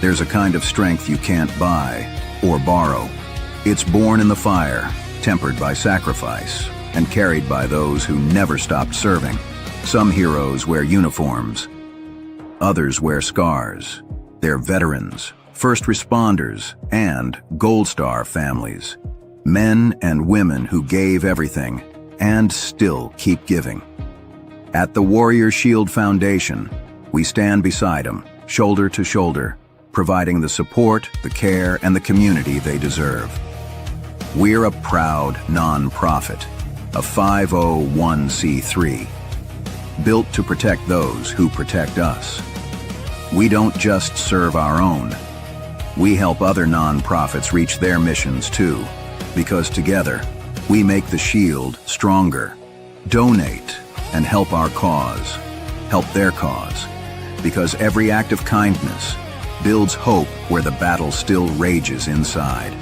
There's a kind of strength you can't buy or borrow. It's born in the fire, tempered by sacrifice, and carried by those who never stopped serving. Some heroes wear uniforms. Others wear scars. They're veterans, first responders, and Gold Star families. Men and women who gave everything and still keep giving. At the Warrior Shield Foundation, we stand beside them, shoulder to shoulder, providing the support, the care, and the community they deserve. We're a proud non-profit, a 501c3, built to protect those who protect us. We don't just serve our own. We help other non-profits reach their missions too, because together, we make the Shield stronger. Donate and help our cause, help their cause, because every act of kindness builds hope where the battle still rages inside.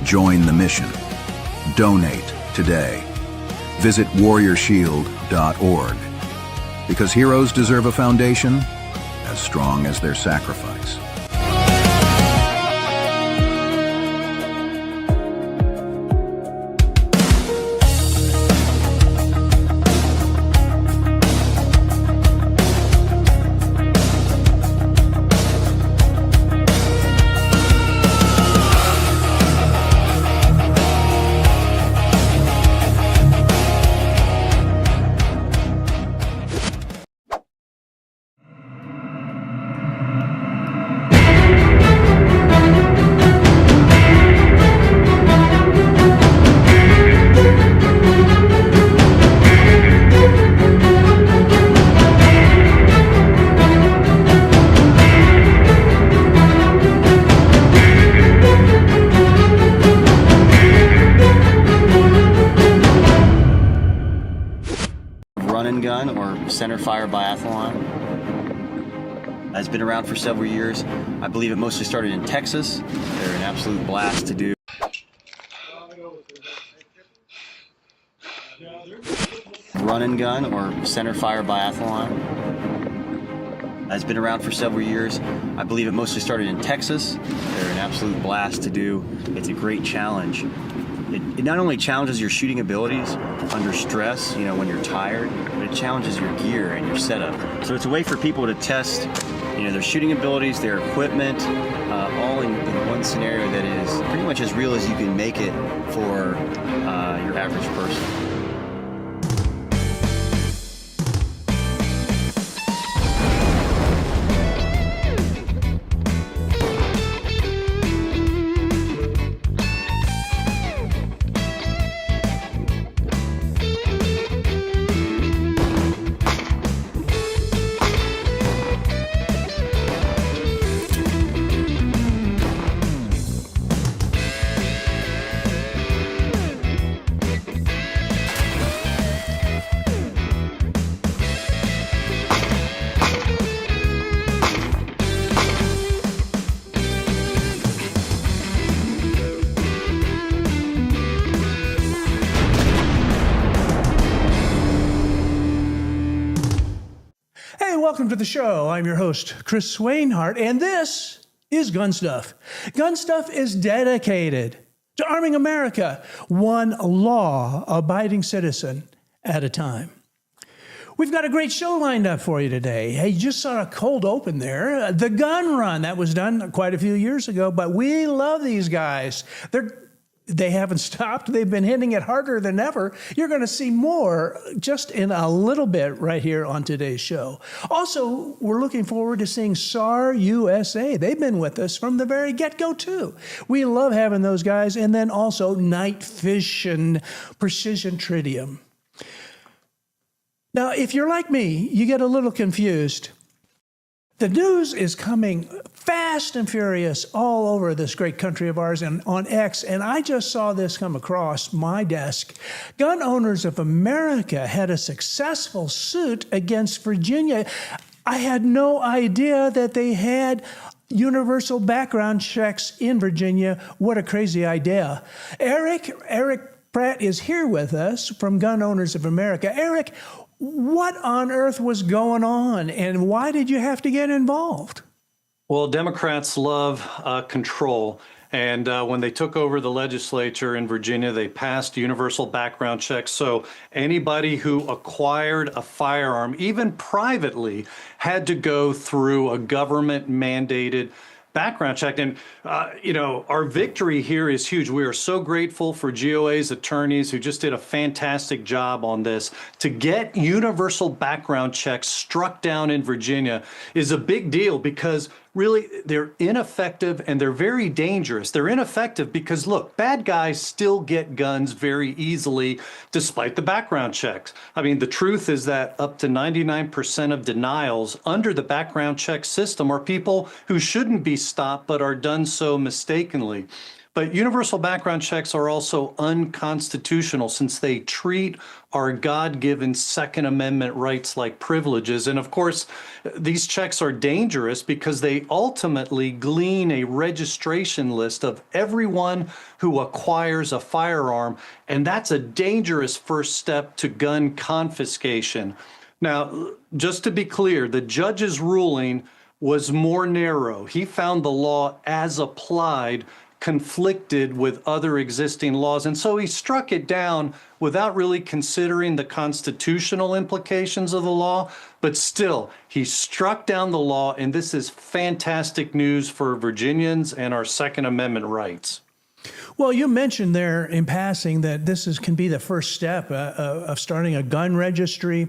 Join the mission. Donate today. Visit warriorshield.org, because heroes deserve a foundation as strong as their sacrifice. Gun or center fire biathlon has been around for several years. I believe it mostly started in Texas. They're an absolute blast to do. Run and gun or center fire biathlon has been around for several years. I believe it mostly started in Texas. They're an absolute blast to do. It's a great challenge. It not only challenges your shooting abilities under stress, you know, when you're tired, but it challenges your gear and your setup. So it's a way for people to test, you know, their shooting abilities, their equipment, all in one scenario that is pretty much as real as you can make it for your average person. Welcome to the show. I'm your host, Chris Swainhart, and this is GunStuff. GunStuff is dedicated to arming America, one law-abiding citizen at a time. We've got a great show lined up for you today. Hey, you just saw a cold open there. The gun run, that was done quite a few years ago, but we love these guys. They haven't stopped. They've been hitting it harder than ever. You're going to see more just in a little bit right here on today's show. Also, we're looking forward to seeing SAR USA. They've been with us from the very get-go, too. We love having those guys. And then also Night Fish and Precision Tritium. Now, if you're like me, you get a little confused. The news is coming fast and furious all over this great country of ours and on X, and I just saw this come across my desk. Gun Owners of America had a successful suit against Virginia. I had no idea that they had universal background checks in Virginia. What a crazy idea. Eric Pratt is here with us from Gun Owners of America. Eric, what on earth was going on, and why did you have to get involved? Well, Democrats love control. And when they took over the legislature in Virginia, they passed universal background checks. So anybody who acquired a firearm, even privately, had to go through a government mandated background check. And, our victory here is huge. We are so grateful for GOA's attorneys who just did a fantastic job on this. To get universal background checks struck down in Virginia is a big deal because really they're ineffective and they're very dangerous. They're ineffective because, look, bad guys still get guns very easily despite the background checks. I mean, the truth is that up to 99% of denials under the background check system are people who shouldn't be stopped but are done so mistakenly. But universal background checks are also unconstitutional since they treat our God-given Second Amendment rights like privileges. And of course, these checks are dangerous because they ultimately glean a registration list of everyone who acquires a firearm. And that's a dangerous first step to gun confiscation. Now, just to be clear, the judge's ruling was more narrow. He found the law as applied conflicted with other existing laws. And so he struck it down without really considering the constitutional implications of the law. But still, he struck down the law, and this is fantastic news for Virginians and our Second Amendment rights. Well, you mentioned there in passing that can be the first step of starting a gun registry.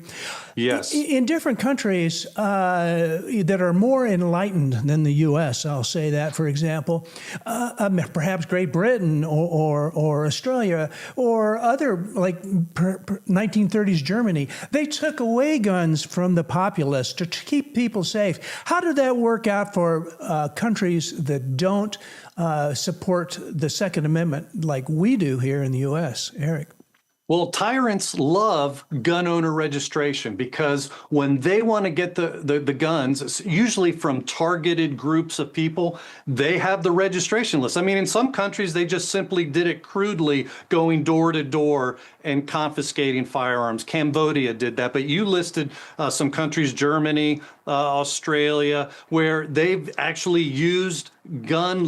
Yes. In different countries that are more enlightened than the U.S., I'll say that, for example, perhaps Great Britain or Australia or other, like 1930s Germany, they took away guns from the populace to keep people safe. How did that work out for countries that don't support the Second Amendment like we do here in the U.S., Eric? Well, tyrants love gun owner registration because when they want to get the guns, usually from targeted groups of people, they have the registration list. I mean, in some countries, they just simply did it crudely, going door to door and confiscating firearms. Cambodia did that, but you listed some countries, Germany, Australia, where they've actually used gun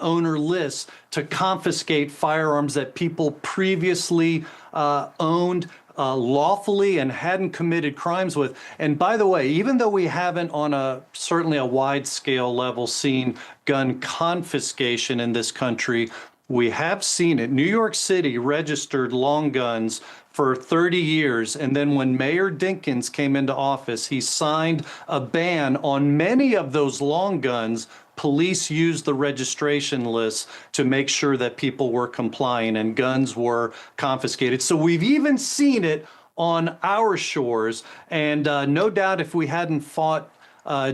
owner lists to confiscate firearms that people previously owned lawfully and hadn't committed crimes with. And by the way, even though we haven't on certainly a wide scale level seen gun confiscation in this country, we have seen it. New York City registered long guns for 30 years. And then when Mayor Dinkins came into office, he signed a ban on many of those long guns. Police used the registration lists to make sure that people were complying and guns were confiscated. So we've even seen it on our shores. And no doubt if we hadn't fought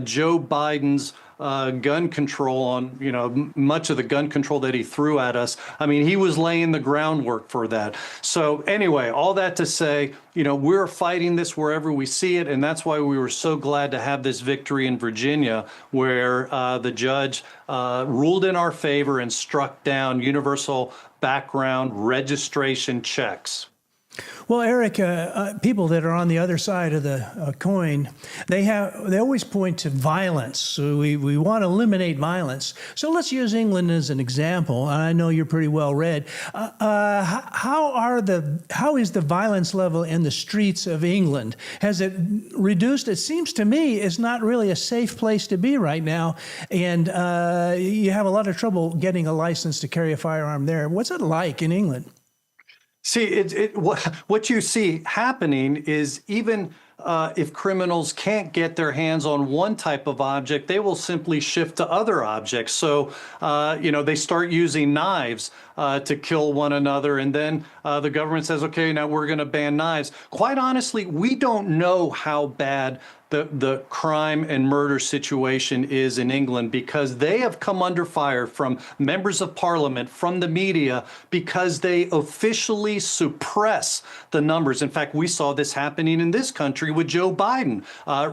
Joe Biden's gun control on, much of the gun control that he threw at us. I mean, he was laying the groundwork for that. So anyway, all that to say, we're fighting this wherever we see it. And that's why we were so glad to have this victory in Virginia, where the judge ruled in our favor and struck down universal background registration checks. Well, Eric, people that are on the other side of the coin, they always point to violence. So we want to eliminate violence. So let's use England as an example. I know you're pretty well read. How is the violence level in the streets of England? Has it reduced? It seems to me it's not really a safe place to be right now, and you have a lot of trouble getting a license to carry a firearm there. What's it like in England? See, what you see happening is even if criminals can't get their hands on one type of object, they will simply shift to other objects. So, they start using knives to kill one another. And then the government says, okay, now we're going to ban knives. Quite honestly, we don't know how bad the crime and murder situation is in England because they have come under fire from members of parliament, from the media, because they officially suppress the numbers. In fact, we saw this happening in this country with Joe Biden.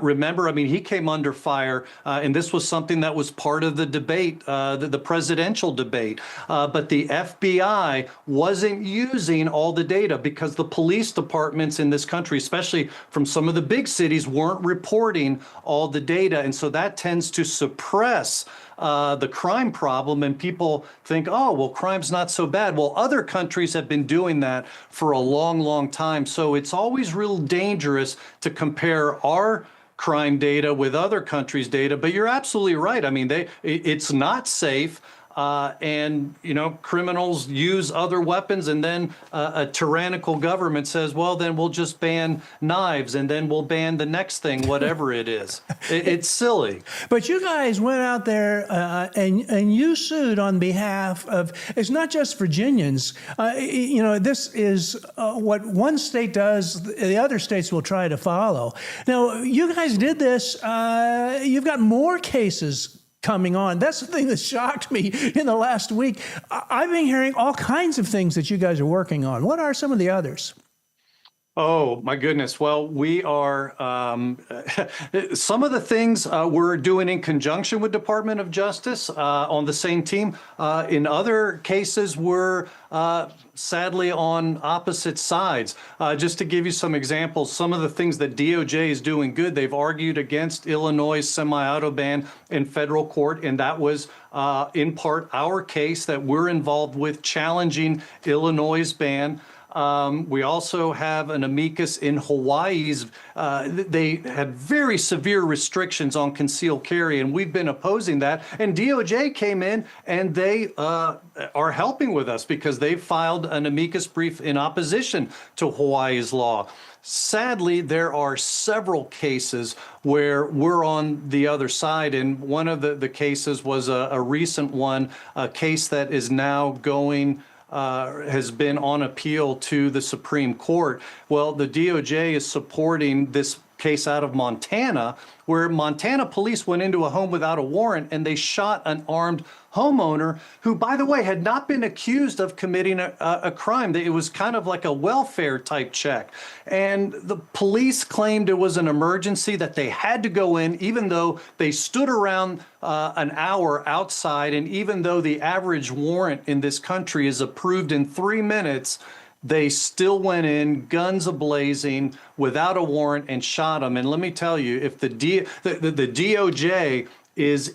Remember, he came under fire, and this was something that was part of the debate, the presidential debate. But the FBI wasn't using all the data because the police departments in this country, especially from some of the big cities, weren't reporting all the data. And so that tends to suppress the crime problem, and people think, oh, well, crime's not so bad. Well, other countries have been doing that for a long, long time. So it's always real dangerous to compare our crime data with other countries' data. But you're absolutely right. I mean, it's not safe. And, you know, criminals use other weapons, and then a tyrannical government says, well, then we'll just ban knives, and then we'll ban the next thing, whatever it is. It's silly. But you guys went out there and you sued on behalf of, it's not just Virginians. You know, this is what one state does, the other states will try to follow. Now, you guys did this. You've got more cases coming on. That's the thing that shocked me in the last week. I've been hearing all kinds of things that you guys are working on. What are some of the others? Oh, my goodness. Well, we are, some of the things we're doing in conjunction with Department of Justice on the same team. In other cases, we're sadly on opposite sides. Just to give you some examples, some of the things that DOJ is doing good, they've argued against Illinois' semi-auto ban in federal court, and that was in part our case that we're involved with challenging Illinois' ban. We also have an amicus in Hawaii's. They had very severe restrictions on concealed carry, and we've been opposing that. And DOJ came in, and they are helping with us because they filed an amicus brief in opposition to Hawaii's law. Sadly, there are several cases where we're on the other side, and one of the cases was a recent one, a case that is now going has been on appeal to the Supreme Court. Well, the DOJ is supporting this case out of Montana, where Montana police went into a home without a warrant and they shot an armed homeowner who, by the way, had not been accused of committing a crime. It was kind of like a welfare type check. And the police claimed it was an emergency, that they had to go in, even though they stood around an hour outside. And even though the average warrant in this country is approved in 3 minutes, they still went in, guns a-blazing, without a warrant, and shot them. And let me tell you, if the DOJ is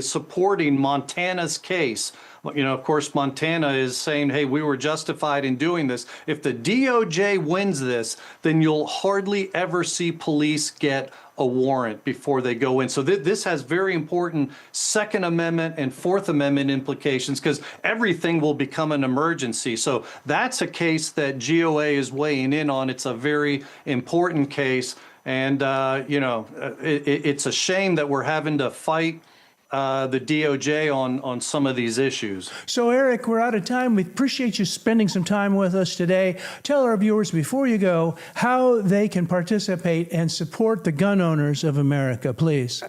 supporting Montana's case, you know, of course, Montana is saying, hey, we were justified in doing this. If the DOJ wins this, then you'll hardly ever see police get a warrant before they go in. So this has very important Second Amendment and Fourth Amendment implications, because everything will become an emergency. So that's a case that GOA is weighing in on. It's a very important case. And, you know, it's a shame that we're having to fight the DOJ on some of these issues. So, Eric, we're out of time. We appreciate you spending some time with us today. Tell our viewers before you go how they can participate and support the gun owners of America, please.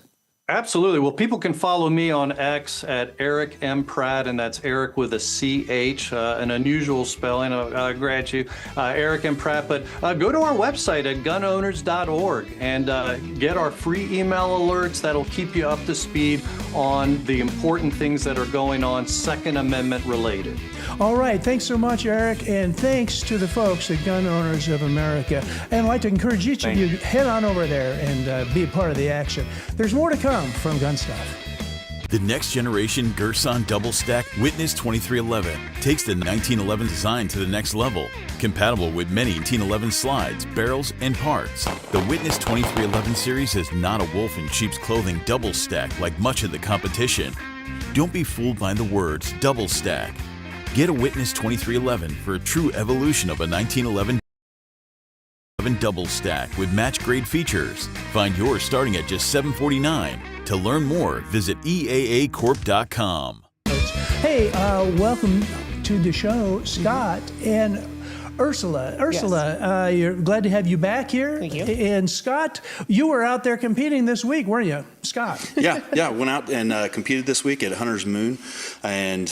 Absolutely. Well, people can follow me on X at Eric M. Pratt, and that's Eric with a CH, an unusual spelling, I grant you, Eric M. Pratt. But go to our website at gunowners.org and get our free email alerts that'll keep you up to speed on the important things that are going on Second Amendment related. All right. Thanks so much, Eric. And thanks to the folks at Gun Owners of America. And I'd like to encourage each of you to head on over there and be a part of the action. There's more to come from GunStuff. The next generation Gerson double stack Witness 2311 takes the 1911 design to the next level. Compatible with many 1911 slides, barrels, and parts, the Witness 2311 series is not a wolf in sheep's clothing double stack like much of the competition. Don't be fooled by the words double stack. Get a Witness 2311 for a true evolution of a 1911 double stack with match grade features. Find yours starting at just $749. To learn more, visit eaacorp.com. Hey, welcome to the show, Scott and Ursula. Ursula, you're glad to have you back here. Thank you. And Scott, you were out there competing this week, weren't you, Scott? Yeah. Went out and competed this week at Hunter's Moon, and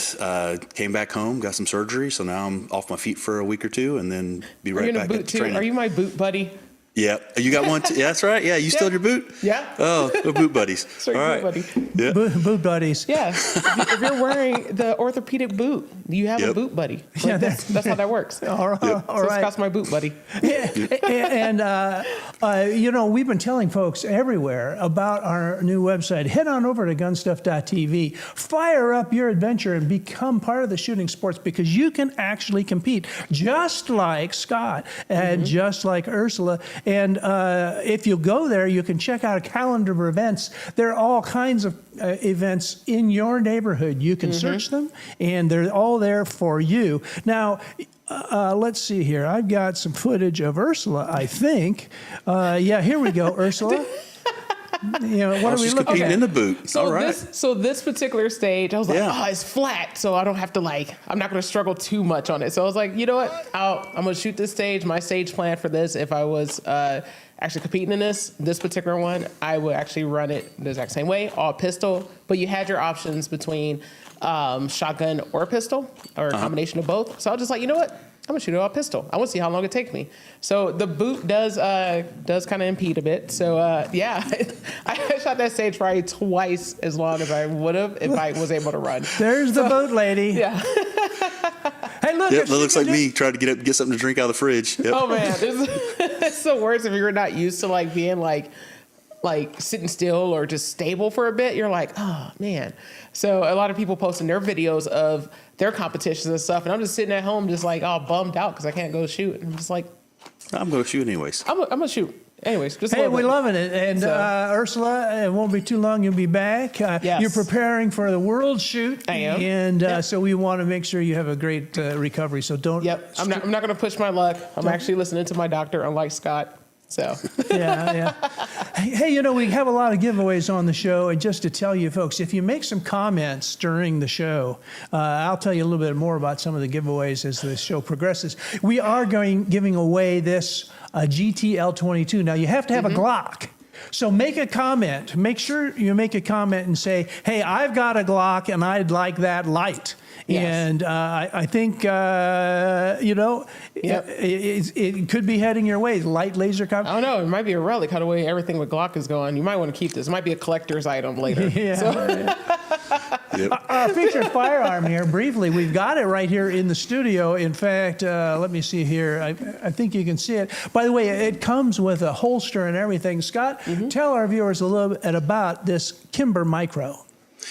came back home, got some surgery, so now I'm off my feet for a week or two, and then be right back at the training. Are you my boot buddy? Yeah, you got one. Yeah, that's right. Yeah, you stole your boot. Yeah. Oh, we're boot buddies. Sorry, All right. boot buddy. Yeah. Boot buddies. Yeah. If you're wearing the orthopedic boot, you have a Yep. boot buddy. Like, that's how that works. All right. Yep. All So right. Scott's my boot buddy. Yeah, and you know, we've been telling folks everywhere about our new website. Head on over to GunStuff.tv, fire up your adventure, and become part of the shooting sports, because you can actually compete just like Scott and just like Ursula. And if you go there, you can check out a calendar of events. There are all kinds of events in your neighborhood. You can search them, and they're all there for you. Now, let's see here. I've got some footage of Ursula, I think. Yeah, here we go, Ursula. You know, what are we She's looking competing at? in the boot. So All right. this particular stage, I was like, Yeah. oh, it's flat, so I don't have to I'm not going to struggle too much on it. So I was like, you know what? I'm going to shoot this stage. My stage plan for this, if I was actually competing in this particular one, I would actually run it the exact same way, all pistol. But you had your options between shotgun or pistol, or a combination of both. So I was just like, you know what? I'm gonna shoot it all pistol. I want to see how long it takes me. So the boot does kind of impede a bit. So yeah, I shot that stage probably twice as long as I would have if I was able to run. There's the boat lady. Yeah. Hey, look. Yep, if that she looks can like do- me trying to get something to drink out of the fridge. Yep. Oh man, it's the worst if you're not used to being like sitting still or just stable for a bit. You're like, oh man. So a lot of people posting their videos of their competitions and stuff, and I'm just sitting at home just all bummed out because I can't go shoot. And I'm just like, I'm going to shoot anyways. I'm gonna shoot anyways. Just a Hey, little we're bit. loving it. And So- Ursula, it won't be too long. You'll be back. Yes. You're preparing for the world shoot. I am. And Yep. so we want to make sure you have a great recovery. So don't. Yep, I'm not going to push my luck. I'm actually listening to my doctor, unlike Scott. So Yeah. Hey, you know, we have a lot of giveaways on the show. And just to tell you folks, if you make some comments during the show, I'll tell you a little bit more about some of the giveaways as the show progresses. We are giving away this GTL-22. Now, you have to have a Glock. So make a comment. Make sure you make a comment and say, hey, I've got a Glock and I'd like that light. Yes. And I think, you know, Yep. it could be heading your way. Light laser I don't know. It might be a relic. How the way everything with Glock is going. You might want to keep this. It might be a collector's item later. Yeah. So, Yep. Our featured firearm here, briefly, we've got it right here in the studio. In fact, let me see here. I think you can see it. By the way, it comes with a holster and everything. Scott, tell our viewers a little bit about this Kimber Micro.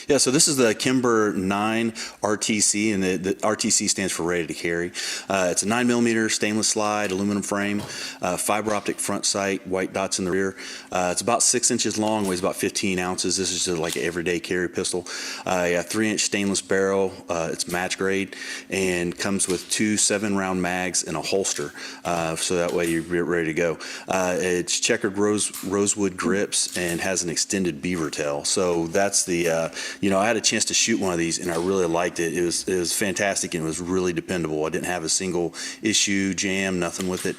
Yeah, so this is the Kimber 9 RTC, and the RTC stands for ready to carry. It's a 9mm stainless slide, aluminum frame, fiber optic front sight, white dots in the rear. It's about 6 inches long, weighs about 15 ounces. This is just like an everyday carry pistol. Yeah, 3-inch stainless barrel. It's match grade and comes with 2 7-round mags and a holster, so that way you're ready to go. It's checkered rosewood grips and has an extended beaver tail. So that's the you know, I had a chance to shoot one of these and I really liked it. It was fantastic and it was really dependable. I didn't have a single issue, jam, nothing with it.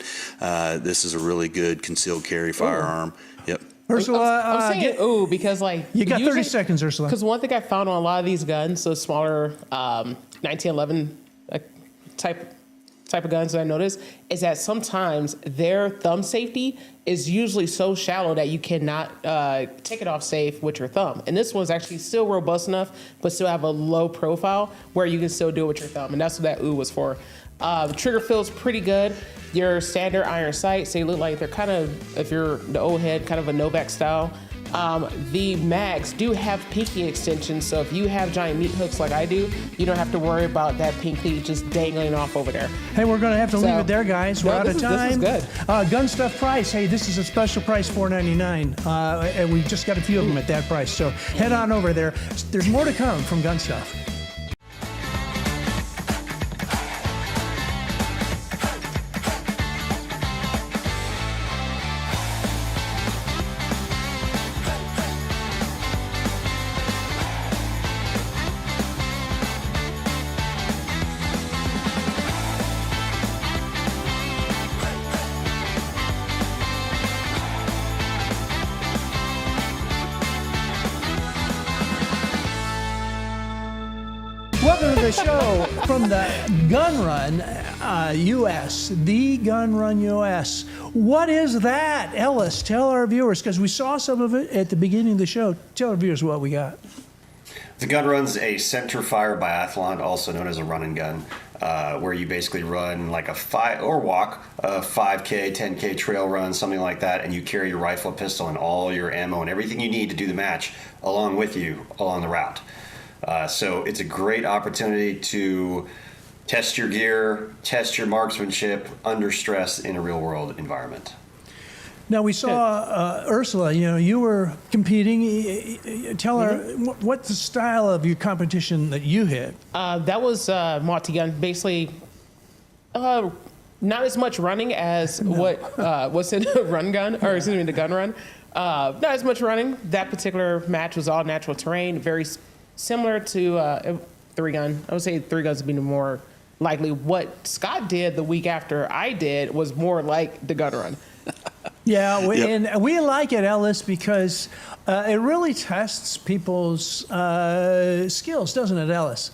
This is a really good concealed carry firearm. Yep. Ursula, I'm saying ooh because you got 30 seconds, Ursula. Because one thing I found on a lot of these guns, so smaller 1911 type of guns that I noticed, is that sometimes their thumb safety is usually so shallow that you cannot take it off safe with your thumb. And this one's actually still robust enough, but still have a low profile where you can still do it with your thumb. And that's what that ooh was for. The trigger feels pretty good. Your standard iron sights, they look like they're kind of, if you're the old head, kind of a Novak style. The mags do have pinky extensions, so if you have giant meat hooks like I do, you don't have to worry about that pinky just dangling off over there. Hey, we're going to have to leave it there, guys. We're No, out of this time. is good. GunStuff price. Hey, this is a special price, $4.99. And we just got a few of them at that price. So head on over there. There's more to come from GunStuff. welcome to the show from the Gun Run US, the Gun Run US. What is that, Ellis? Tell our viewers, because we saw some of it at the beginning of the show. Tell our viewers what we got. The Gun Run's a center fire biathlon, also known as a run and gun, where you basically run like a 5K, 10K trail run, something like that, and you carry your rifle, pistol, and all your ammo and everything you need to do the match along with you along the route. So it's a great opportunity to test your gear, test your marksmanship under stress in a real world environment. Now, we saw Ursula, you were competing. Tell her, what's the style of your competition that you hit? That was multi-gun, basically not as much running as what's in the run gun, or excuse me, the gun run. Not as much running. That particular match was all natural terrain, very similar to three gun. I would say three guns would be more likely. What Scott did the week after I did was more like the gun run. Yeah, and we like it, Ellis, because it really tests people's skills, doesn't it, Ellis?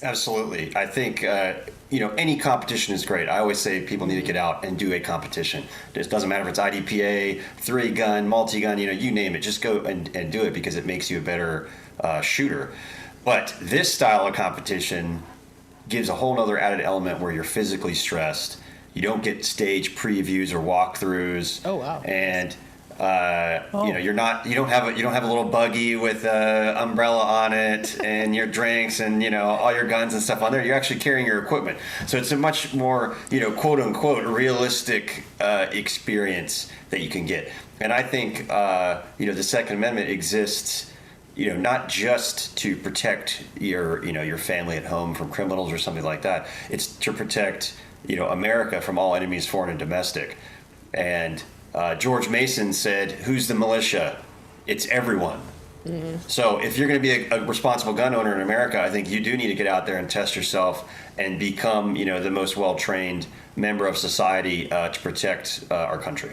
Absolutely. I think, any competition is great. I always say people need to get out and do a competition. It doesn't matter if it's IDPA, three-gun, multi-gun, you name it. Just go and do it because it makes you a better shooter. But this style of competition gives a whole other added element where you're physically stressed. You don't get stage previews or walkthroughs. Oh wow! And you don't have a little buggy with an umbrella on it and your drinks and all your guns and stuff on there. You're actually carrying your equipment, so it's a much more quote unquote realistic experience that you can get. And I think the Second Amendment exists. Not just to protect your family at home from criminals or something like that. It's to protect America from all enemies, foreign and domestic. And George Mason said, "Who's the militia? It's everyone." Mm-hmm. So if you're going to be a responsible gun owner in America, I think you do need to get out there and test yourself and become the most well-trained member of society to protect our country.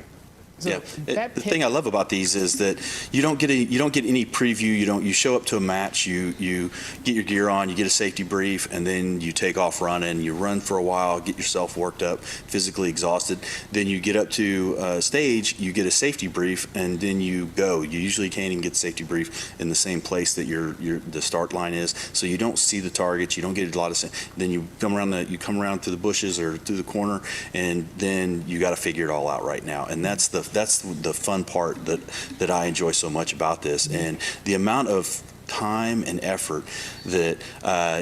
So the thing I love about these is that you don't get any preview. You show up to a match. You get your gear on. You get a safety brief, and then you take off running. You run for a while, get yourself worked up, physically exhausted. Then you get up to stage. You get a safety brief, and then you go. You usually can't even get the safety brief in the same place that the start line is. So you don't see the targets. You don't get a lot of. Then you come around through the bushes or through the corner, and then you got to figure it all out right now. And that's the fun part that I enjoy so much about this, and the amount of time and effort that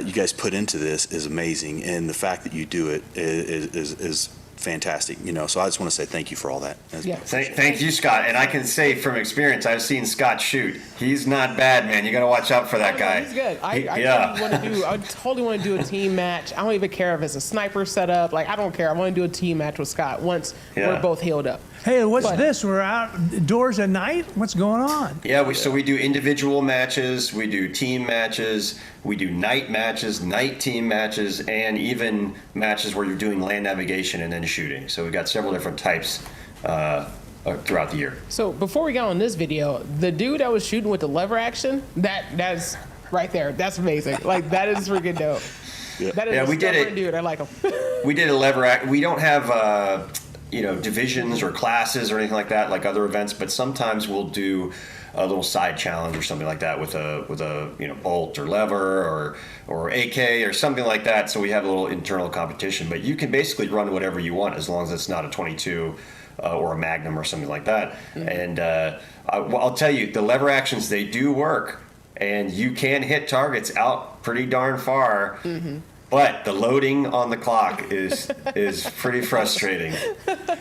you guys put into this is amazing, and the fact that you do it is fantastic. So I just want to say thank you for all that. Yeah. Thank you, Scott. And I can say from experience, I've seen Scott shoot. He's not bad, man. You got to watch out for that guy. He's good. I totally want to do a team match. I don't even care if it's a sniper setup. I don't care. I want to do a team match with Scott once we're both healed up. Hey, what's this? We're outdoors at night? What's going on? Yeah, so we do individual matches, we do team matches, we do night matches, night team matches, and even matches where you're doing land navigation and then shooting. So we've got several different types throughout the year. So before we got on this video, the dude that was shooting with the lever action, that's right there. That's amazing. That is freaking dope. Yeah. That is we did it. Dude, I like him. We did a lever act. We don't have divisions or classes or anything like that, like other events, but sometimes we'll do a little side challenge or something like that with a bolt or lever or AK or something like that. So we have a little internal competition, but you can basically run whatever you want as long as it's not a 22 or a Magnum or something like that. Mm-hmm. And I'll tell you, the lever actions, they do work, and you can hit targets out pretty darn far. Mm-hmm. But the loading on the clock is pretty frustrating.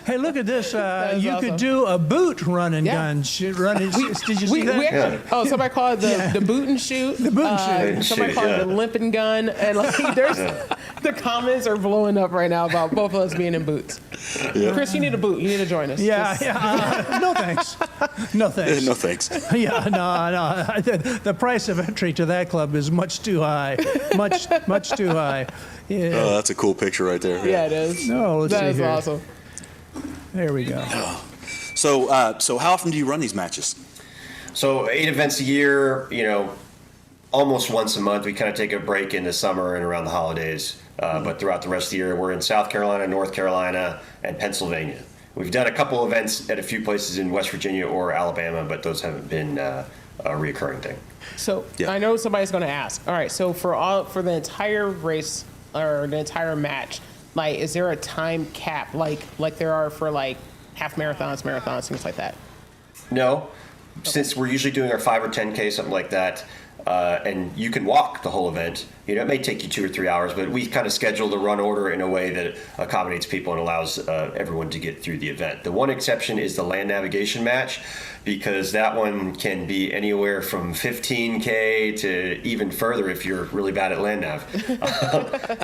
Hey, look at this. You awesome. could do a boot run and gun. Did you see that? We actually, somebody called it the boot and shoot. The boot and shoot. Somebody called it the limp and gun. And the comments are blowing up right now about both of us being in boots. Yeah. Chris, you need a boot. You need to join us. Yeah. No thanks. No thanks. No thanks. Yeah, no. The price of entry to that club is much too high. Much too high. Yeah. Oh, that's a cool picture right there. Yeah, it is. No, let's see that is here. Awesome. There we go. So how often do you run these matches? So 8 events a year, almost once a month. We kind of take a break in the summer and around the holidays. But throughout the rest of the year, we're in South Carolina, North Carolina, and Pennsylvania. We've done a couple events at a few places in West Virginia or Alabama, but those haven't been a reoccurring thing. So I know somebody's going to ask. All right, so for the entire race or the entire match, like, is there a time cap like there are for like half marathons, things like that? No, since we're usually doing our 5 or 10K, something like that, and you can walk the whole event. It may take you 2 or 3 hours, but we kind of schedule the run order in a way that accommodates people and allows everyone to get through the event. The one exception is the land navigation match, because that one can be anywhere from 15K to even further if you're really bad at land nav.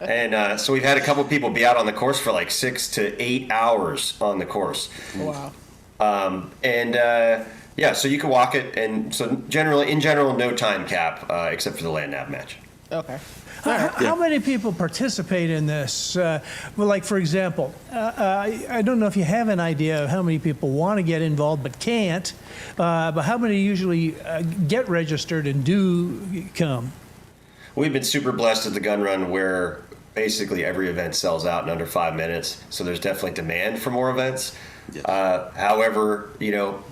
And so we've had a couple people be out on the course for like 6 to 8 hours on the course. Wow. Yeah, so you can walk it, and so in general, no time cap except for the land nav match. Okay. How many people participate in this? Well, like, for example, I don't know if you have an idea of how many people want to get involved but can't, but how many usually get registered and do come? We've been super blessed at the Gun Run where basically every event sells out in under 5 minutes, so there's definitely demand for more events. However,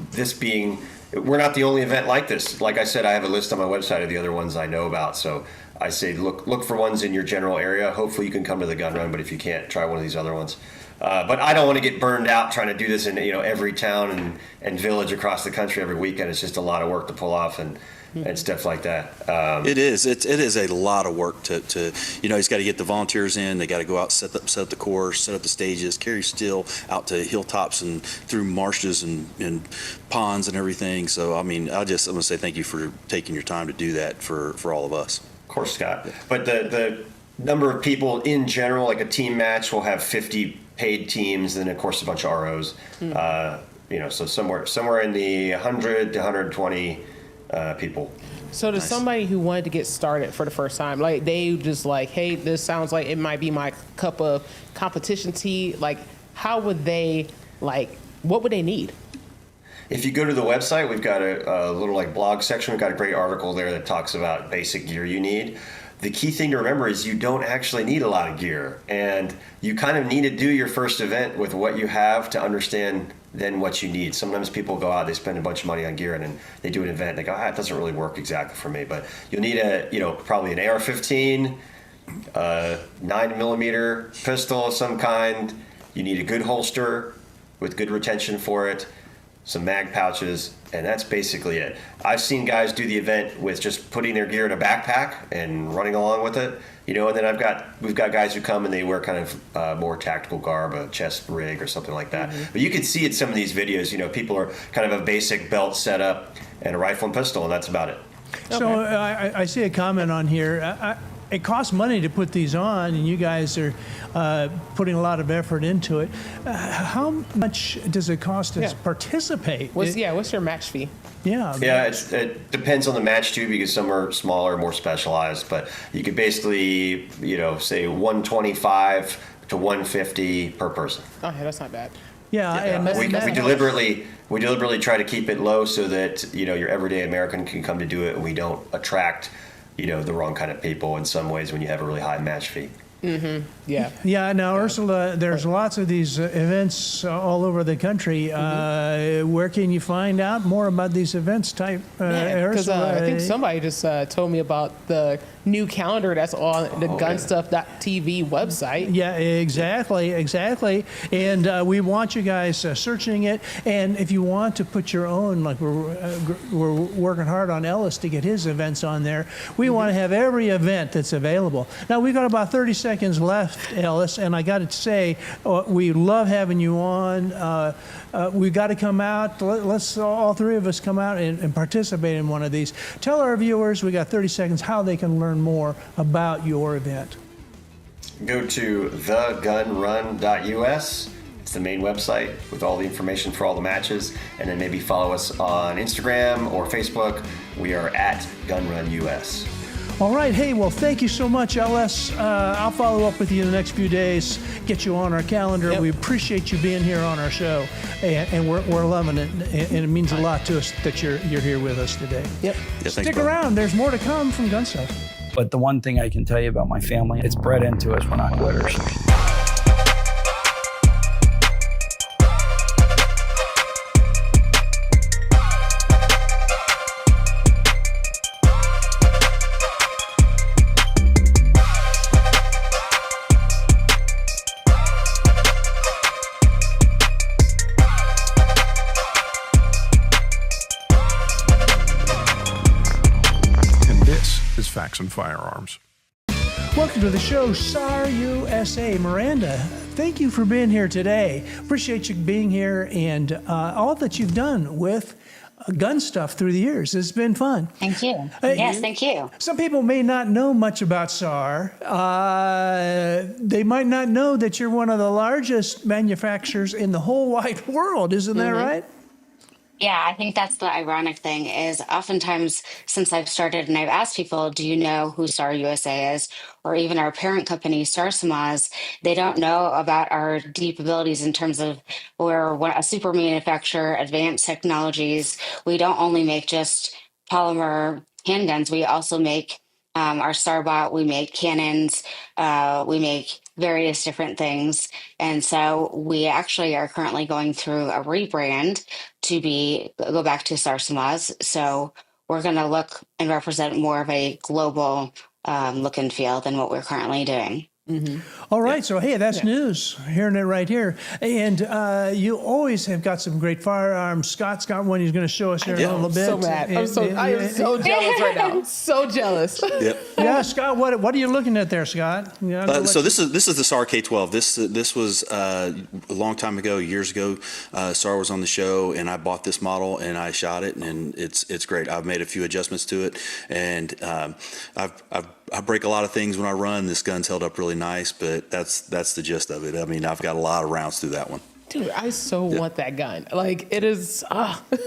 this being, we're not the only event like this. Like I said, I have a list on my website of the other ones I know about. So I say, look for ones in your general area. Hopefully you can come to the Gun Run, but if you can't, try one of these other ones. But I don't want to get burned out trying to do this in every town and village across the country every weekend. It's just a lot of work to pull off and stuff like that. It is. It is a lot of work to he's got to get the volunteers in. They got to go out, set up the course, set up the stages, carry steel out to hilltops and through marshes and ponds and everything. So, I'm going to say thank you for taking your time to do that for all of us. Of course, Scott. But the number of people in general, like a team match will have 50 paid teams, and then of course a bunch of ROs. So somewhere in the 100 to 120 people. So to somebody who wanted to get started for the first time, like they just like, hey, this sounds like it might be my cup of competition tea. Like, how would they, what would they need? If you go to the website, we've got a little blog section. We've got a great article there that talks about basic gear you need. The key thing to remember is you don't actually need a lot of gear, and you kind of need to do your first event with what you have to understand then what you need. Sometimes people go out, they spend a bunch of money on gear, and then they do an event, and they go, it doesn't really work exactly for me. But you'll need probably an AR-15, 9mm pistol of some kind. You need a good holster with good retention for it, some mag pouches, and that's basically it. I've seen guys do the event with just putting their gear in a backpack and running along with it, and then we've got guys who come and they wear kind of more tactical garb, a chest rig or something like that. But you can see in some of these videos, people are kind of a basic belt setup and a rifle and pistol, and that's about it. Okay. So I see a comment on here. It costs money to put these on, and you guys are putting a lot of effort into it. How much does it cost to participate? What's your match fee? Yeah. Yeah, it depends on the match too, because some are smaller, more specialized. But you could basically, say $125 to $150 per person. Okay, that's not bad. Yeah, and we deliberately try to keep it low so that your everyday American can come to do it, and we don't attract the wrong kind of people in some ways when you have a really high match fee. Mm-hmm. Yeah. Yeah. Now, Ursula, there's lots of these events all over the country. Where can you find out more about these events? Because I think somebody just told me about the new calendar that's on the GunStuff.tv website. Yeah, exactly. And we want you guys searching it. And if you want to put your own, like we're working hard on Ellis to get his events on there, we want to have every event that's available. Now, we've got about 30 seconds left, Ellis, and I got to say, we love having you on. We've got to come out. Let's all three of us come out and participate in one of these. Tell our viewers, we got 30 seconds, how they can learn more about your event. Go to thegunrun.us. It's the main website with all the information for all the matches, and then maybe follow us on Instagram or Facebook. We are at GunRunUS. All right. Hey, well, thank you so much, LS. I'll follow up with you in the next few days, get you on our calendar. Yep. We appreciate you being here on our show, and we're loving it, and it means a lot to us that you're here with us today. Yep. Yeah, thanks, Stick brother. around. There's more to come from GunStuff. But the one thing I can tell you about my family, it's bred into us. We're not quitters. And this is Facts and Firearms. Welcome to the show, SAR USA. Miranda, thank you for being here today. Appreciate you being here and all that you've done with GunStuff through the years. It's been fun. Thank you. Yes, thank you. Some people may not know much about SAR. They might not know that you're one of the largest manufacturers in the whole wide world. Isn't that right? Yeah, I think that's the ironic thing is oftentimes since I've started and I've asked people, do you know who SAR USA is? Or even our parent company, SAR Samaz, they don't know about our deep abilities in terms of we're a super manufacturer, advanced technologies. We don't only make just polymer handguns, we also make our Starbot, we make cannons, we make various different things. And so we actually are currently going through a rebrand to go back to SAR Samaz. So we're going to look and represent more of a global look and feel than what we're currently doing. All right. So, hey, that's news. Hearing it right here. And you always have got some great firearms. Scott's got one he's going to show us here in a little bit. So mad. I am so jealous right now. So jealous. Yep. Yeah, Scott, what are you looking at there, Scott? Yeah, So this is the SAR K12. This was a long time ago, years ago. SAR was on the show, and I bought this model and I shot it, and it's great. I've made a few adjustments to it, and I break a lot of things when I run. This gun's held up really nice, but that's the gist of it. I mean, I've got a lot of rounds through that one. Dude, I so want that gun. Like, it is,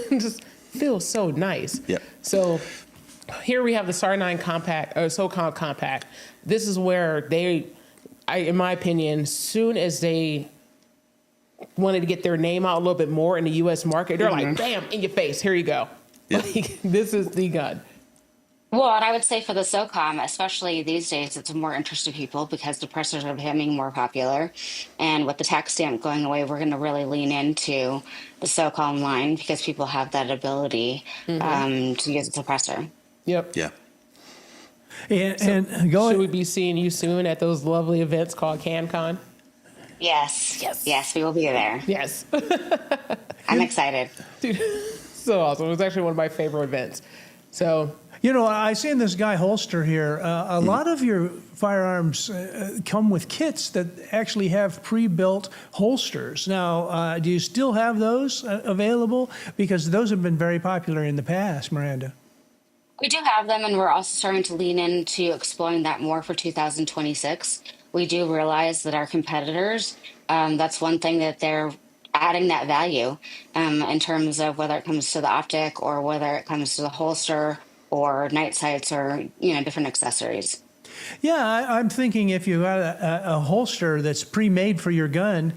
just feels so nice. Yep. So here we have the SAR 9 Compact, or SOCOM Compact. This is where in my opinion, soon as they wanted to get their name out a little bit more in the U.S. market, they're like, bam, in your face, here you go. Yep. Like, this is the gun. Well, and I would say for the SOCOM, especially these days, it's of more interest to people because suppressors are becoming more popular. And with the tax stamp going away, we're going to really lean into the SOCOM line because people have that ability to use a suppressor. Yep. Yeah. and go Should we be seeing you soon at those lovely events called CanCon? Yes, we will be there. Yes. I'm excited. Dude, so awesome. It was actually one of my favorite events. So, You know, I seen this guy holster here. A lot of your firearms come with kits that actually have pre-built holsters. Now, do you still have those available? Because those have been very popular in the past, Miranda. We do have them, and we're also starting to lean into exploring that more for 2026. We do realize that our competitors, that's one thing that they're adding that value in terms of whether it comes to the optic or whether it comes to the holster or night sights or, different accessories. Yeah, I'm thinking if you got a holster that's pre-made for your gun,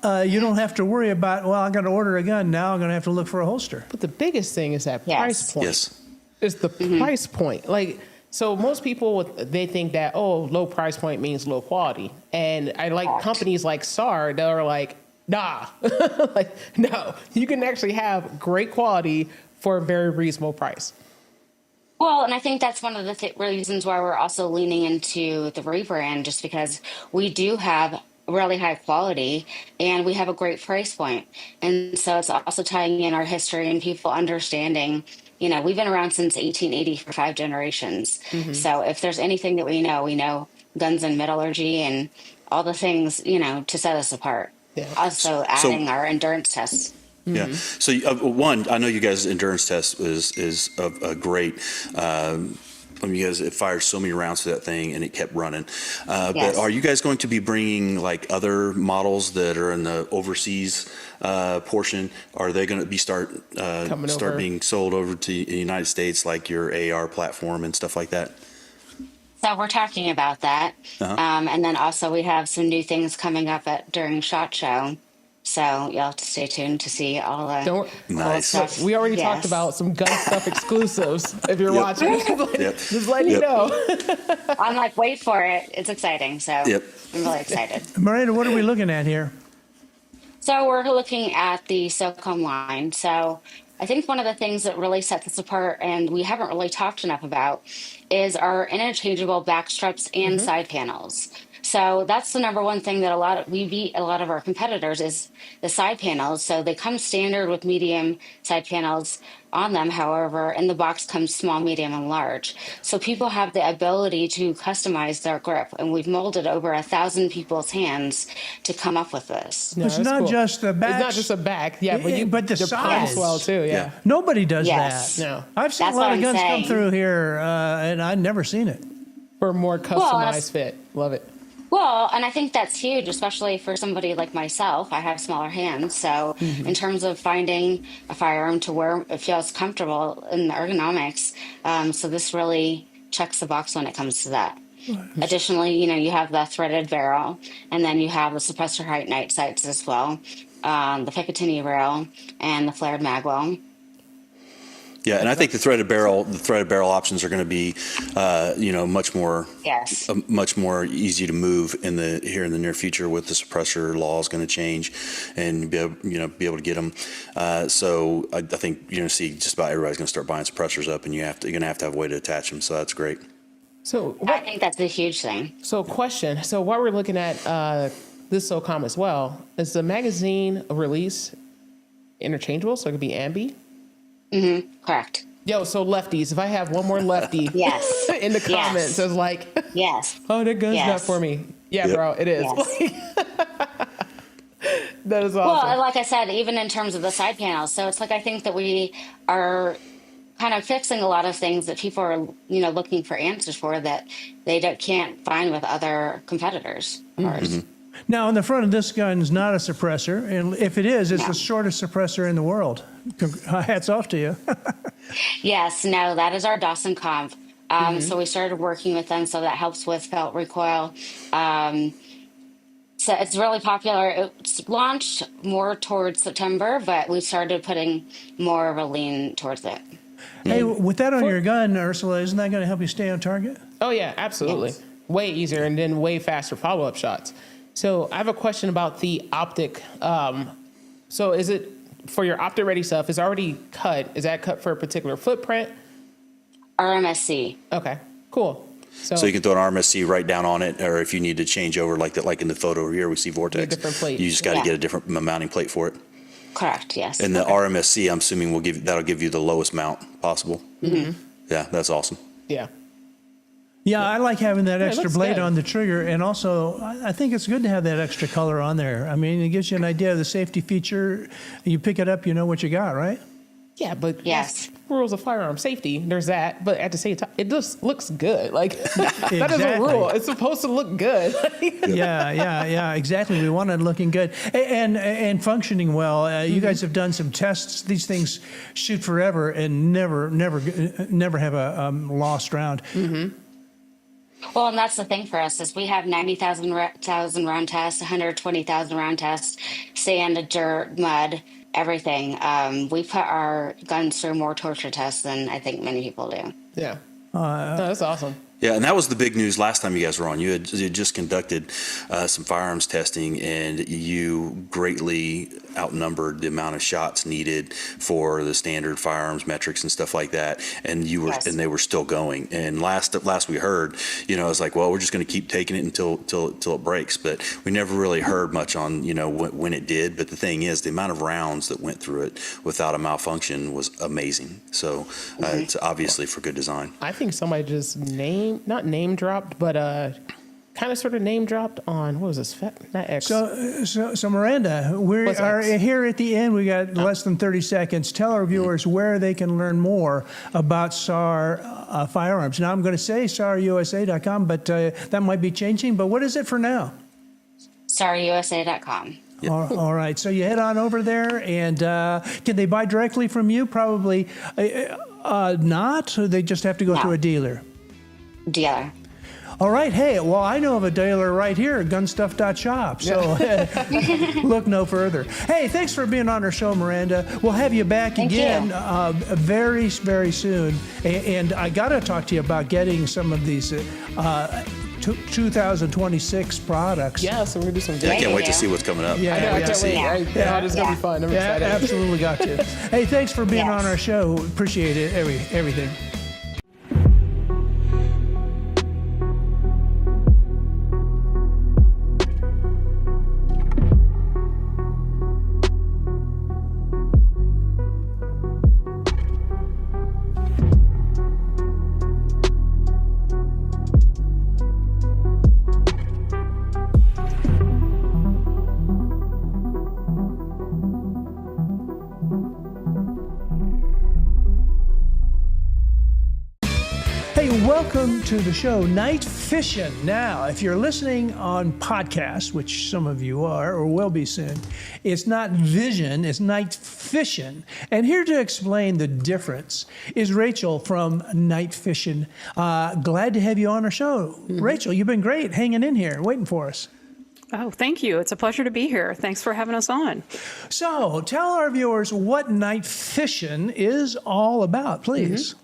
you don't have to worry about, well, I'm going to order a gun, now I'm going to have to look for a holster. but the biggest thing is that price point. Yes. It's the price point. Like, so most people, they think that, low price point means low quality. And I like companies like SAR that are like, nah, like, no, you can actually have great quality for a very reasonable price. Well, and I think that's one of the reasons why we're also leaning into the rebrand, just because we do have really high quality and we have a great price point. And so it's also tying in our history and people understanding, we've been around since 1880 for 5 generations. So if there's anything that we know guns and metallurgy and all the things, to set us apart. Yeah. Also adding our endurance tests. Yeah. So one, I know you guys' endurance test is a great. You guys fired so many rounds to that thing and it kept running. But are you guys going to be bringing like other models that are in the overseas portion? Are they going to be start over. being sold over to the United States, like your AR platform and stuff like that? So we're talking about that. And then also we have some new things coming up during SHOT Show. So you'll have to stay tuned to see all the Nice. stuff. We already talked about some gun stuff exclusives. If you're watching, just letting you know. I'm like, wait for it. It's exciting. So I'm really excited. Miranda, what are we looking at here? So we're looking at the SOCOM line. So I think one of the things that really sets us apart, and we haven't really talked enough about, is our interchangeable back straps and side panels. So that's the number one thing that we beat a lot of our competitors is the side panels. So they come standard with medium side panels on them. However, in the box comes small, medium, and large. So people have the ability to customize their grip, and we've molded over 1,000 people's hands to come up with this. No, it's not just the back. It's not just a back, but the sides as well too. Yeah. Nobody does Yes. that. No. I've seen That's a lot what of I'm guns come saying. through here, and I've never seen it. For more customized fit. Love it. Well, and I think that's huge, especially for somebody like myself. I have smaller hands. So in terms of finding a firearm to where it feels comfortable in the ergonomics, so this really checks the box when it comes to that. Additionally, you have the threaded barrel, and then you have the suppressor height night sights as well, the Picatinny rail, and the flared magwell. Yeah, and I think the threaded barrel options are going to be, much more easy to move here in the near future with the suppressor laws going to change, and be able to get them. So I think you're going to see just about everybody's going to start buying suppressors up, and you're going to have a way to attach them. So that's great. So I think that's a huge thing. So question. So while we're looking at this SOCOM as well, is the magazine release interchangeable? So it could be ambi? Correct. Yo, so lefties, if I have one more lefty Yes. in the comments, it's like, yes. Oh, that gun's not for me. Yeah, bro, it is. Yes. That is awesome. Well, like I said, even in terms of the side panels. So it's like I think that we are kind of fixing a lot of things that people are, looking for answers for that they can't find with other competitors. Now, on the front of this gun is not a suppressor, and if it is, it's the shortest suppressor in the world. Hats off to you. Yes, no, that is our Dawson Comp. So we started working with them, so that helps with felt recoil. So it's really popular. It's launched more towards September, but we started putting more of a lean towards it. Hey, with that on your gun, Ursula, isn't that going to help you stay on target? Oh, yeah, absolutely. Yes. Way easier and then way faster follow-up shots. So I have a question about the optic. So is it for your optic ready stuff is already cut? Is that cut for a particular footprint? RMSC. Okay, cool. So you can throw an RMSC right down on it, or if you need to change over like in the photo here, we see Vortex. Different plate. You just got to get a different mounting plate for it. Correct, yes. And the RMSC, I'm assuming that'll give you the lowest mount possible. Yeah, that's awesome. Yeah. Yeah, I like having that extra blade good. on the trigger, and also I think it's good to have that extra color on there. I mean, it gives you an idea of the safety feature. You pick it up, you know what you got, right? Yeah, but Yes. rules of firearm safety, there's that. But at the same time, it just looks good. Like, that is a Exactly. rule. It's supposed to look good. Yeah, exactly. We want it looking good and functioning well. You guys have done some tests. These things shoot forever and never have a lost round. Well, and that's the thing for us is we have 90,000 round tests, 120,000 round tests, sand, dirt, mud, everything. We put our guns through more torture tests than I think many people do. Yeah. No, that's awesome. Yeah, and that was the big news last time you guys were on. You had just conducted some firearms testing, and you greatly outnumbered the amount of shots needed for the standard firearms metrics and stuff like that. And and they were still going. And last we heard, it was like, well, we're just going to keep taking it until it breaks. But we never really heard much on when it did. But the thing is, the amount of rounds that went through it without a malfunction was amazing. So it's obviously for good design. I think somebody just not name dropped, but kind of sort of name dropped on, what was this? Not X. So Miranda, we are here at the end. We got less than 30 seconds. Tell our viewers where they can learn more about SAR firearms. Now I'm going to say SARUSA.com, but that might be changing. But what is it for now? SARUSA.com. Yep. All right. So you head on over there, and can they buy directly from you? Probably not. Or they just have to go through a dealer. Dealer. All right. Hey, well, I know of a dealer right here at gunstuff.shop. So look no further. Hey, thanks for being on our show, Miranda. We'll have you back again very, very soon. And I got to talk to you about getting some of these 2026 products. Yeah, so we're going to do some I can't wait to see what's coming up. I know, I can't wait. It's going to be fun. I'm excited. Absolutely got to. Hey, thanks for being on our show. Appreciate it, everything. Welcome to the show, Night Fishing. Now, if you're listening on podcasts, which some of you are or will be soon, it's not vision, it's night fishing. And here to explain the difference is Rachel from Night Fishing. Glad to have you on our show. Mm-hmm. Rachel, you've been great hanging in here, waiting for us. Oh, thank you. It's a pleasure to be here. Thanks for having us on. So tell our viewers what night fishing is all about, please. Mm-hmm.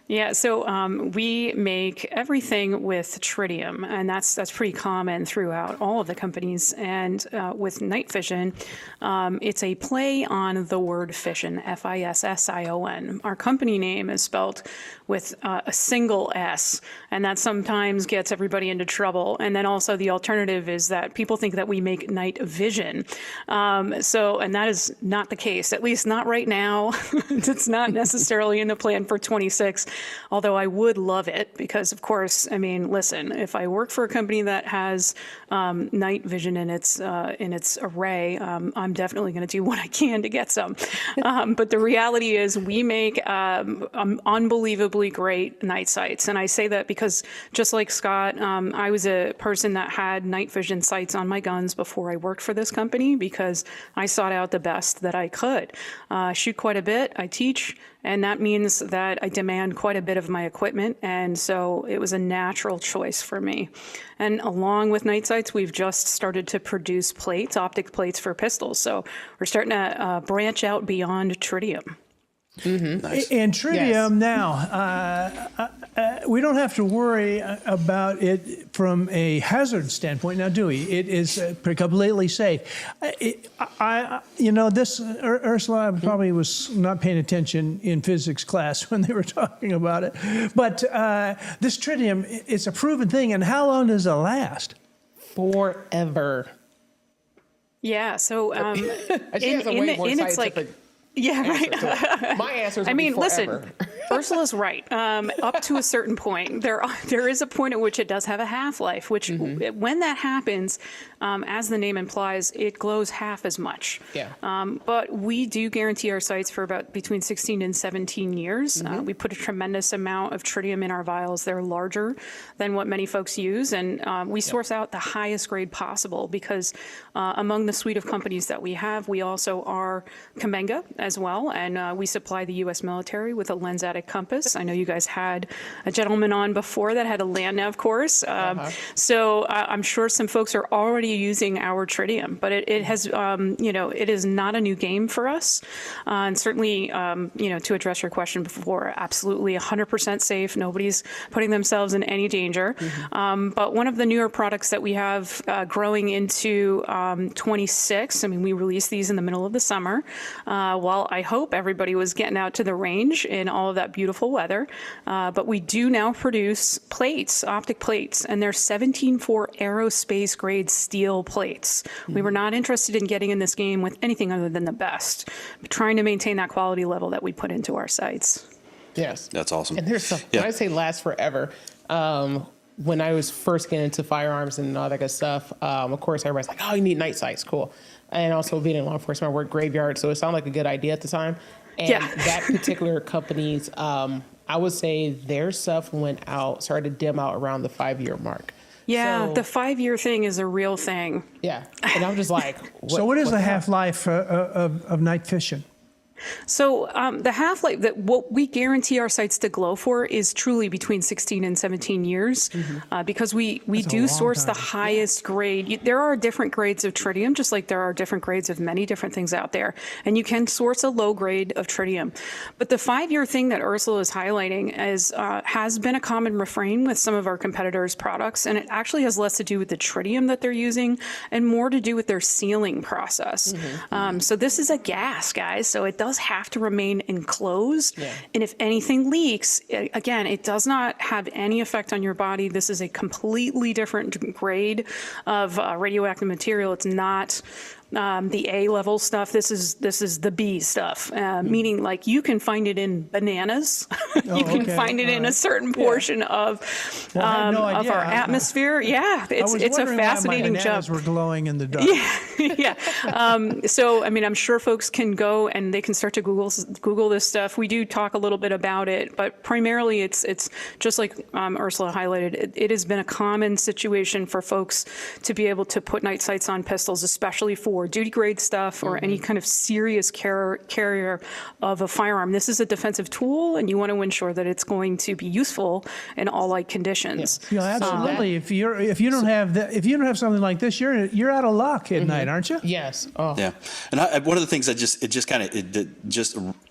Yeah, so we make everything with tritium, and that's pretty common throughout all of the companies. And with night fishing, it's a play on the word fission, F-I-S-S-I-O-N. Our company name is spelled with a single S, and that sometimes gets everybody into trouble. And then also the alternative is that people think that we make night vision. And that is not the case, at least not right now. It's not necessarily in the plan for 26. Although I would love it because, of course, I mean, listen, if I work for a company that has night vision in its array, I'm definitely going to do what I can to get some. But the reality is we make unbelievably great night sights. And I say that because just like Scott, I was a person that had night vision sights on my guns before I worked for this company because I sought out the best that I could. I shoot quite a bit. I teach. And that means that I demand quite a bit of my equipment. And so it was a natural choice for me. And along with night sights, we've just started to produce plates, optic plates for pistols. So we're starting to branch out beyond tritium. Mm-hmm. Nice. And tritium now, we don't have to worry about it from a hazard standpoint now, do we? It is completely safe. Ursula probably was not paying attention in physics class when they were talking about it. But this tritium, it's a proven thing. And how long does it last? Forever. Yeah. So it's like. Yeah, right. So my answer is listen, Ursula's right. Up to a certain point, there is a point at which it does have a half-life, which when that happens, as the name implies, it glows half as much. Yeah. But we do guarantee our sights for about between 16 and 17 years. We put a tremendous amount of tritium in our vials. They're larger than what many folks use, and we source out the highest grade possible because among the suite of companies that we have, we also are Kamenga as well, and we supply the U.S. military with a lensatic compass. I know you guys had a gentleman on before that had a land nav course, so I'm sure some folks are already using our tritium, but it has, it is not a new game for us, and certainly, to address your question before, absolutely 100% safe. Nobody's putting themselves in any danger. But one of the newer products that we have growing into 26, I mean, we released these in the middle of the summer, while I hope everybody was getting out to the range in all of that beautiful weather. But we do now produce plates, optic plates, and they're 17.4 aerospace grade steel plates. We were not interested in getting in this game with anything other than the best, but trying to maintain that quality level that we put into our sights. Yes. That's awesome. And there's some, when I say last forever, when I was first getting into firearms and all that good stuff, of course, everybody's like, oh, you need night sights. Cool. And also being in law enforcement, I worked graveyard, so it sounded like a good idea at the time. And that particular company's, I would say their stuff started to dim out around the 5-year mark. Yeah, so, the 5-year thing is a real thing. Yeah, and I'm just like, what is the half-life of night fishing? So the half-life, that what we guarantee our sights to glow for is truly between 16 and 17 years, because we do source the highest grade. There are different grades of tritium, just like there are different grades of many different things out there, and you can source a low grade of tritium. But the 5-year thing that Ursula is highlighting has been a common refrain with some of our competitors' products, and it actually has less to do with the tritium that they're using and more to do with their sealing process. So this is a gas, guys, so it does have to remain enclosed. And if anything leaks, again, it does not have any effect on your body. This is a completely different grade of radioactive material. It's not the A level stuff. This is the B stuff, meaning like you can find it in bananas. You can find it in a certain portion of our atmosphere. It's a fascinating why my bananas were glowing in the dark. So I mean, I'm sure folks can go and they can start to Google this stuff. We do talk a little bit about it, but primarily it's just like Ursula highlighted. It has been a common situation for folks to be able to put night sights on pistols, especially for duty grade stuff or any kind of serious carrier of a firearm. This is a defensive tool, and you want to ensure that it's going to be useful in all light conditions. Absolutely. If you don't have something like this, you're out of luck at night, aren't you? Yes. Yeah. And one of the things that just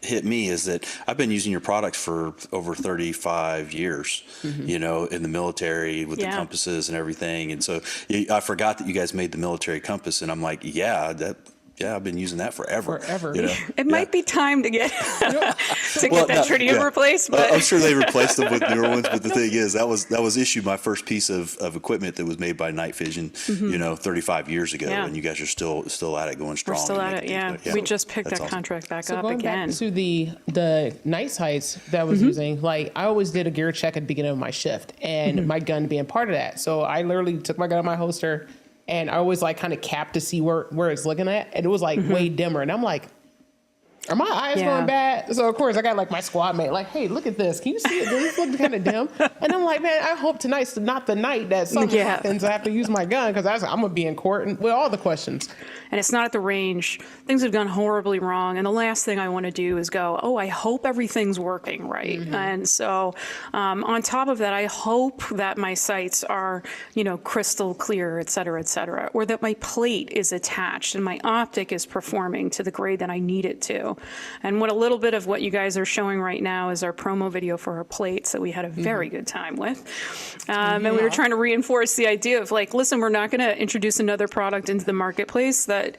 hit me is that I've been using your products for over 35 years, you know, in the military with the compasses and everything. And so I forgot that you guys made the military compass, and I'm like, I've been using that forever. You know? It might be time to get that tritium replaced. But I'm sure they replaced them with newer ones. But the thing is, that was issued my first piece of equipment that was made by Night Vision, you know, 35 years ago, and you guys are still at it, going strong. We're still at it. We just picked that contract back up going again. Back to the night sights that I was using, like I always did a gear check at the beginning of my shift, and my gun being part of that. So I literally took my gun out of my holster. And I always like kind of capped to see where it's looking at. And it was like way dimmer. And I'm like, are my eyes going bad? So of course I got like my squad mate, like, hey, look at this. Can you see it? This looks kind of dim. And I'm like, man, I hope tonight's not the night that something happens. I have to use my gun because I'm going to be in court and with all the questions. And it's not at the range. Things have gone horribly wrong. And the last thing I want to do is go, oh, I hope everything's working right. And so on top of that, I hope that my sights are, you know, crystal clear, et cetera, or that my plate is attached and my optic is performing to the grade that I need it to. And a little bit of what you guys are showing right now is our promo video for our plates that we had a very good time with. And we were trying to reinforce the idea of like, listen, we're not going to introduce another product into the marketplace that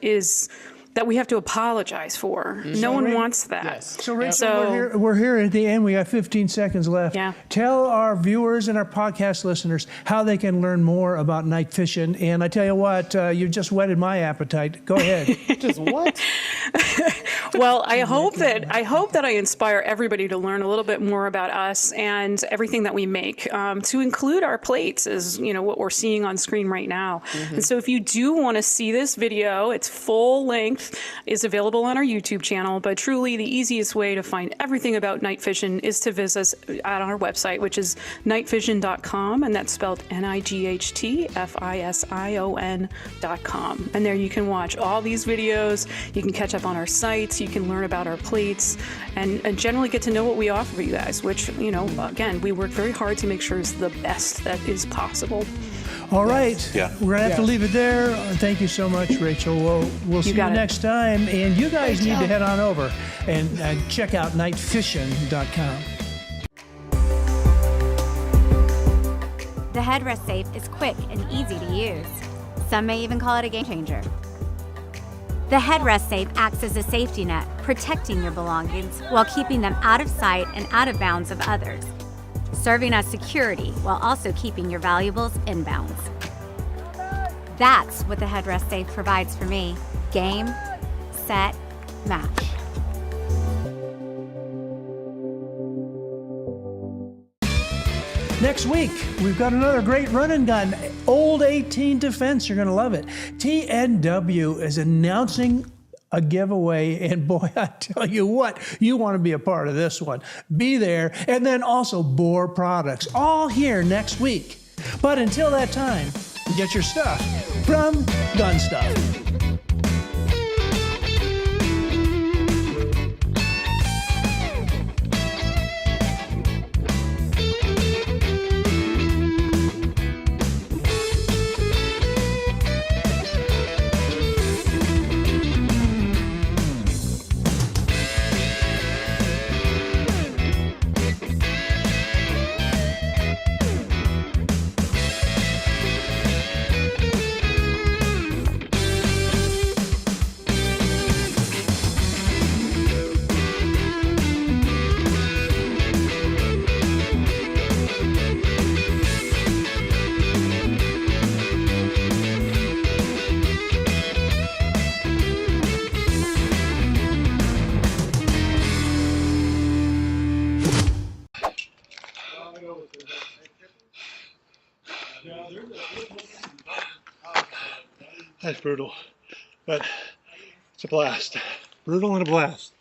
we have to apologize for. No one wants that. Yes. So Rachel, we're here at the end. We got 15 seconds left. Tell our viewers and our podcast listeners how they can learn more about night fishing. And I tell you what, you've just whetted my appetite. Go ahead. Just what? Well, I hope that I inspire everybody to learn a little bit more about us and everything that we make, to include our plates, as you know what we're seeing on screen right now. And so if you do want to see this video, it's full length, is available on our YouTube channel, but truly the easiest way to find everything about night vision is to visit us at our website, which is nightvision.com, and that's spelled NIGHTFISION.com. And there you can watch all these videos, you can catch up on our sites, you can learn about our plates, and generally get to know what we offer for you guys, which, you know, again, we work very hard to make sure is the best that is possible. All right. We're going to have to leave it there. Thank you so much, Rachel. We'll see you next time. And you guys need to head on over and check out nightvision.com. The headrest safe is quick and easy to use. Some may even call it a game changer. The headrest safe acts as a safety net, protecting your belongings while keeping them out of sight and out of bounds of others, serving as security while also keeping your valuables in bounds. That's what the headrest safe provides for me. Game, set, match. Next week, we've got another great run and gun, Old 18 Defense. You're going to love it. TNW is announcing a giveaway, and boy, I tell you what, you want to be a part of this one. Be there, and then also Boar Products, all here next week. But until that time, get your stuff from GunStuff. That's brutal, but it's a blast. Brutal and a blast.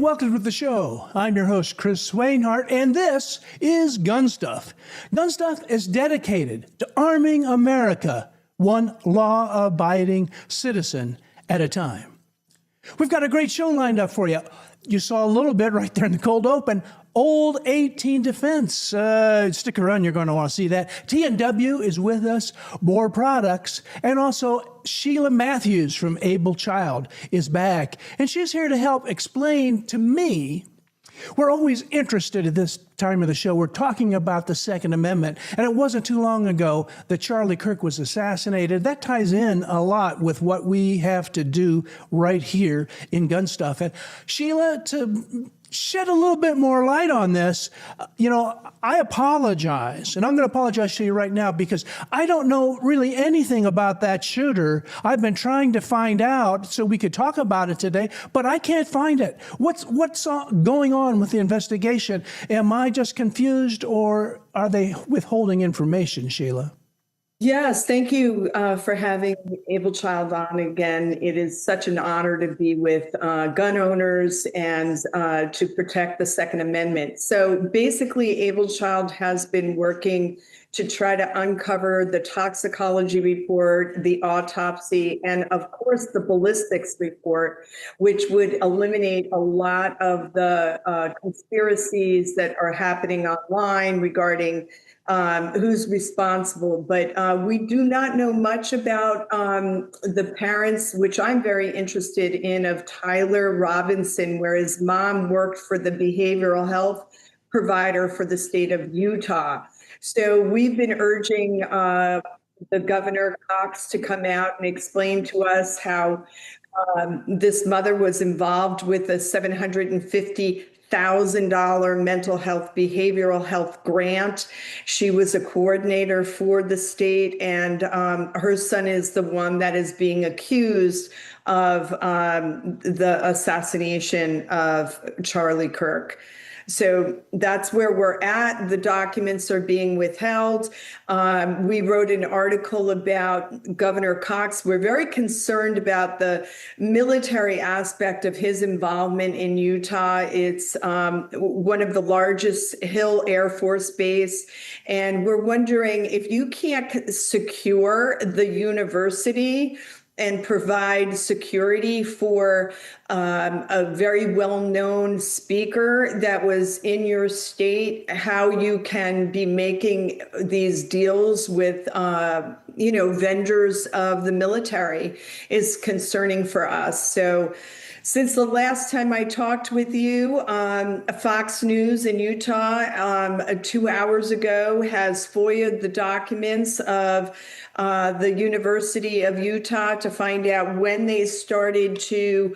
Welcome to the show. I'm your host, Chris Swainhart, and this is GunStuff. GunStuff is dedicated to arming America, one law-abiding citizen at a time. We've got a great show lined up for you. You saw a little bit right there in the cold open. Old 18 Defense. Stick around, you're going to want to see that. T&W is with us, More Products, and also Sheila Matthews from Able Child is back. And she's here to help explain to me. We're always interested at this time of the show. We're talking about the Second Amendment. And it wasn't too long ago that Charlie Kirk was assassinated. That ties in a lot with what we have to do right here in GunStuff. And Sheila, to shed a little bit more light on this, I apologize, and I'm going to apologize to you right now because I don't know really anything about that shooter. I've been trying to find out so we could talk about it today, but I can't find it. What's going on with the investigation? Am I just confused, or are they withholding information, Sheila? Yes, thank you for having Able Child on again. It is such an honor to be with gun owners and to protect the Second Amendment. So basically, Able Child has been working to try to uncover the toxicology report, the autopsy, and of course the ballistics report, which would eliminate a lot of the conspiracies that are happening online regarding who's responsible. But we do not know much about the parents, which I'm very interested in, of Tyler Robinson, where his mom worked for the behavioral health provider for the state of Utah. So we've been urging the Governor Cox to come out and explain to us how this mother was involved with a $750,000 mental health, behavioral health grant. She was a coordinator for the state, and her son is the one that is being accused of the assassination of Charlie Kirk. So that's where we're at. The documents are being withheld. We wrote an article about Governor Cox. We're very concerned about the military aspect of his involvement in Utah. It's one of the largest Hill Air Force Base. And we're wondering, if you can't secure the university and provide security for a very well-known speaker that was in your state, how you can be making these deals with, vendors of the military is concerning for us. So since the last time I talked with you, Fox News in Utah 2 hours ago has FOIA'd the documents of the University of Utah to find out when they started to,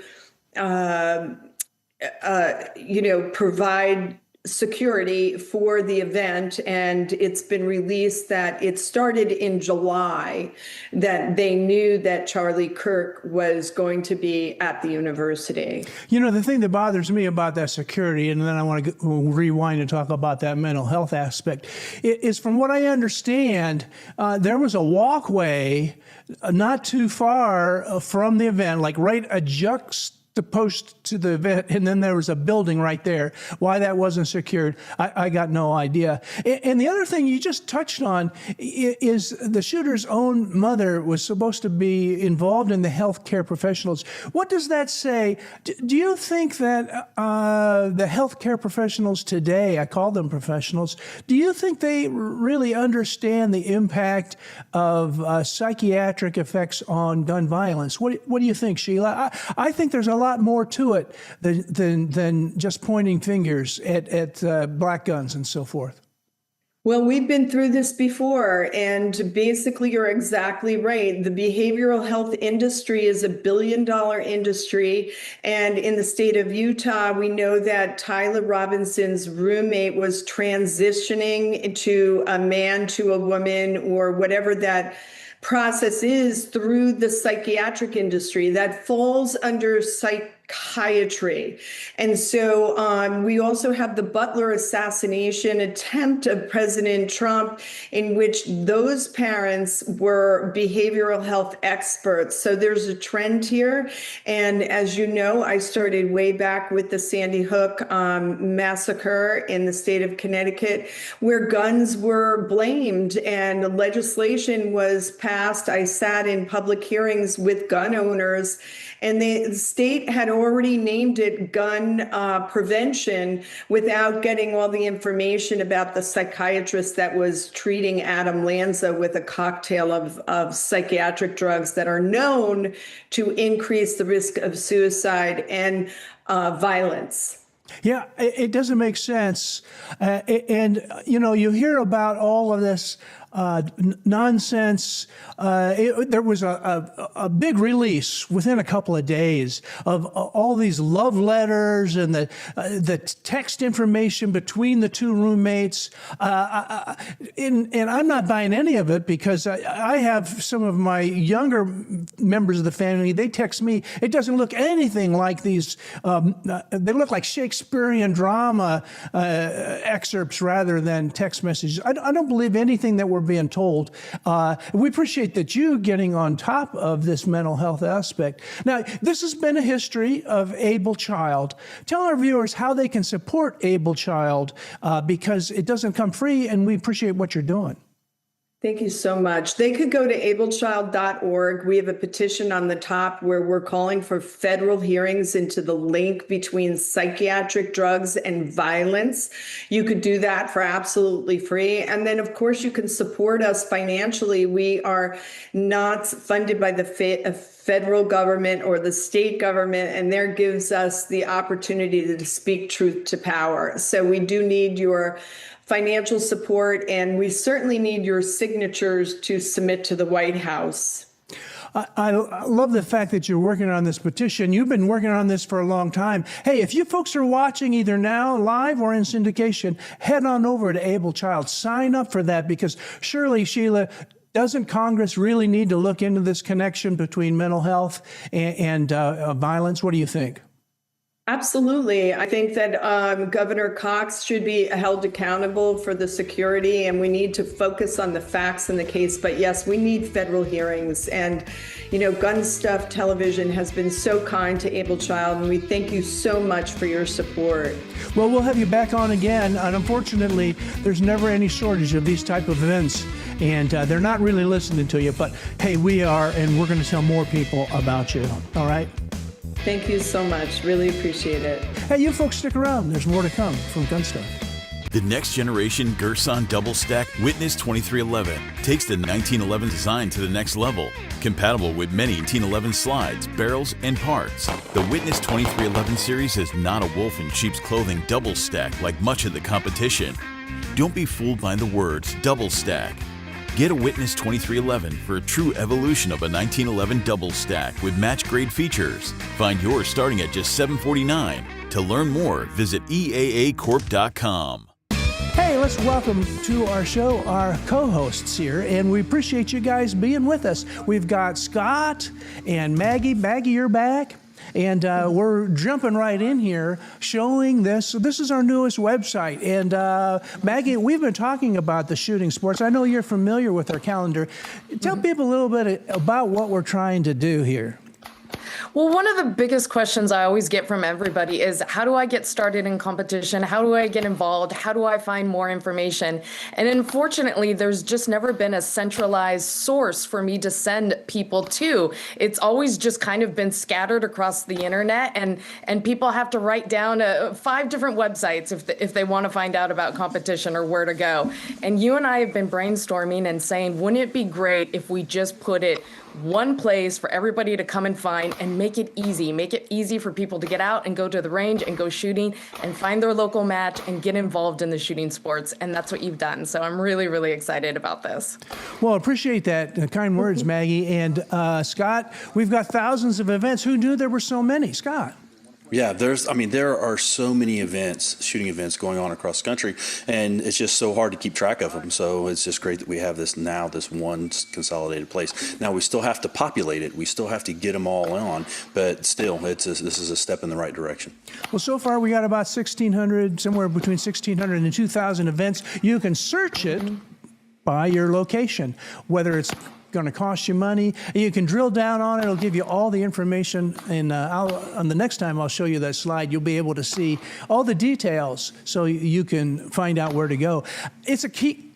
provide security for the event. And it's been released that it started in July, that they knew that Charlie Kirk was going to be at the university. The thing that bothers me about that security, and then I want to rewind and talk about that mental health aspect, is from what I understand, there was a walkway not too far from the event, like right adjacent the post to the event, and then there was a building right there. Why that wasn't secured, I got no idea. And the other thing you just touched on is the shooter's own mother was supposed to be involved in the healthcare professionals. What does that say? Do you think that the healthcare professionals today, I call them professionals, do you think they really understand the impact of psychiatric effects on gun violence? What do you think, Sheila? I think there's a lot more to it than just pointing fingers at black guns and so forth. Well, we've been through this before, and basically you're exactly right. The behavioral health industry is $1 billion industry. And in the state of Utah, we know that Tyler Robinson's roommate was transitioning to a man to a woman, or whatever that process is, through the psychiatric industry that falls under psychiatry. And so we also have the Butler assassination attempt of President Trump, in which those parents were behavioral health experts. So there's a trend here. And as you know, I started way back with the Sandy Hook massacre in the state of Connecticut, where guns were blamed and legislation was passed. I sat in public hearings with gun owners, and the state had already named it gun prevention without getting all the information about the psychiatrist that was treating Adam Lanza with a cocktail of psychiatric drugs that are known to increase the risk of suicide and violence. Yeah, it doesn't make sense. And, you know, you hear about all of this nonsense. There was a big release within a couple of days of all these love letters and the text information between the two roommates. And I'm not buying any of it, because I have some of my younger members of the family, they text me. It doesn't look anything like these. They look like Shakespearean drama excerpts rather than text messages. I don't believe anything that we're being told. We appreciate that you getting on top of this mental health aspect. Now, this has been a history of Able Child. Tell our viewers how they can support Able Child, because it doesn't come free, and we appreciate what you're doing. Thank you so much. They could go to ablechild.org. We have a petition on the top where we're calling for federal hearings into the link between psychiatric drugs and violence. You could do that for absolutely free. And then, of course, you can support us financially. We are not funded by the federal government or the state government, and there gives us the opportunity to speak truth to power. So we do need your financial support, and we certainly need your signatures to submit to the White House. I love the fact that you're working on this petition. You've been working on this for a long time. Hey, if you folks are watching either now live or in syndication, head on over to Able Child. Sign up for that, because surely, Sheila, doesn't Congress really need to look into this connection between mental health and violence? What do you think? Absolutely. I think that Governor Cox should be held accountable for the security, and we need to focus on the facts in the case. But yes, we need federal hearings. And, you know, GunStuff Television has been so kind to Able Child, and we thank you so much for your support. Well, we'll have you back on again. And unfortunately, there's never any shortage of these type of events, and they're not really listening to you. But hey, we are, and we're going to tell more people about you. All right? Thank you so much. Really appreciate it. Hey, you folks stick around. There's more to come from GunStuff. The next generation Gerson double stack Witness 2311 takes the 1911 design to the next level. Compatible with many 1911 slides, barrels, and parts, the Witness 2311 series is not a wolf in sheep's clothing double stack like much of the competition. Don't be fooled by the words double stack. Get a Witness 2311 for a true evolution of a 1911 double stack with match-grade features. Find yours starting at just $749. To learn more, visit eaacorp.com. Hey, let's welcome to our show our co-hosts here, and we appreciate you guys being with us. We've got Scott and Maggie. Maggie, you're back. And we're jumping right in here, showing this. This is our newest website. And Maggie, we've been talking about the shooting sports. I know you're familiar with our calendar. Tell people a little bit about what we're trying to do here. Well, one of the biggest questions I always get from everybody is, how do I get started in competition? How do I get involved? How do I find more information? And unfortunately, there's just never been a centralized source for me to send people to. It's always just kind of been scattered across the internet, and people have to write down 5 different websites if they want to find out about competition or where to go. And you and I have been brainstorming and saying, wouldn't it be great if we just put it one place for everybody to come and find and make it easy for people to get out and go to the range and go shooting and find their local match and get involved in the shooting sports. And that's what you've done. So I'm really, really excited about this. Well, appreciate that kind words, Maggie. And Scott, we've got thousands of events. Who knew there were so many? Scott. Yeah, there are so many events, shooting events going on across the country, and it's just so hard to keep track of them. So it's just great that we have this one consolidated place. Now we still have to populate it. We still have to get them all on, but still, this is a step in the right direction. Well, so far we got about 1,600, somewhere between 1,600 and 2,000 events. You can search it by your location, whether it's going to cost you money. You can drill down on it. It'll give you all the information. And on the next time I'll show you that slide, you'll be able to see all the details so you can find out where to go. It's a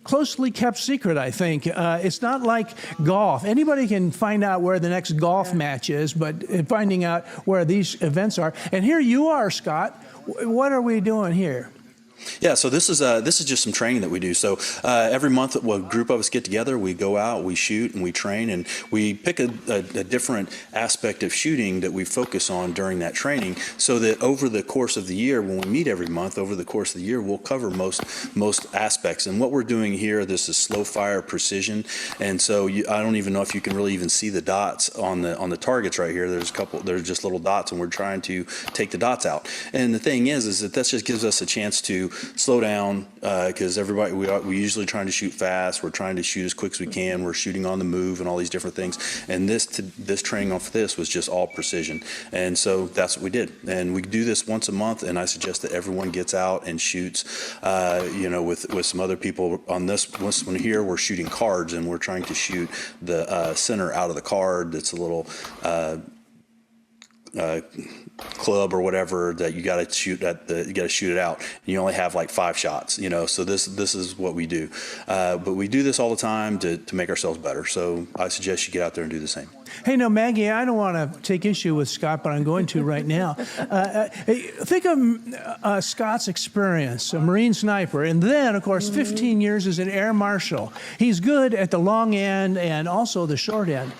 closely kept secret, I think. It's not like golf. Anybody can find out where the next golf match is, but finding out where these events are. And here you are, Scott. What are we doing here? Yeah, so this is just some training that we do. So every month, a group of us get together, we go out, we shoot, and we train, and we pick a different aspect of shooting that we focus on during that training, so that over the course of the year, when we meet every month, over the course of the year, we'll cover most aspects. And what we're doing here, this is slow fire precision, and so I don't even know if you can really even see the dots on the targets right here. There's just little dots, and we're trying to take the dots out. And the thing is that just gives us a chance to slow down, because we're usually trying to shoot fast. We're trying to shoot as quick as we can. We're shooting on the move and all these different things. And this training off this was just all precision. And so that's what we did. And we do this once a month. And I suggest that everyone gets out and shoots, with some other people. On this one here, we're shooting cards, and we're trying to shoot the center out of the card. That's a little club or whatever that you got to shoot you got to shoot it out, and you only have like 5 shots, so this is what we do, but we do this all the time to make ourselves better. So I suggest you get out there and do the same. Hey, now, Maggie, I don't want to take issue with Scott, but I'm going to right now. Think of Scott's experience, a Marine sniper, and then, of course, 15 years as an air marshal. He's good at the long end and also the short end.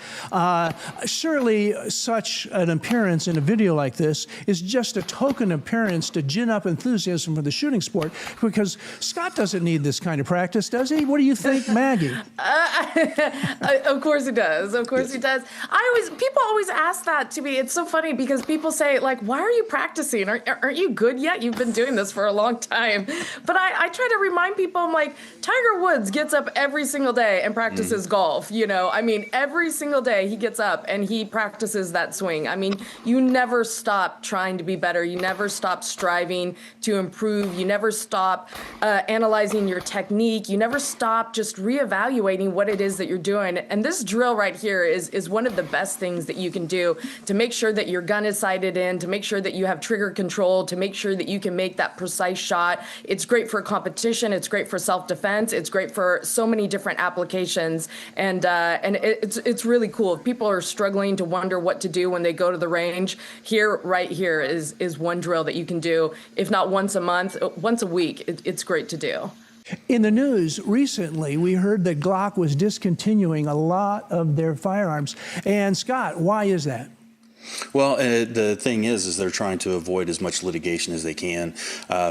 Surely such an appearance in a video like this is just a token appearance to gin up enthusiasm for the shooting sport, because Scott doesn't need this kind of practice, does he? What do you think, Maggie? Of course he does. Of course he does. People always ask that to me. It's so funny because people say, like, why are you practicing? Aren't you good yet? You've been doing this for a long time. But I try to remind people, I'm like, Tiger Woods gets up every single day and practices golf. Every single day he gets up and he practices that swing. You never stop trying to be better. You never stop striving to improve. You never stop analyzing your technique. You never stop just reevaluating what it is that you're doing. And this drill right here is one of the best things that you can do to make sure that your gun is sighted in, to make sure that you have trigger control, to make sure that you can make that precise shot. It's great for competition. It's great for self-defense. It's great for so many different applications. And it's really cool. If people are struggling to wonder what to do when they go to the range, right here is one drill that you can do, if not once a month, once a week. It's great to do. In the news recently, we heard that Glock was discontinuing a lot of their firearms. And Scott, why is that? Well, the thing is they're trying to avoid as much litigation as they can,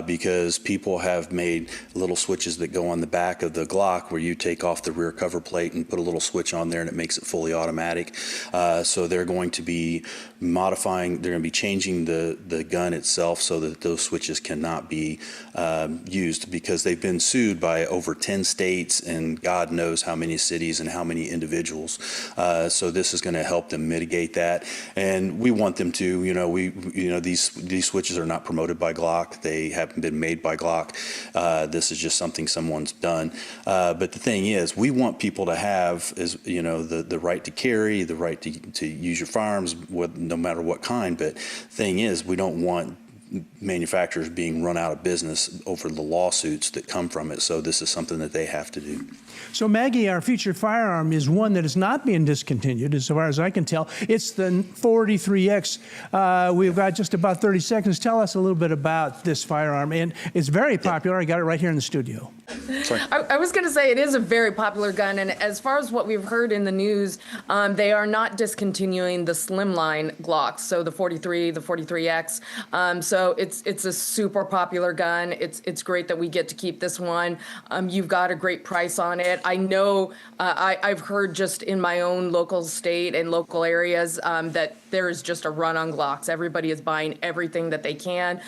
because people have made little switches that go on the back of the Glock where you take off the rear cover plate and put a little switch on there and it makes it fully automatic. So they're going to be modifying, they're going to be changing the gun itself so that those switches cannot be used, because they've been sued by over 10 states and God knows how many cities and how many individuals. So this is going to help them mitigate that. And and we want them to. These switches are not promoted by Glock. They haven't been made by Glock. This is just something someone's done. But the thing is, we want people to have the right to carry, the right to use your firearms, no matter what kind. But the thing is, we don't want manufacturers being run out of business over the lawsuits that come from it. So this is something that they have to do. So Maggie, our featured firearm is one that is not being discontinued, as far as I can tell. It's the 43X. We've got just about 30 seconds. Tell us a little bit about this firearm. And it's very popular. I got it right here in the studio. I was going to say it is a very popular gun, and as far as what we've heard in the news, they are not discontinuing the slimline Glocks, so the 43, the 43X. So it's a super popular gun. It's great that we get to keep this one. You've got a great price on it. I know I've heard just in my own local state and local areas that there is just a run on Glocks. Everybody is buying everything that they can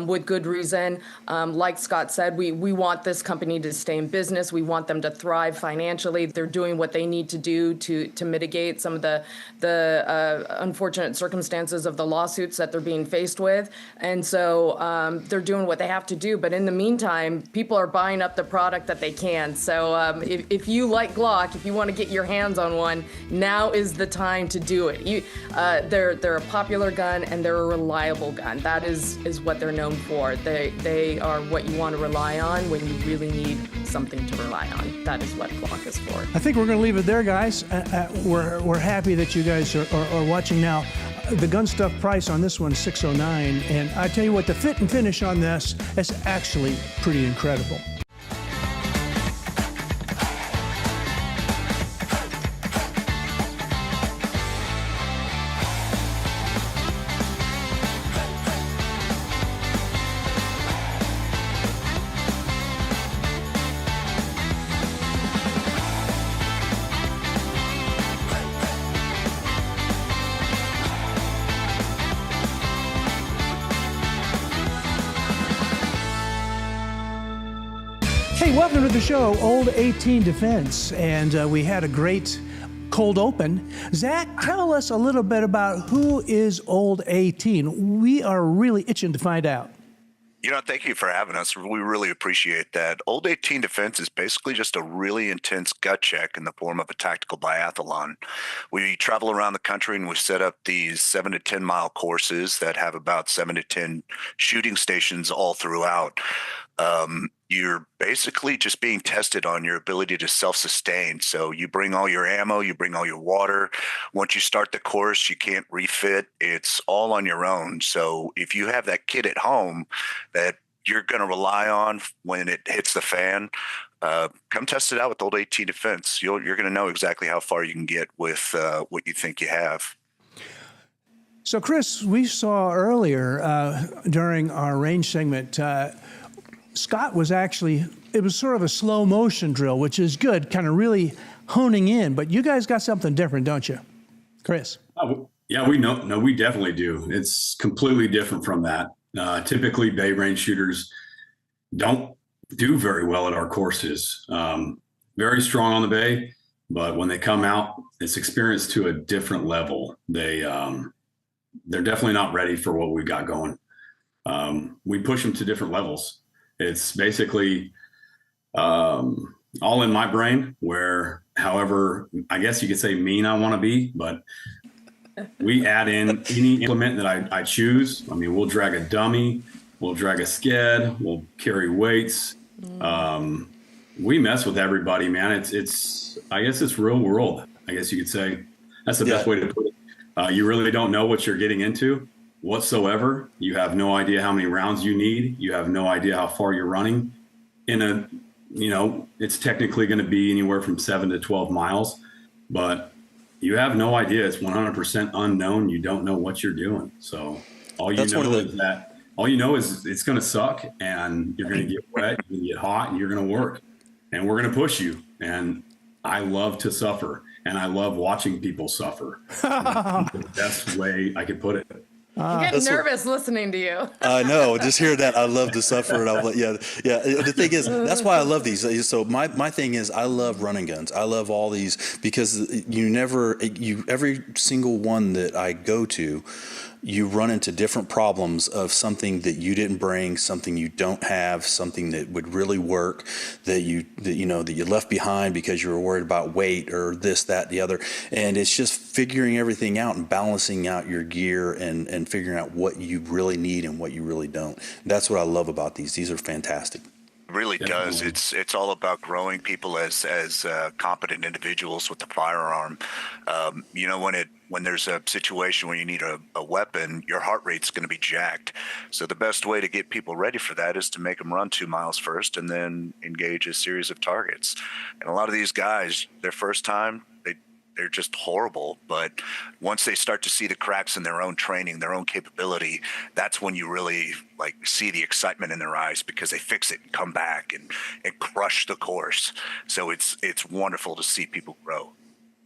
with good reason. Like Scott said, we want this company to stay in business. We want them to thrive financially. They're doing what they need to do to mitigate some of the unfortunate circumstances of the lawsuits that they're being faced with. And so they're doing what they have to do. But in the meantime, people are buying up the product that they can. So if you like Glock, if you want to get your hands on one, now is the time to do it. They're a popular gun and they're a reliable gun. That is what they're known for. They are what you want to rely on when you really need something to rely on. That is what Glock is for. I think we're going to leave it there, guys. We're happy that you guys are watching now. The GunStuff price on this one is $609, and I tell you what, the fit and finish on this is actually pretty incredible. Hey, welcome to the show, Old 18 Defense, and we had a great cold open. Zach, tell us a little bit about who is Old 18. We are really itching to find out. Thank you for having us. We really appreciate that. Old 18 Defense is basically just a really intense gut check in the form of a tactical biathlon. We travel around the country and we set up these 7 to 10 mile courses that have about 7 to 10 shooting stations all throughout. You're basically just being tested on your ability to self-sustain. So you bring all your ammo, you bring all your water. Once you start the course, you can't refit. It's all on your own. So if you have that kit at home that you're going to rely on when it hits the fan, come test it out with Old 18 Defense. You're going to know exactly how far you can get with what you think you have. So, Chris, we saw earlier during our range segment, Scott was it was sort of a slow motion drill, which is good, kind of really honing in. But you guys got something different, don't you, Chris? Yeah, we definitely do. It's completely different from that. Typically, bay range shooters don't do very well at our courses. Very strong on the bay, but when they come out, it's experienced to a different level. They're definitely not ready for what we got going. We push them to different levels. It's basically all in my brain, where, however, I guess you could say mean I want to be, but we add in any implement that I choose. I mean, we'll drag a dummy, we'll drag a sked, we'll carry weights. We mess with everybody, man. It's I guess it's real world, I guess you could say. That's the best way to put it. You really don't know what you're getting into whatsoever. You have no idea how many rounds you need. You have no idea how far you're running. It's technically going to be anywhere from 7 to 12 miles, but you have no idea. It's 100% unknown. You don't know what you're doing. So all you know is it's going to suck, and you're going to get wet, you're going to get hot, and you're going to work, and we're going to push you. And I love to suffer, and I love watching people suffer. That's the best way I could put it. I'm getting nervous listening to you. I know. Just hear that. I love to suffer. And I'm like, yeah. The thing is, that's why I love these. So my thing is, I love running guns. I love all these because every single one that I go to, you run into different problems of something that you didn't bring, something you don't have, something that would really work, that you left behind because you were worried about weight or this, that, the other. And it's just figuring everything out and balancing out your gear and figuring out what you really need and what you really don't. When I love about these. These are fantastic. It really does. It's all about growing people as competent individuals with the firearm. When there's a situation where you need a weapon, your heart rate's going to be jacked. So the best way to get people ready for that is to make them run 2 miles first and then engage a series of targets. And a lot of these guys, their first time, they're just horrible. But once they start to see the cracks in their own training, their own capability, that's when you really see the excitement in their eyes because they fix it and come back and crush the course. So it's wonderful to see people grow.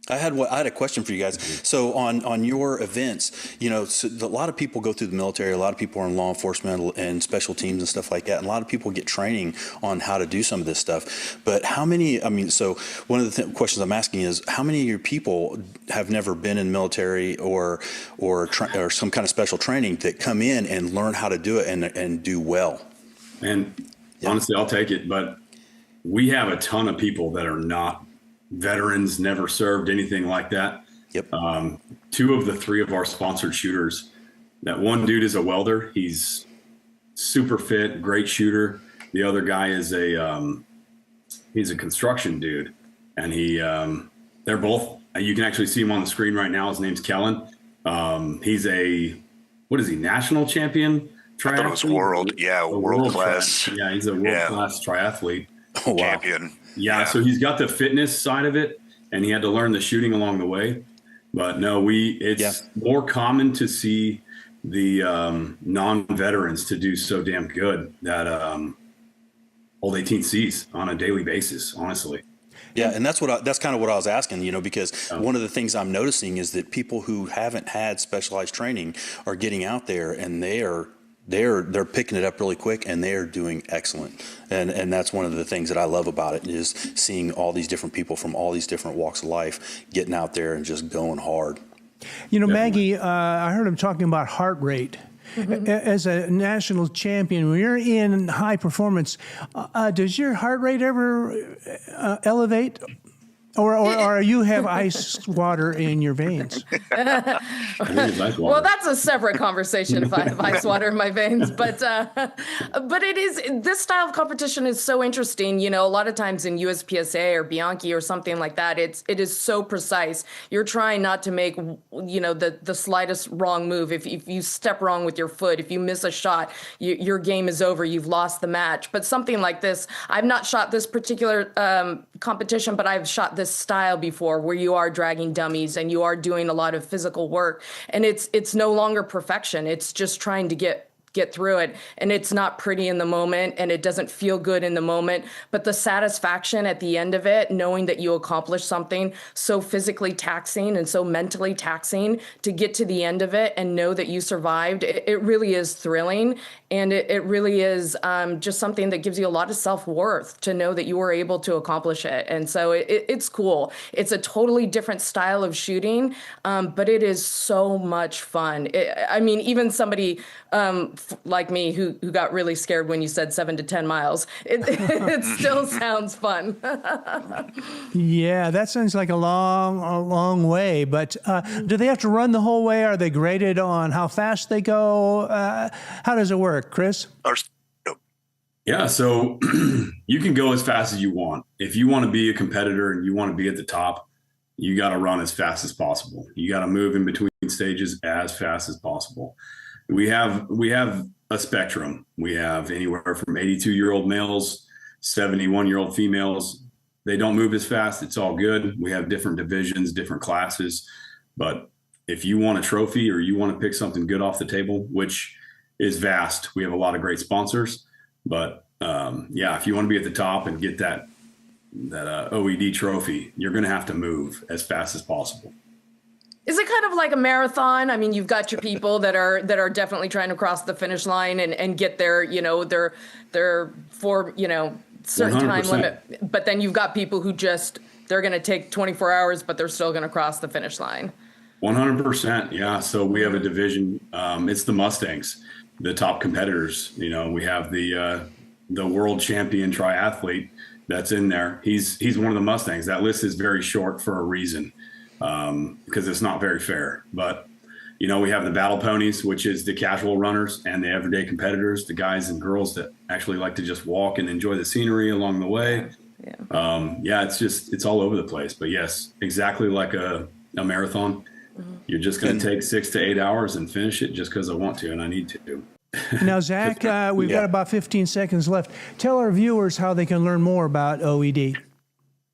I had a question for you guys. So on your events, so a lot of people go through the military. A lot of people are in law enforcement and special teams and stuff like that. And a lot of people get training on how to do some of this stuff. But how many? So one of the questions I'm asking is, how many of your people have never been in the military or some kind of special training that come in and learn how to do it and do well? And honestly, I'll take it. But we have a ton of people that are not veterans, never served, anything like that. Yep. 2 of the 3 of our sponsored shooters, that one dude is a welder. He's super fit, great shooter. The other guy is he's a construction dude. And they're both, you can actually see him on the screen right now. His name's Kellen. He's national champion triathlete? I thought it was world class. Yeah, he's a world class triathlete. Oh, wow. Champion. Yeah, so he's got the fitness side of it, and he had to learn the shooting along the way. But no, it's more common to see the non-veterans to do so damn good that Old 18 sees on a daily basis, honestly. Yeah, and that's kind of what I was asking, because one of the things I'm noticing is that people who haven't had specialized training are getting out there and they're picking it up really quick and they're doing excellent. And that's one of the things that I love about it is seeing all these different people from all these different walks of life getting out there and just going hard. Maggie, I heard him talking about heart rate. Mm-hmm. As a national champion, when you're in high performance, does your heart rate ever elevate? Or you have ice water in your veins? Well, that's a separate conversation if I have ice water in my veins. But it is, this style of competition is so interesting. A lot of times in USPSA or Bianchi or something like that, it is so precise. You're trying not to make, the slightest wrong move. If you step wrong with your foot, if you miss a shot, your game is over. You've lost the match. But something like this, I've not shot this particular competition, but I've shot this style before where you are dragging dummies and you are doing a lot of physical work, and it's no longer perfection. It's just trying to get through it, and it's not pretty in the moment and it doesn't feel good in the moment, but the satisfaction at the end of it, knowing that you accomplished something so physically taxing and so mentally taxing to get to the end of it and know that you survived, it really is thrilling. And it really is just something that gives you a lot of self-worth to know that you were able to accomplish it. And so it's cool. It's a totally different style of shooting, but it is so much fun. Even somebody like me who got really scared when you said 7 to 10 miles, it still sounds fun. Yeah, that sounds like a long way. But do they have to run the whole way? Are they graded on how fast they go? How does it work, Chris? Yeah, so you can go as fast as you want. If you want to be a competitor and you want to be at the top, you got to run as fast as possible. You got to move in between stages as fast as possible. We have a spectrum. We have anywhere from 82-year-old males, 71-year-old females. They don't move as fast. It's all good. We have different divisions, different classes. But if you want a trophy or you want to pick something good off the table, which is vast, we have a lot of great sponsors. But if you want to be at the top and get that OED trophy, you're going to have to move as fast as possible. Is it kind of like a marathon? I mean, you've got your people that are definitely trying to cross the finish line and get their for certain 100%. time limit. But then you've got people who they're going to take 24 hours, but they're still going to cross the finish line. 100%. Yeah. So we have a division. It's the Mustangs, the top competitors. We have the world champion triathlete that's in there. He's one of the Mustangs. That list is very short for a reason, because it's not very fair. But we have the battle ponies, which is the casual runners, and the everyday competitors, the guys and girls that actually like to just walk and enjoy the scenery along the way. Yeah. It's all over the place. But yes, exactly like a marathon. You're just going to take 6 to 8 hours and finish it just because I want to and I need to. Now, Zach, we've got about 15 seconds left. Tell our viewers how they can learn more about OED.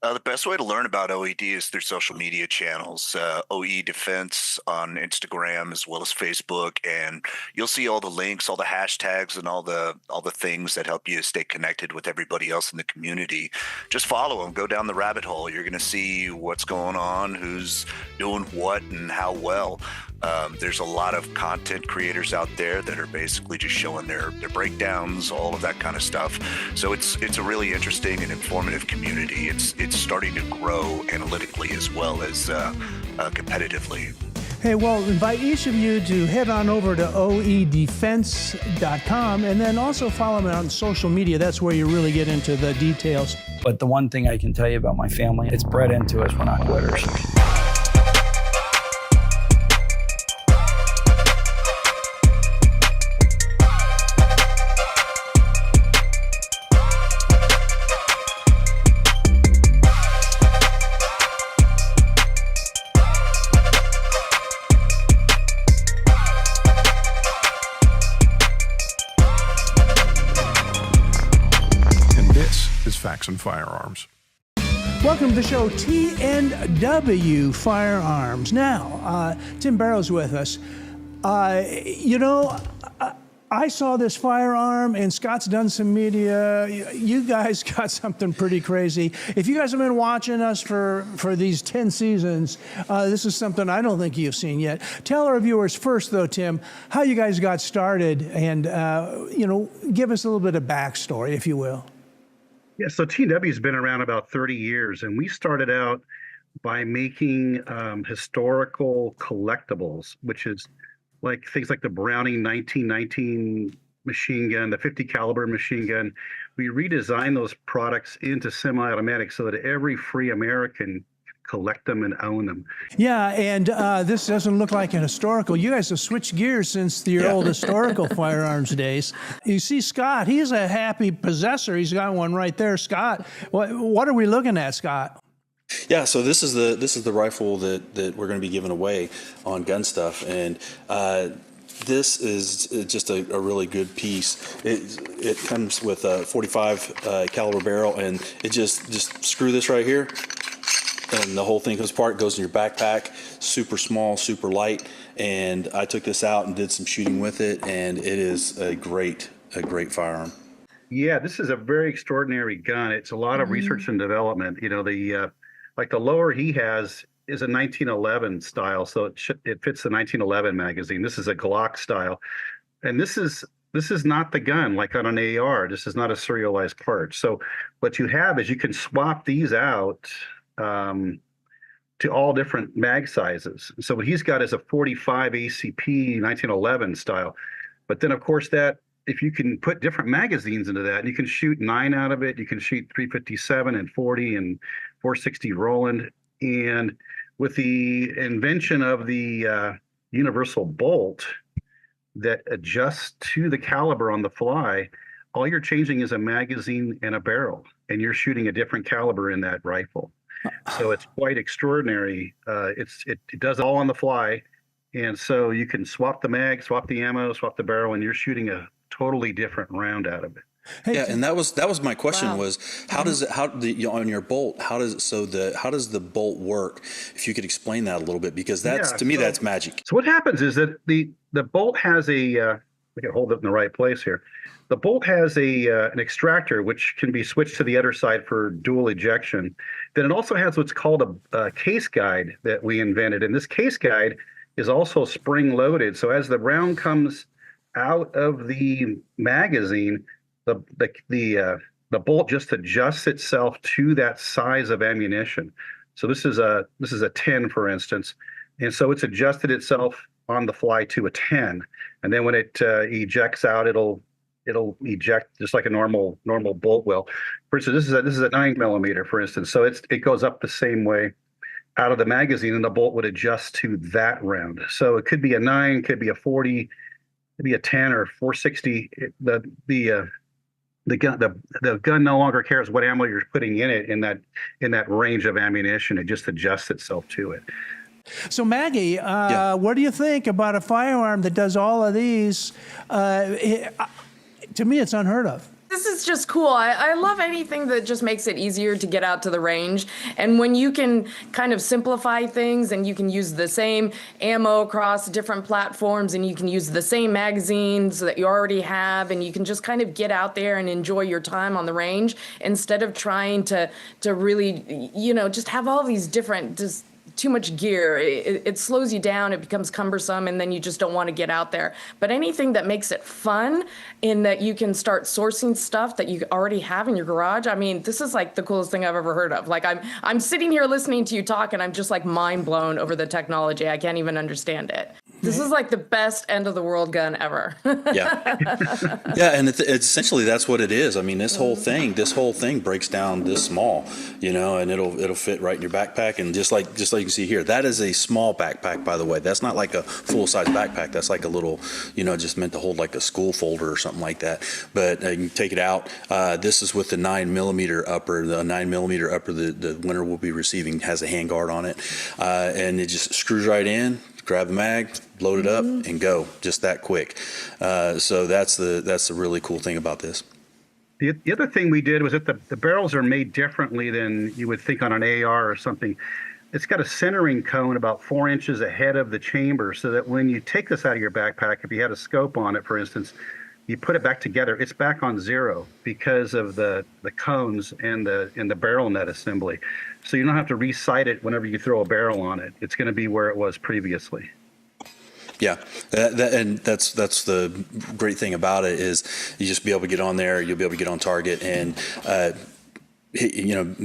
The best way to learn about OED is through social media channels, OE Defense on Instagram as well as Facebook, and you'll see all the links, all the hashtags, and all the things that help you stay connected with everybody else in the community. Just follow them, go down the rabbit hole. You're going to see what's going on, who's doing what, and how well. There's a lot of content creators out there that are basically just showing their breakdowns, all of that kind of stuff. So it's a really interesting and informative community. It's starting to grow analytically as well as competitively. Hey, well, invite each of you to head on over to oedefense.com and then also follow me on social media. That's where you really get into the details. But the one thing I can tell you about my family, it's bred into us. We're not quitters. Facts and Firearms. Welcome to the show, TNW Firearms. Now, Tim Barrow's with us. I saw this firearm, and Scott's done some media. You guys got something pretty crazy. If you guys have been watching us for these 10 seasons, this is something I don't think you've seen yet. Tell our viewers first, though, Tim, how you guys got started, and give us a little bit of backstory, if you will. Yeah, so TNW's been around about 30 years, and we started out by making historical collectibles, which is like things like the Browning 1919 machine gun, the 50 caliber machine gun. We redesigned those products into semi-automatic so that every free American collect them and own them. Yeah, and this doesn't look like an historical. You guys have switched gears since your old historical firearms days. You see Scott, he's a happy possessor. He's got one right there. Scott, what are we looking at, Scott? Yeah, so this is the rifle that we're going to be giving away on GunStuff, and this is just a really good piece. It comes with a 45 caliber barrel, and it just screw this right here, and the whole thing comes apart, goes in your backpack. Super small, super light, and I took this out and did some shooting with it, and it is a great firearm. Yeah, this is a very extraordinary gun. It's a lot of research and development. Like the lower he has is a 1911 style, so it fits the 1911 magazine. This is a Glock style, and this is not the gun like on an AR. This is not a serialized part. So what you have is you can swap these out to all different mag sizes. So what he's got is a 45 ACP 1911 style, but then of course that if you can put different magazines into that, you can shoot 9 out of it. You can shoot 357 and 40 and 460 Roland. And with the invention of the universal bolt that adjusts to the caliber on the fly, all you're changing is a magazine and a barrel, and you're shooting a different caliber in that rifle. So it's quite extraordinary. It does it all on the fly. And so you can swap the mag, swap the ammo, swap the barrel, and you're shooting a totally different round out of it. Yeah, and that was my question. Was on your bolt, how does the bolt work? If you could explain that a little bit, because to me that's magic. So what happens is that the bolt has I can hold it in the right place here. The bolt has an extractor which can be switched to the other side for dual ejection, Then it also has what's called a case guide that we invented. And this case guide is also spring loaded. So as the round comes out of the magazine, the bolt just adjusts itself to that size of ammunition. So this is a 10, for instance. And so it's adjusted itself on the fly to a 10. And then when it ejects out, it'll eject just like a normal bolt will. For instance, this is a 9mm, for instance. So it goes up the same way out of the magazine, and the bolt would adjust to that round. So it could be a 9, could be a 40, could be a 10 or 460. The gun no longer cares what ammo you're putting in it in that range of ammunition. It just adjusts itself to it. So Maggie, what do you think about a firearm that does all of these? To me, it's unheard of. This is just cool. I love anything that just makes it easier to get out to the range. And when you can kind of simplify things and you can use the same ammo across different platforms and you can use the same magazines that you already have and you can just kind of get out there and enjoy your time on the range instead of trying to really, just have all these different, too much gear. It slows you down, it becomes cumbersome, and then you just don't want to get out there. But anything that makes it fun in that you can start sourcing stuff that you already have in your garage, I mean, this is like the coolest thing I've ever heard of. Like I'm sitting here listening to you talk and I'm just like mind blown over the technology. I can't even understand it. This is like the best end of the world gun ever. Yeah, and it's essentially that's what it is. I mean, this whole thing breaks down this small, and it'll fit right in your backpack. And just like you can see here, that is a small backpack, by the way. That's not like a full size backpack. That's like a little, just meant to hold like a school folder or something like that. But you can take it out. This is with the 9mm upper. The 9mm upper the winner will be receiving has a handguard on it, and it just screws right in. Grab the mag, load it up, and go. Just that quick. So that's the really cool thing about this. The other thing we did was that the barrels are made differently than you would think on an AR or something. It's got a centering cone about 4 inches ahead of the chamber, so that when you take this out of your backpack, if you had a scope on it, for instance, you put it back together, it's back on 0 because of the cones and the barrel nut assembly. So you don't have to resight it whenever you throw a barrel on it. It's going to be where it was previously. Yeah, and that's the great thing about it is you just be able to get on there, you'll be able to get on target, and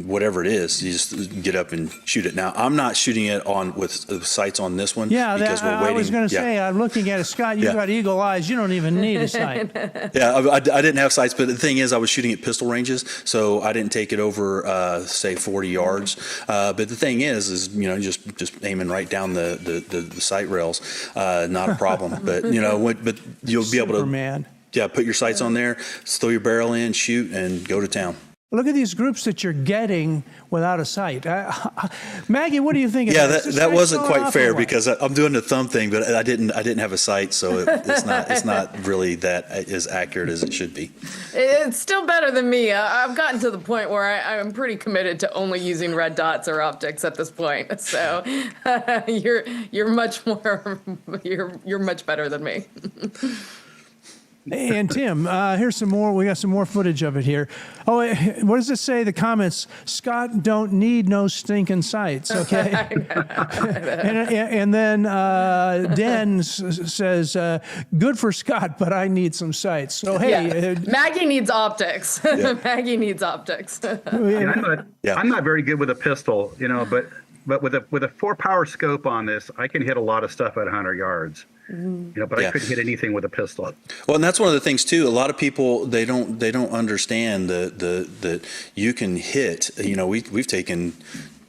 whatever it is, you just get up and shoot it. Now, I'm not shooting it with sights on this one. Yeah, because we're waiting. I was going to say, I'm looking at it, Scott. You've got eagle eyes. You don't even need a sight. Yeah, I didn't have sights, but the thing is, I was shooting at pistol ranges, so I didn't take it over, say, 40 yards. But the thing is just aiming right down the sight rails, not a problem. But but you'll be able to, put your sights on there, throw your barrel in, shoot, and go to town. Look at these groups that you're getting without a sight. Maggie, what do you think? Yeah, that wasn't quite fair because I'm doing the thumb thing, but I didn't have a sight, so it's not really that as accurate as it should be. It's still better than me. I've gotten to the point where I'm pretty committed to only using red dots or optics at this point. So you're much more you're much better than me. And Tim, here's some more. We got some more footage of it here. Oh, what does it say? The comments: Scott don't need no stinking sights. Okay. and then Den says, "Good for Scott, but I need some sights." So hey, Maggie needs optics. Maggie needs optics. I'm not very good with a pistol, but with a 4-power scope on this, I can hit a lot of stuff at 100 yards. But I couldn't hit anything with a pistol. Well, and that's one of the things too. A lot of people they don't understand that you can hit. We've taken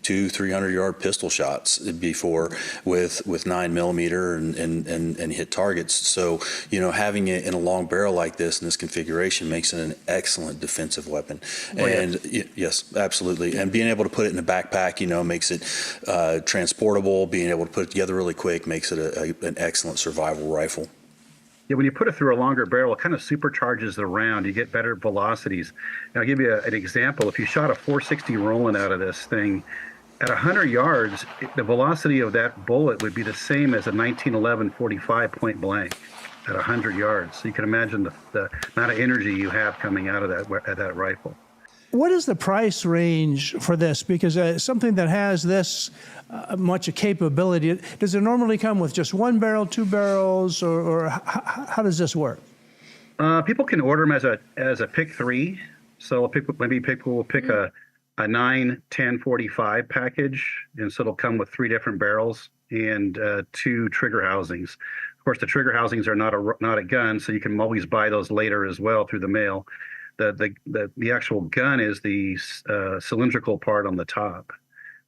200-300 yard pistol shots before with 9mm and hit targets. So having it in a long barrel like this in this configuration makes it an excellent defensive weapon. Yes, absolutely. And being able to put it in a backpack, makes it transportable. Being able to put it together really quick makes it an excellent survival rifle. Yeah, when you put it through a longer barrel, it kind of supercharges the round. You get better velocities. And I'll give you an example. If you shot a 460 Roland out of this thing, at 100 yards, the velocity of that bullet would be the same as a 1911 45 point blank at 100 yards. So you can imagine the amount of energy you have coming out of that rifle. what is the price range for this? Because something that has this much capability, does it normally come with just 1 barrel, 2 barrels, or how does this work? People can order them as a pick 3. So people will pick a 9, 10, 45 package, and so it'll come with 3 different barrels and 2 trigger housings. Of course, the trigger housings are not a gun, so you can always buy those later as well through the mail. The actual gun is the cylindrical part on the top,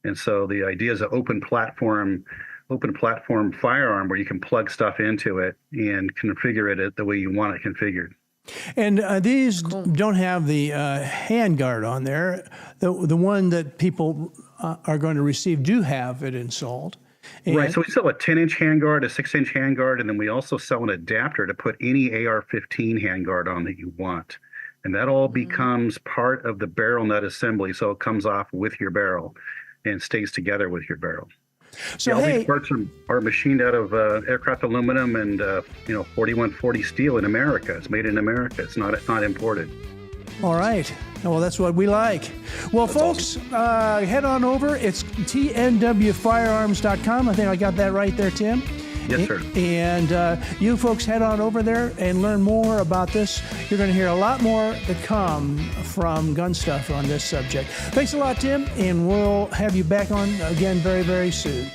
and so the idea is an open platform firearm where you can plug stuff into it and configure it the way you want it configured. And these don't have the handguard on there. The one that people are going to receive do have it installed. Right. So we sell a 10-inch handguard, a 6-inch handguard, and then we also sell an adapter to put any AR-15 handguard on that you want. And that all becomes part of the barrel nut assembly. So it comes off with your barrel and stays together with your barrel. So all these parts are machined out of aircraft aluminum and 4140 steel in America. It's made in America. It's not imported. All right. Well, that's what we like. Well, folks, head on over. It's tnwfirearms.com. I think I got that right there, Tim. Yes, sir. And you folks head on over there and learn more about this. You're going to hear a lot more to come from GunStuff on this subject. Thanks a lot, Tim, and we'll have you back on again very, very soon.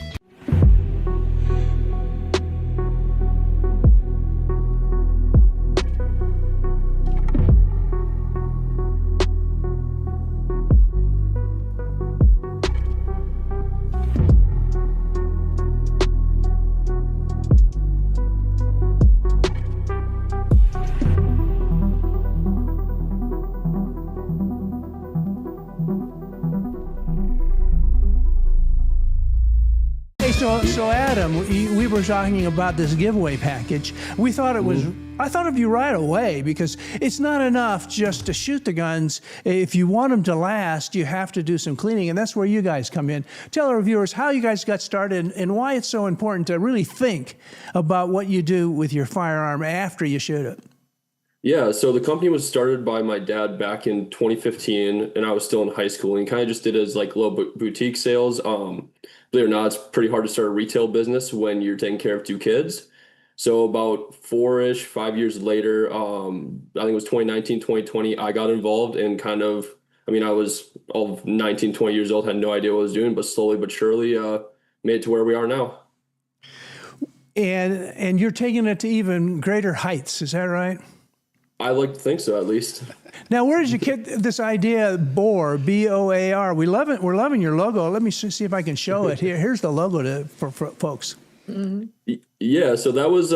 So Adam, we were talking about this giveaway package. We thought it was, I thought of you right away, because it's not enough just to shoot the guns. If you want them to last, you have to do some cleaning, and that's where you guys come in. Tell our viewers how you guys got started and why it's so important to really think about what you do with your firearm after you shoot it. Yeah, so the company was started by my dad back in 2015, and I was still in high school, and he kind of just did it as like little boutique sales. Believe it or not, it's pretty hard to start a retail business when you're taking care of 2 kids. So about 5 years later, I think it was 2019, 2020, I got involved and I was all 19, 20 years old, had no idea what I was doing, but slowly but surely made it to where we are now. And you're taking it to even greater heights, is that right? I like to think so, at least. Now, where did you get this idea, BOAR, B-O-A-R? We love it. We're loving your logo. Let me see if I can show it here. Here's the logo for folks. Mm-hmm. Yeah, so that was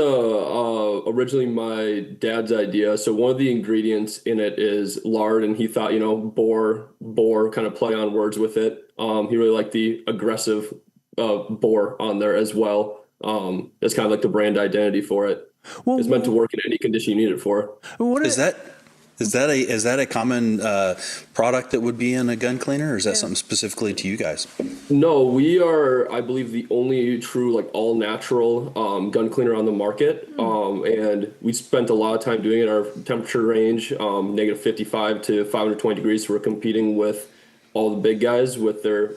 originally my dad's idea. So one of the ingredients in it is lard, and he thought, boar, kind of play on words with it. He really liked the aggressive boar on there as well. It's kind of like the brand identity for it. Well, it's meant to work in any condition you need it for. Is that a common product that would be in a gun cleaner, or is that something specifically to you guys? No, we are, I believe, the only true all natural gun cleaner on the market. And we spent a lot of time doing it. Our temperature range, negative 55 to 520 degrees. So we're competing with all the big guys with their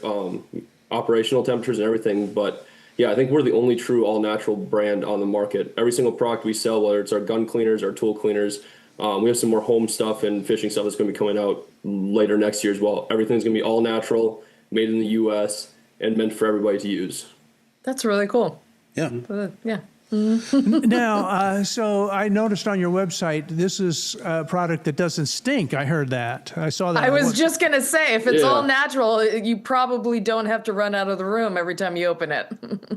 operational temperatures and everything. But yeah, I think we're the only true all-natural brand on the market. Every single product we sell, whether it's our gun cleaners, our tool cleaners, we have some more home stuff and fishing stuff that's going to be coming out later next year as well. Everything's going to be all-natural, made in the U.S., and meant for everybody to use. That's really cool. Yeah. Yeah. Now, so I noticed on your website, this is a product that doesn't stink. I heard that. I saw that. I was just going to say, if it's all natural, you probably don't have to run out of the room every time you open it.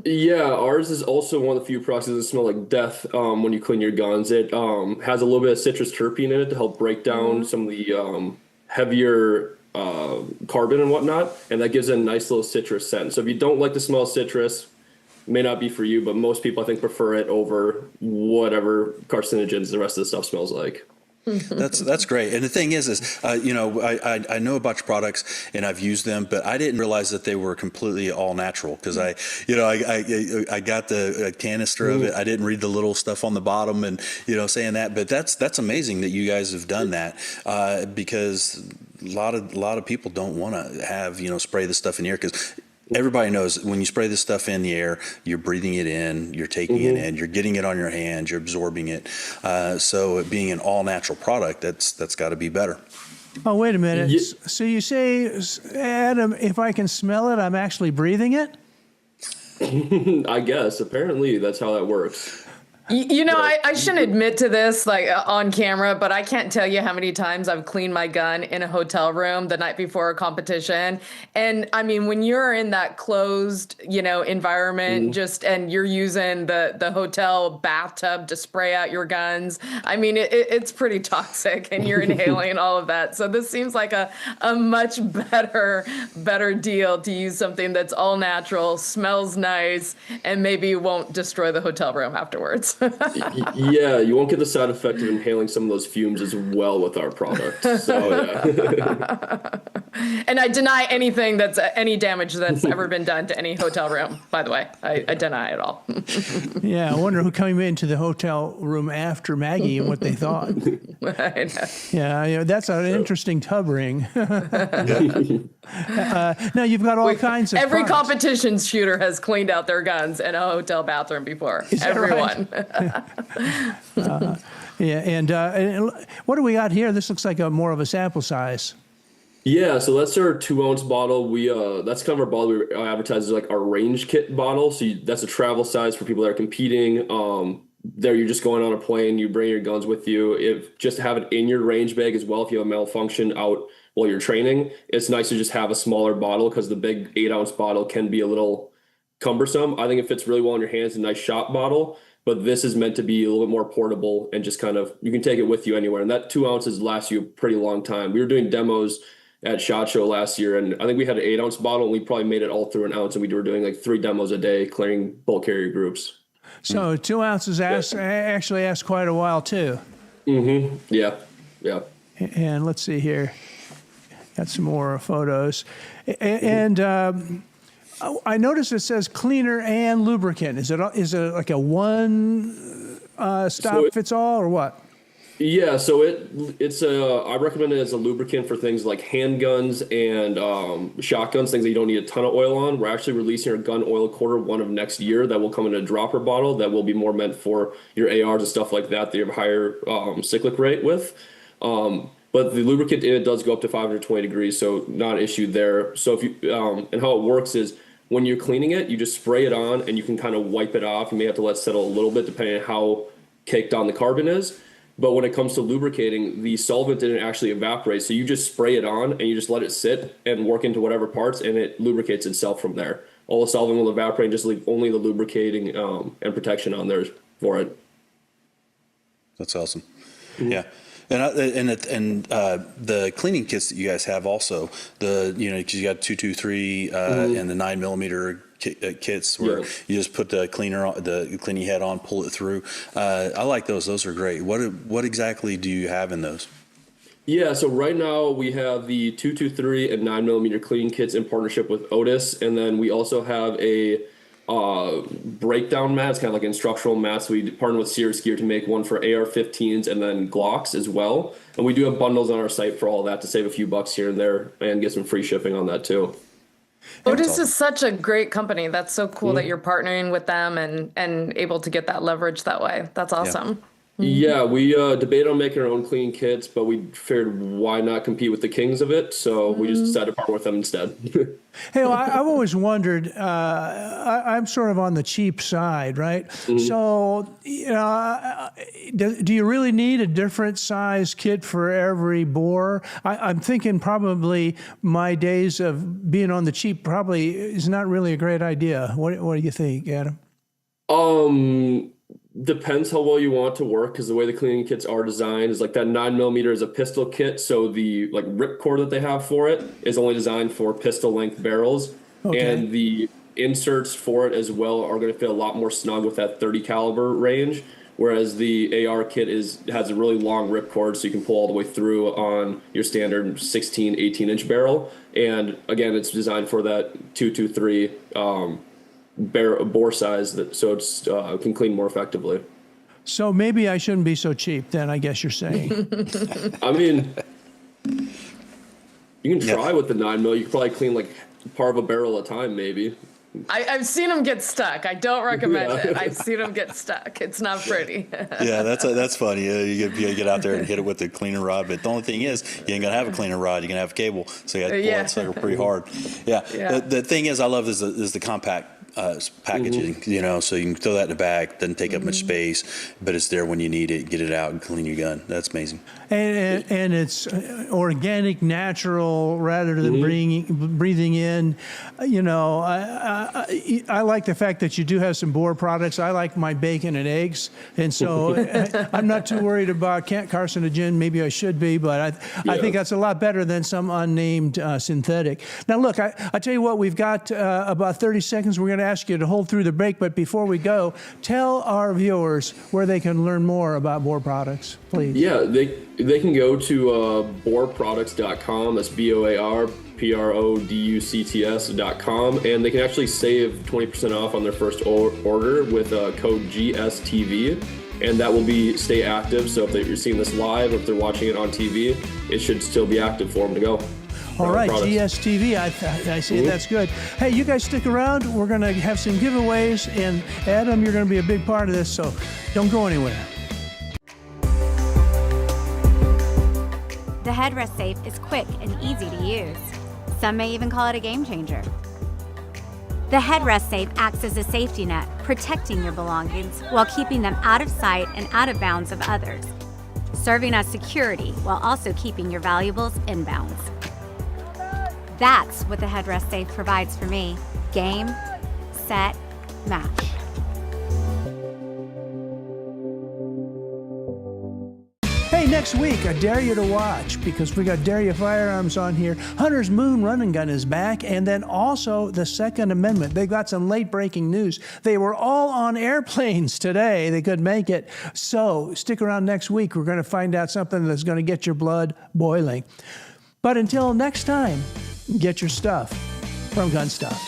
Yeah, ours is also one of the few products that smell like death when you clean your guns. It has a little bit of citrus terpene in it to help break down some of the heavier carbon and whatnot, and that gives it a nice little citrus scent. So if you don't like the smell of citrus, may not be for you, but most people, I think, prefer it over whatever carcinogens the rest of the stuff smells like. That's great. And the thing is I know about your products and I've used them, but I didn't realize that they were completely all natural, because I got the canister of it. I didn't read the little stuff on the bottom and saying that, but that's amazing that you guys have done that, because lot of people don't want to have, spray this stuff in the air, because everybody knows when you spray this stuff in the air, you're breathing it in, you're taking it in, you're getting it on your hands, you're absorbing it. So it being an all natural product, that's got to be better. Oh, wait a minute. So you say, Adam, if I can smell it, I'm actually breathing it? I guess. Apparently, that's how that works. I shouldn't admit to this on camera, but I can't tell you how many times I've cleaned my gun in a hotel room the night before a competition. And I mean, when you're in that closed, environment, and you're using the hotel bathtub to spray out your guns, I mean, it's pretty toxic, and you're inhaling all of that. So this seems like a much better deal to use something that's all natural, smells nice, and maybe won't destroy the hotel room afterwards. Yeah, you won't get the side effect of inhaling some of those fumes as well with our product. So, yeah. And I deny anything any damage that's ever been done to any hotel room, by the way. I deny it all. Yeah, I wonder who came into the hotel room after Maggie and what they thought. I know. Yeah, that's an interesting tub ring. Now, you've got all kinds of Every products. competition shooter has cleaned out their guns in a hotel bathroom before. Is that Everyone. right? And what do we got here? This looks like more of a sample size. Yeah, so that's our 2-ounce bottle. That's kind of our bottle we advertise as like our range kit bottle. So that's a travel size for people that are competing. There, you're just going on a plane. You bring your guns with you. Just have it in your range bag as well. If you have a malfunction out while you're training, it's nice to just have a smaller bottle, because the big 8-ounce bottle can be a little cumbersome. I think it fits really well in your hands. A nice shot bottle. But this is meant to be a little bit more portable, and just kind of, you can take it with you anywhere. And that 2 ounces lasts you a pretty long time. We were doing demos at SHOT Show last year, and I think we had an 8-ounce bottle, and we probably made it all through an ounce, and we were doing like 3 demos a day, clearing bulk carrier groups. So 2 ounces actually lasts quite a while too. Mm-hmm. Yeah. And let's see here. Got some more photos. And I noticed it says cleaner and lubricant. Is it like a one stop fits all, or what? Yeah, so it's I recommend it as a lubricant for things like handguns and shotguns, things that you don't need a ton of oil on. We're actually releasing our gun oil quarter 1 of next year that will come in a dropper bottle that will be more meant for your ARs and stuff like that you have a higher cyclic rate with. But the lubricant in it does go up to 520 degrees, so not an issue there. So if you and how it works is, when you're cleaning it, you just spray it on and you can kind of wipe it off. You may have to let it settle a little bit depending on how caked on the carbon is. But when it comes to lubricating, the solvent didn't actually evaporate. So you just spray it on and you just let it sit and work into whatever parts, and it lubricates itself from there. All the solvent will evaporate and just leave only the lubricating and protection on there for it. That's awesome. Mm-hmm. Yeah. And the cleaning kits that you guys have also, because you got 223 and the 9mm kits where you just put the cleaning head on, pull it through. I like those. Those are great. What exactly do you have in those? Yeah, so right now we have the 223 and 9mm cleaning kits in partnership with Otis, and then we also have a breakdown mats, kind of like instructional mats. We partnered with Sirius Gear to make one for AR-15s and then Glocks as well. And we do have bundles on our site for all that to save a few bucks here and there and get some free shipping on that too. Otis is such a great company. That's so cool that you're partnering with them and able to get that leverage that way. That's awesome. Yeah, we debated on making our own clean kits, but we figured why not compete with the kings of it? So we just decided to partner with them instead. Hey, well, I've always wondered, I'm sort of on the cheap side, right? So, do you really need a different size kit for every bore? I'm thinking probably my days of being on the cheap probably is not really a great idea. What do you think, Adam? Depends how well you want to work, because the way the cleaning kits are designed is like that 9mm is a pistol kit, so the rip cord that they have for it is only designed for pistol length barrels, and the inserts for it as well are going to fit a lot more snug with that 30 caliber range, whereas the AR kit has a really long rip cord, so you can pull all the way through on your standard 16, 18-inch barrel, and again, it's designed for that 223 bore size, so it's can clean more effectively. So maybe I shouldn't be so cheap then, I guess you're saying. I mean, You can try with the 9mm. You can probably clean like part of a barrel at a time, maybe. I've seen them get stuck. I don't recommend Yeah. it. I've seen them get stuck. It's not pretty. Yeah, that's funny. You get out there and hit it with the cleaner rod, but the only thing is, you ain't gonna have a cleaner rod. You're gonna have a cable, so you got to pull that sucker pretty hard. Yeah. Yeah. The thing is, I love is the compact packaging. You know, so you can throw that in the bag, doesn't take up much space, but it's there when you need it. Get it out and clean your gun. That's amazing. And it's organic, natural, rather than breathing in. You know, I like the fact that you do have some Boar products. I like my bacon and eggs, and so I'm not too worried about carcinogen. Maybe I should be, but I think that's a lot better than some unnamed synthetic. Now, look, I tell you what, we've got about 30 seconds. We're going to ask you to hold through the break, but before we go, tell our viewers where they can learn more about Boar products, please. Yeah, they can go to boarproducts.com. That's BOARPRODUCTS.com, and they can actually save 20% off on their first order with code GSTV, and that will stay active. So if you're seeing this live or if they're watching it on TV, it should still be active for them to go. All right, GSTV, I see that's good. Hey, you guys stick around. We're going to have some giveaways, and Adam, you're going to be a big part of this, so don't go anywhere. The headrest safe is quick and easy to use. Some may even call it a game changer. The headrest safe acts as a safety net, protecting your belongings while keeping them out of sight and out of bounds of others, serving as security while also keeping your valuables in bounds. That's what the headrest safe provides for me. Game, set, match. Hey, next week, I dare you to watch, because we got Dare You Firearms on here. Hunter's Moon Run and Gun is back, and then also the Second Amendment. They've got some late-breaking news. They were all on airplanes today. They couldn't make it. So stick around next week. We're going to find out something that's going to get your blood boiling. But until next time, get your stuff from GunStuff.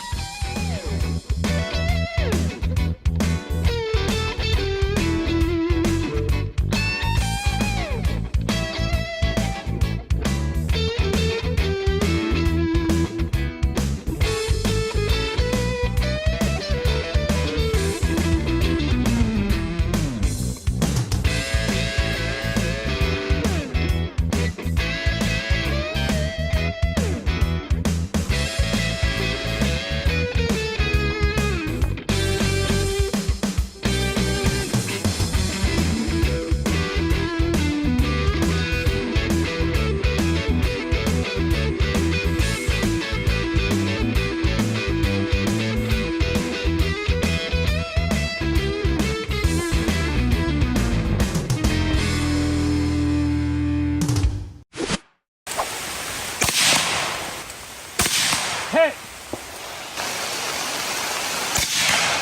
Hey!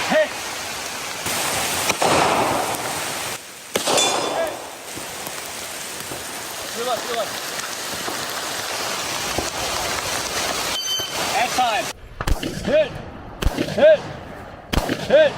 Hey! You're left, you're left. At time. Hit! Hit! Hit!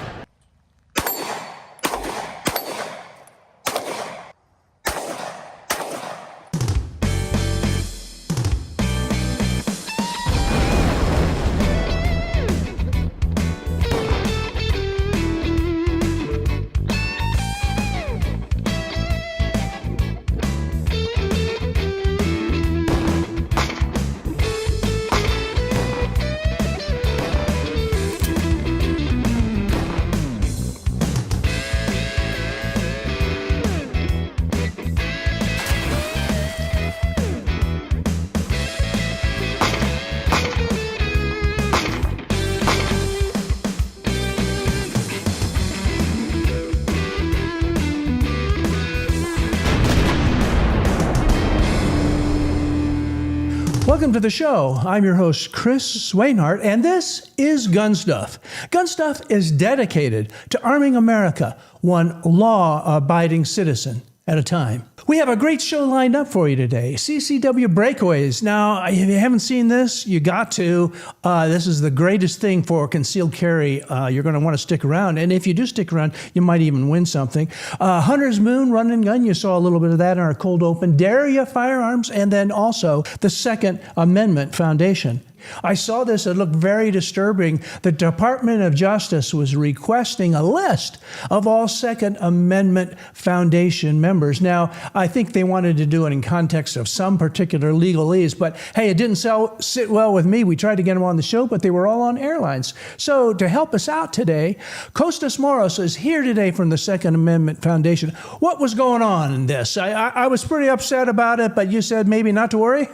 Welcome to the show. I'm your host, Chris Swainhart, and this is GunStuff. GunStuff is dedicated to arming America, one law-abiding citizen at a time. We have a great show lined up for you today. CCW Breakaways. Now, if you haven't seen this, you got to. This is the greatest thing for concealed carry. You're going to want to stick around. And if you do stick around, you might even win something. Hunter's Moon, Run and Gun. You saw a little bit of that in our cold open. Daria Firearms. And then also the Second Amendment Foundation. I saw this. It looked very disturbing. The Department of Justice was requesting a list of all Second Amendment Foundation members. Now, I think they wanted to do it in context of some particular legalese, but hey, it didn't sit well with me. We tried to get them on the show, but they were all on airlines. So to help us out today, Costas Moros is here today from the Second Amendment Foundation. What was going on in this? I was pretty upset about it, but you said maybe not to worry?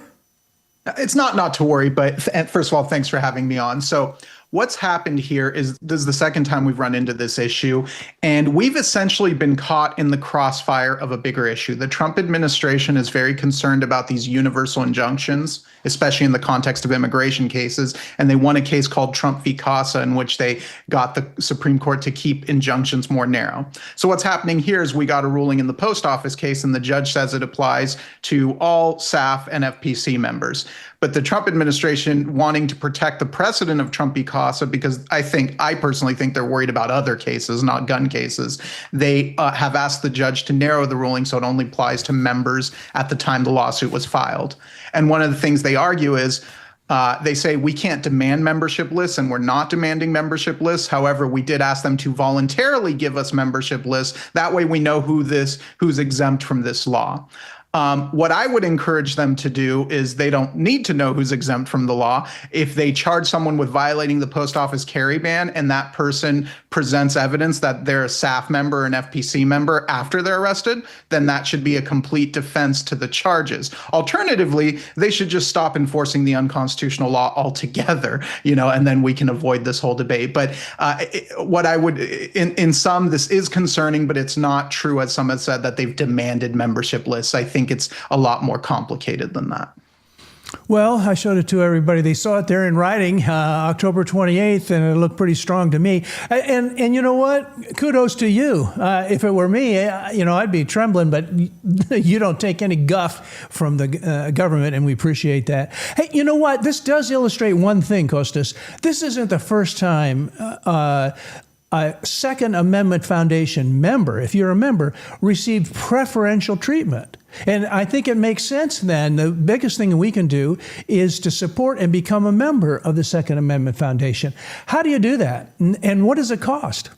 It's not to worry, but first of all, thanks for having me on. So what's happened here is this is the second time we've run into this issue, and we've essentially been caught in the crossfire of a bigger issue. The Trump administration is very concerned about these universal injunctions, especially in the context of immigration cases, and they won a case called Trump v. Casa in which they got the Supreme Court to keep injunctions more narrow. So what's happening here is we got a ruling in the post office case, and the judge says it applies to all SAF and FPC members. But the Trump administration wanting to protect the precedent of Trump v. Casa, because I personally think they're worried about other cases, not gun cases. They have asked the judge to narrow the ruling so it only applies to members at the time the lawsuit was filed. And one of the things they argue is they say we can't demand membership lists, and we're not demanding membership lists. However, we did ask them to voluntarily give us membership lists. That way we know who's exempt from this law. What I would encourage them to do is they don't need to know who's exempt from the law. If they charge someone with violating the post office carry ban and that person presents evidence that they're a SAF member or an FPC member after they're arrested, then that should be a complete defense to the charges. Alternatively, they should just stop enforcing the unconstitutional law altogether, and then we can avoid this whole debate. But what I would, in some, this is concerning, but it's not true, as some have said, that they've demanded membership lists. I think it's a lot more complicated than that. Well, I showed it to everybody. They saw it there in writing, October 28th, and it looked pretty strong to me. And you know what? Kudos to you. If it were me, I'd be trembling, but you don't take any guff from the government, and we appreciate that. Hey, you know what? This does illustrate one thing, Costas. This isn't the first time a Second Amendment Foundation member, if you're a member, received preferential treatment. And I think it makes sense then. The biggest thing we can do is to support and become a member of the Second Amendment Foundation. How do you do that? And what does it cost?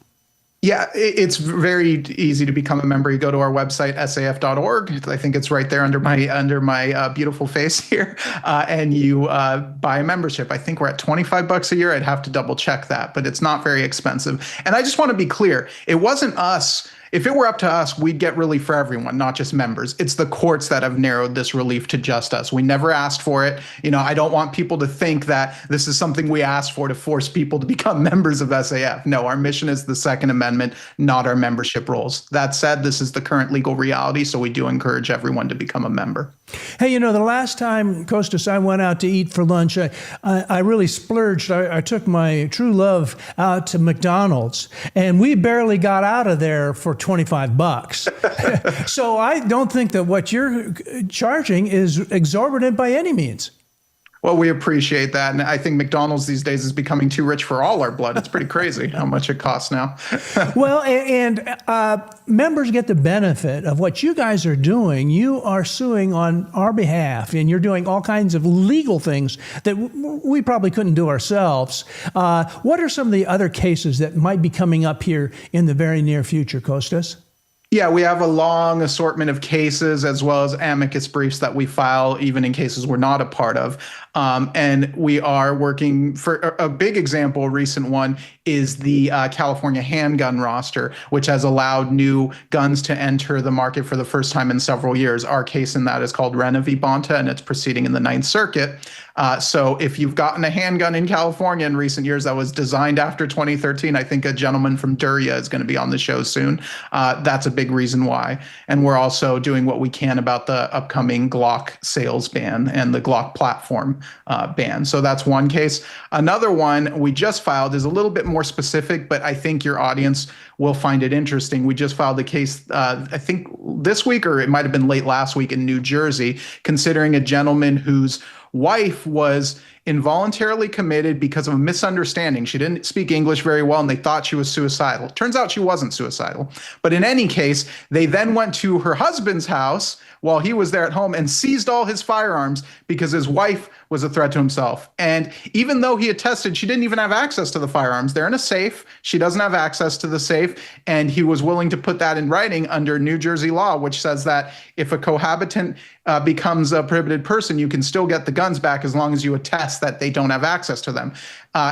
Yeah, it's very easy to become a member. You go to our website, saf.org. I think it's right there under my beautiful face here, and you buy a membership. I think we're at $25 a year. I'd have to double check that, but it's not very expensive. And I just want to be clear. It wasn't us. If it were up to us, we'd get relief for everyone, not just members. It's the courts that have narrowed this relief to just us. We never asked for it. I don't want people to think that this is something we asked for to force people to become members of SAF. No, our mission is the Second Amendment, not our membership roles. That said, this is the current legal reality, so we do encourage everyone to become a member. Hey, the last time, Costas, I went out to eat for lunch, I really splurged. I took my true love out to McDonald's, and we barely got out of there for $25. So I don't think that what you're charging is exorbitant by any means. Well, we appreciate that. And I think McDonald's these days is becoming too rich for all our blood. It's pretty crazy how much it costs now. Well, and members get the benefit of what you guys are doing. You are suing on our behalf, and you're doing all kinds of legal things that we probably couldn't do ourselves. What are some of the other cases that might be coming up here in the very near future, Costas? Yeah, we have a long assortment of cases as well as amicus briefs that we file even in cases we're not a part of. And we are working for a big example, a recent one is the California handgun roster, which has allowed new guns to enter the market for the first time in several years. Our case in that is called Rena v. Bonta, and it's proceeding in the Ninth Circuit. So if you've gotten a handgun in California in recent years that was designed after 2013, I think a gentleman from Duria is going to be on the show soon. That's a big big reason why. And we're also doing what we can about the upcoming Glock sales ban and the Glock platform ban. So that's one case. Another one we just filed is a little bit more specific, but I think your audience will find it interesting. We just filed a case, I think this week, or it might have been late last week, in New Jersey, considering a gentleman whose wife was involuntarily committed because of a misunderstanding. She didn't speak English very well, and they thought she was suicidal. Turns out she wasn't suicidal. But in any case, they then went to her husband's house while he was there at home and seized all his firearms because his wife was a threat to himself. And even though he attested she didn't even have access to the firearms, they're in a safe. She doesn't have access to the safe. And he was willing to put that in writing under New Jersey law, which says that if a cohabitant becomes a prohibited person, you can still get the guns back as long as you attest that they don't have access to them.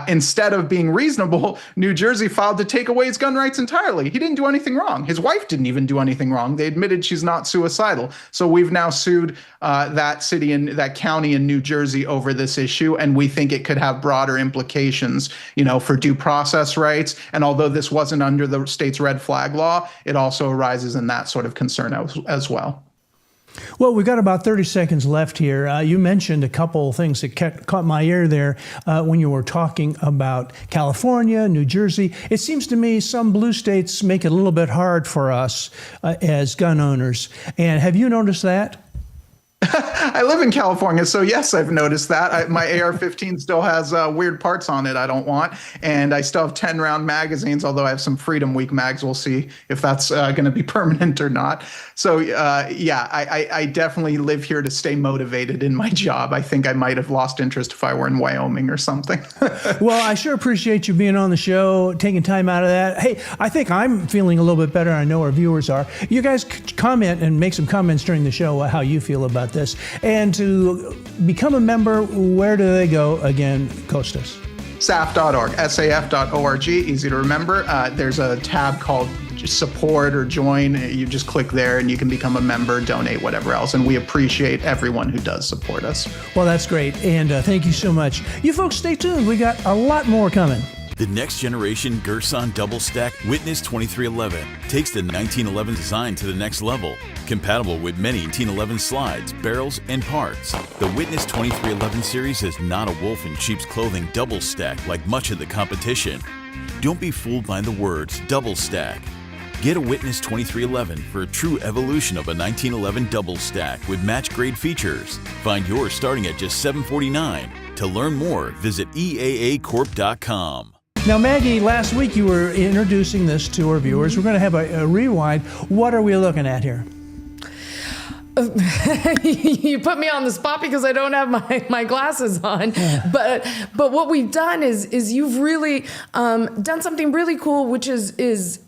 Instead of being reasonable, New Jersey filed to take away his gun rights entirely. He didn't do anything wrong. His wife didn't even do anything wrong. They admitted she's not suicidal. So we've now sued that city and that county in New Jersey over this issue, and we think it could have broader implications, for due process rights. And although this wasn't under the state's red flag law, it also arises in that sort of concern as well. Well, we've got about 30 seconds left here. You mentioned a couple of things that caught my ear there when you were talking about California, New Jersey. It seems to me some blue states make it a little bit hard for us as gun owners. And have you noticed that? I live in California, so yes, I've noticed that. My AR-15 still has weird parts on it I don't want, and I still have 10-round magazines, although I have some Freedom Week mags. We'll see if that's going to be permanent or not. So I definitely live here to stay motivated in my job. I think I might have lost interest if I were in Wyoming or something. Well, I sure appreciate you being on the show, taking time out of that. Hey, I think I'm feeling a little bit better. I know our viewers are. You guys comment and make some comments during the show how you feel about this. And to become a member, where do they go again, Kostas? SAF.org, SAF.org, easy to remember. There's a tab called support or join. You just click there and you can become a member, donate, whatever else. And we appreciate everyone who does support us. Well, that's great. And thank you so much. You folks stay tuned. We got a lot more coming. The next generation Gerson double stack Witness 2311 takes the 1911 design to the next level. Compatible with many 1911 slides, barrels, and parts, the Witness 2311 series is not a wolf in sheep's clothing double stack like much of the competition. Don't be fooled by the words double stack. Get a Witness 2311 for a true evolution of a 1911 double stack with match grade features. Find yours starting at just $749. To learn more, visit eaacorp.com. Now, Maggie, last week you were introducing this to our viewers. We're going to have a rewind. What are we looking at here? You put me on the spot because I don't have my glasses on. But what we've done is you've really done something really cool, which is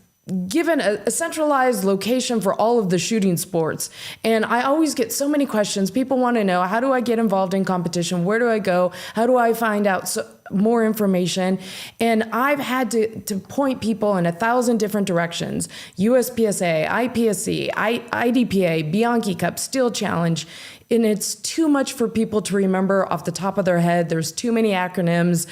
given a centralized location for all of the shooting sports. And I always get so many questions. People want to know, how do I get involved in competition? Where do I go? How do I find out more information? And I've had to point people in 1,000 different directions. USPSA, IPSC, IDPA, Bianchi Cup, Steel Challenge. And it's too much for people to remember off the top of their head. There's too many acronyms.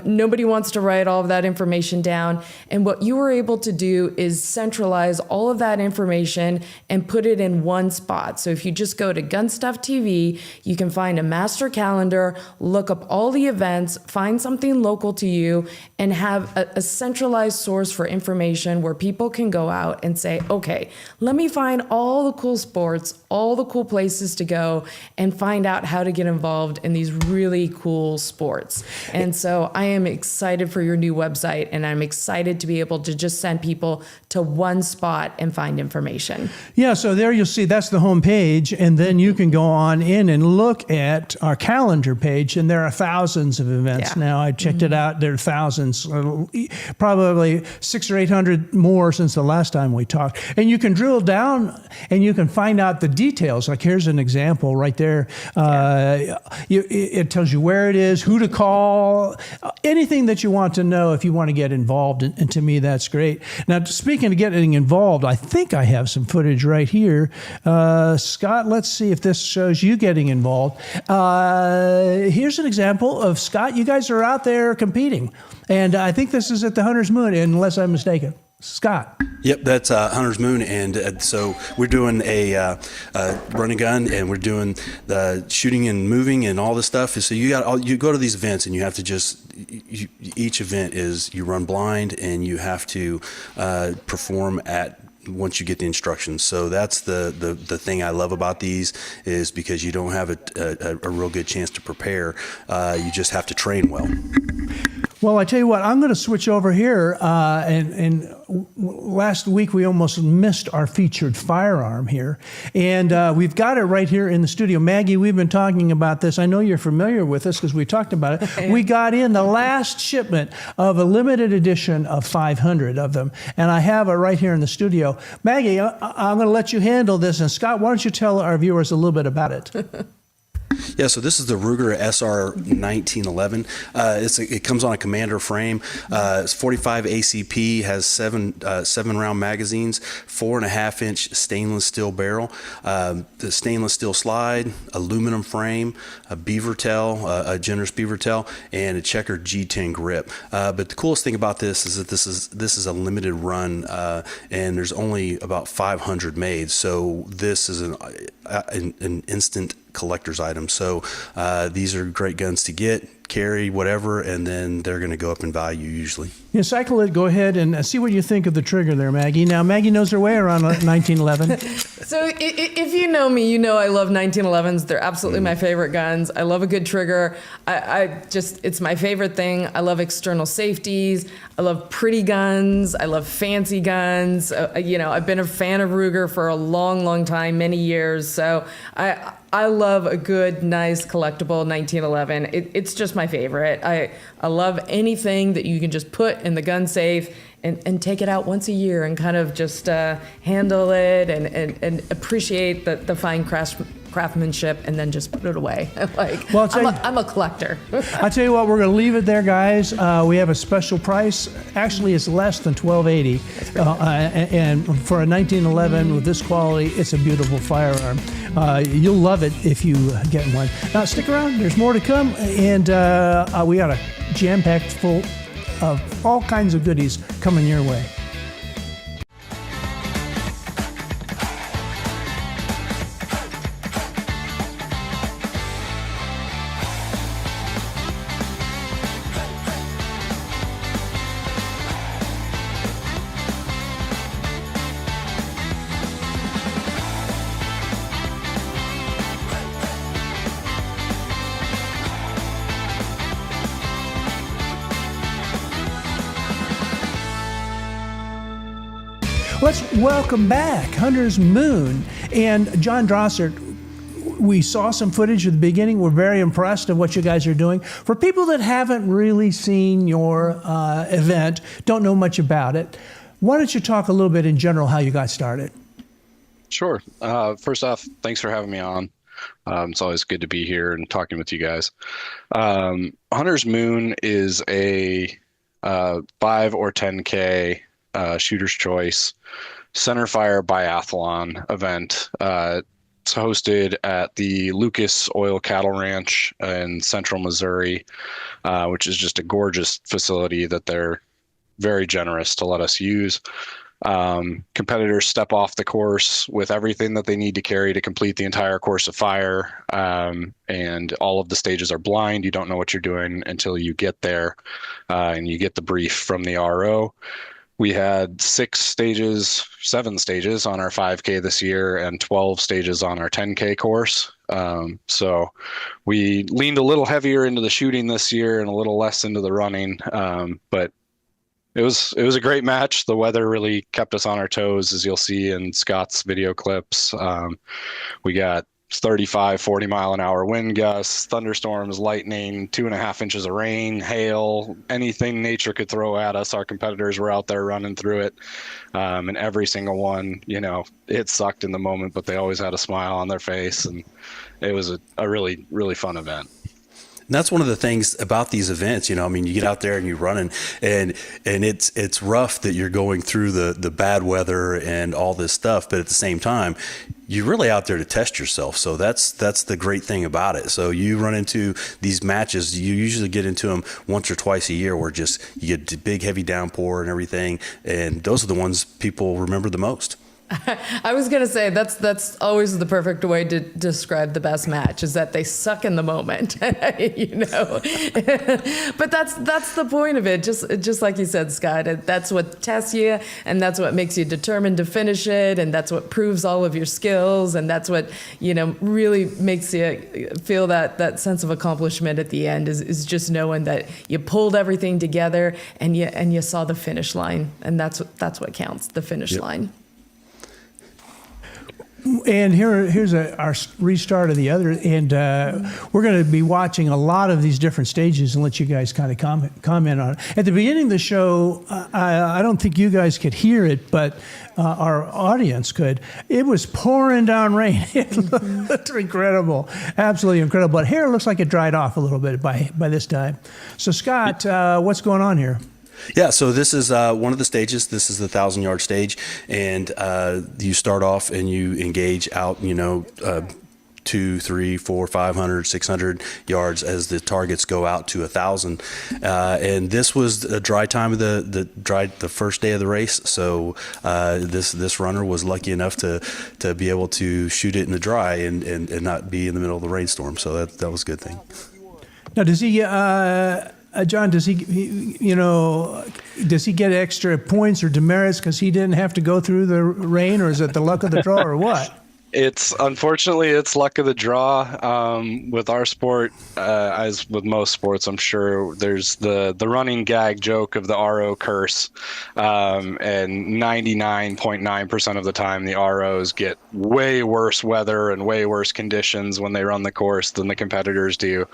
Nobody wants to write all of that information down. And what you were able to do is centralize all of that information and put it in one spot. So if you just go to GunStuff TV, you can find a master calendar, look up all the events, find something local to you, and have a centralized source for information where people can go out and say, okay, let me find all the cool sports, all the cool places to go, and find out how to get involved in these really cool sports. And so I am excited for your new website, and I'm excited to be able to just send people to one spot and find information. Yeah, so there you'll see that's the home page, and then you can go on in and look at our calendar page, and there are thousands of events now. I checked it out. There are thousands, probably 600 or 800 more since the last time we talked. And you can drill down and you can find out the details. Like here's an example right there. It tells you where it is, who to call, anything that you want to know if you want to get involved. And to me, that's great. Now, speaking of getting involved, I think I have some footage right here. Scott, let's see if this shows you getting involved. Here's an example of Scott. You guys are out there competing. And I think this is at the Hunter's Moon, unless I'm mistaken. Scott. Yep, that's Hunter's Moon, and so we're doing a run and gun, and we're doing the shooting and moving and all this stuff. So you go to these events, and you have to each event is you run blind, and you have to perform once you get the instructions. So that's the thing I love about these, is because you don't have a real good chance to prepare. You just have to train well. Well, I tell you what, I'm going to switch over here. And last week we almost missed our featured firearm here. And we've got it right here in the studio. Maggie, we've been talking about this. I know you're familiar with this because we talked about it. We got in the last shipment of a limited edition of 500 of them. And I have it right here in the studio. Maggie, I'm going to let you handle this. And Scott, why don't you tell our viewers a little bit about it? Yeah, so this is the Ruger SR 1911. It comes on a commander frame. It's 45 ACP, has seven round magazines, 4.5-inch stainless steel barrel, the stainless steel slide, aluminum frame, a beaver tail, a generous beaver tail, and a checkered G10 grip. But the coolest thing about this is that this is a limited run, and there's only about 500 made. So this is an instant collector's item. So these are great guns to get, carry, whatever, and then they're going to go up in value usually. Yeah, cycle it. Go ahead and see what you think of the trigger there, Maggie. Now, Maggie knows her way around 1911. So if you know me, you know I love 1911s. They're absolutely my favorite guns. I love a good trigger. It's my favorite thing. I love external safeties. I love pretty guns. I love fancy guns. I've been a fan of Ruger for a long, long time, many years. So I love a good, nice, collectible 1911. It's just my favorite. I love anything that you can just put in the gun safe and take it out once a year and kind of just handle it and appreciate the fine craftsmanship and then just put it away. I'm a collector. I tell you what, we're going to leave it there, guys. We have a special price. Actually, it's less than $12.80. And for a 1911 with this quality, it's a beautiful firearm. You'll love it if you get one. Now, stick around. There's more to come. And we got a jam-packed full of all kinds of goodies coming your way. Let's welcome back Hunter's Moon and John Drossert. We saw some footage at the beginning. We're very impressed of what you guys are doing. For people that haven't really seen your event, don't know much about it, why don't you talk a little bit in general how you got started? Sure. First off, thanks for having me on. It's always good to be here and talking with you guys. Hunter's Moon is a 5 or 10K shooter's choice centerfire biathlon event. It's hosted at the Lucas Oil Cattle Ranch in central Missouri, which is just a gorgeous facility that they're very generous to let us use. Competitors step off the course with everything that they need to carry to complete the entire course of fire, and all of the stages are blind. You don't know what you're doing until you get there, and you get the brief from the RO. We had 7 stages on our 5K this year and 12 stages on our 10K course. So we leaned a little heavier into the shooting this year and a little less into the running. But it was a great match. The weather really kept us on our toes, as you'll see in Scott's video clips. We got 35, 40 mile an hour wind gusts, thunderstorms, lightning, 2.5 inches of rain, hail, anything nature could throw at us. Our competitors were out there running through it. And every single one, it sucked in the moment, but they always had a smile on their face. And it was a really, really fun event. that's one of the things about these events. You know, I mean, you get out there and you're running, and it's rough that you're going through the bad weather and all this stuff, but at the same time, you're really out there to test yourself. So that's the great thing about it. So you run into these matches, you usually get into them once or twice a year, where just you get the big heavy downpour and everything, and those are the ones people remember the most. I was gonna say that's always the perfect way to describe the best match, is that they suck in the moment, you know. But that's the point of it. Just like you said, Scott. That's what tests you, and that's what makes you determined to finish it, and that's what proves all of your skills, and that's what, you know, really makes you feel that sense of accomplishment at the end. Is just knowing that you pulled everything together and you saw the finish line, and that's what counts, the finish line. And here's our restart of the other, and we're going to be watching a lot of these different stages and let you guys kind of comment on it. At the beginning of the show, I don't think you guys could hear it, but our audience could. It was pouring down rain. It looked incredible, absolutely incredible. But here it looks like it dried off a little bit by this time. So Scott, what's going on here? Yeah, so this is one of the stages. This is the 1,000-yard stage, and you start off and you engage out, 200, 300, 400, 500, 600 yards as the targets go out to 1,000. And this was a dry time of the first day of the race. So this runner was lucky enough to be able to shoot it in the dry and not be in the middle of the rainstorm. So that was a good thing. Now, does he? John, does he get extra points or demerits because he didn't have to go through the rain, or is it the luck of the draw, or what? Unfortunately, it's luck of the draw. With our sport, as with most sports, I'm sure there's the running gag joke of the RO curse. And 99.9% of the time, the ROs get way worse weather and way worse conditions when they run the course than the competitors do.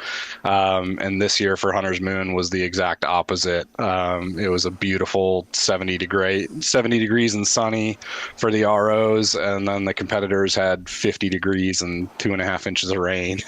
And this year for Hunter's Moon was the exact opposite. It was a beautiful 70 degrees and sunny for the ROs, and then the competitors had 50 degrees and 2.5 inches of rain.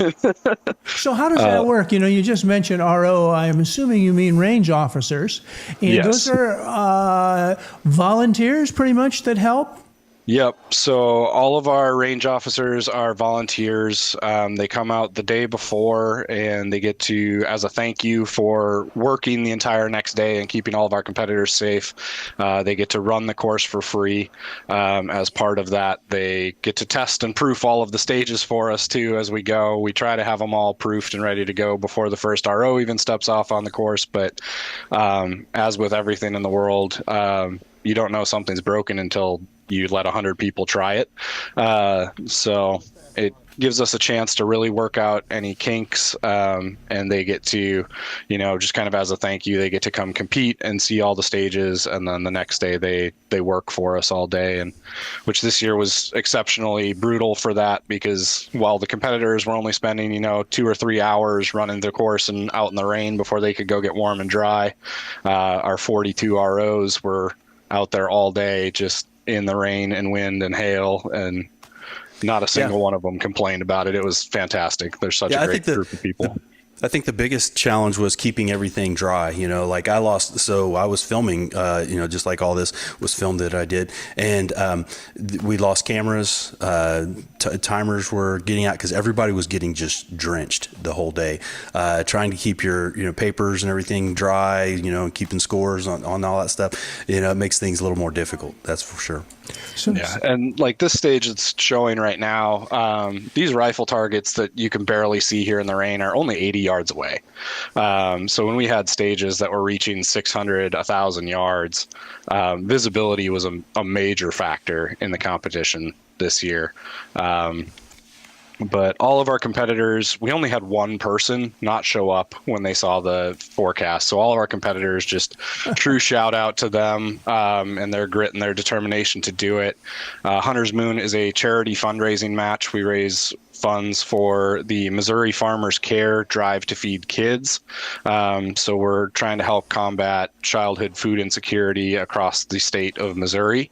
So how does that work? You just mentioned RO. I'm assuming you mean range officers. And yes. Those are volunteers pretty much that help? Yep. So all of our range officers are volunteers. They come out the day before, and they get to, as a thank you for working the entire next day and keeping all of our competitors safe, they get to run the course for free. As part of that, they get to test and proof all of the stages for us too as we go. We try to have them all proofed and ready to go before the first RO even steps off on the course. But as with everything in the world, you don't know something's broken until you let 100 people try it. So it gives us a chance to really work out any kinks, and they get to, just kind of as a thank you, they get to come compete and see all the stages, and then the next day they work for us all day, and which this year was exceptionally brutal for that, because while the competitors were only spending 2 or 3 hours running the course and out in the rain before they could go get warm and dry, our 42 ROs were out there all day just in the rain and wind and hail, and not a single one of them complained about it. It was fantastic. There's such a great group of people. I think the biggest challenge was keeping everything dry. Like I was filming, just like all this was filmed that I did. And we lost cameras, timers were getting out because everybody was getting just drenched the whole day. Trying to keep your, papers and everything dry, keeping scores on all that stuff, it makes things a little more difficult. That's for sure. Yeah, and like this stage it's showing right now, these rifle targets that you can barely see here in the rain are only 80 yards away. So when we had stages that were reaching 600, 1,000 yards, visibility was a major factor in the competition this year. But all of our competitors, we only had one person not show up when they saw the forecast. So all of our competitors, just true shout out to them and their grit and their determination to do it. Hunter's Moon is a charity fundraising match. We raise funds for the Missouri Farmers Care Drive to Feed Kids. So we're trying to help combat childhood food insecurity across the state of Missouri.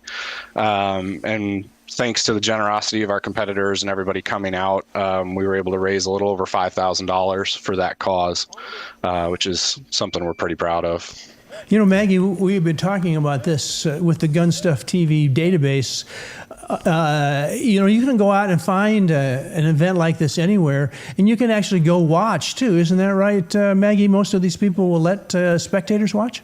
And thanks to the generosity of our competitors and everybody coming out, we were able to raise a little over $5,000 for that cause, which is something we're pretty proud of. You know, Maggie, we've been talking about this with the GunStuff TV database. You know, you can go out and find an event like this anywhere, and you can actually go watch too. Isn't that right, Maggie? Most of these people will let spectators watch?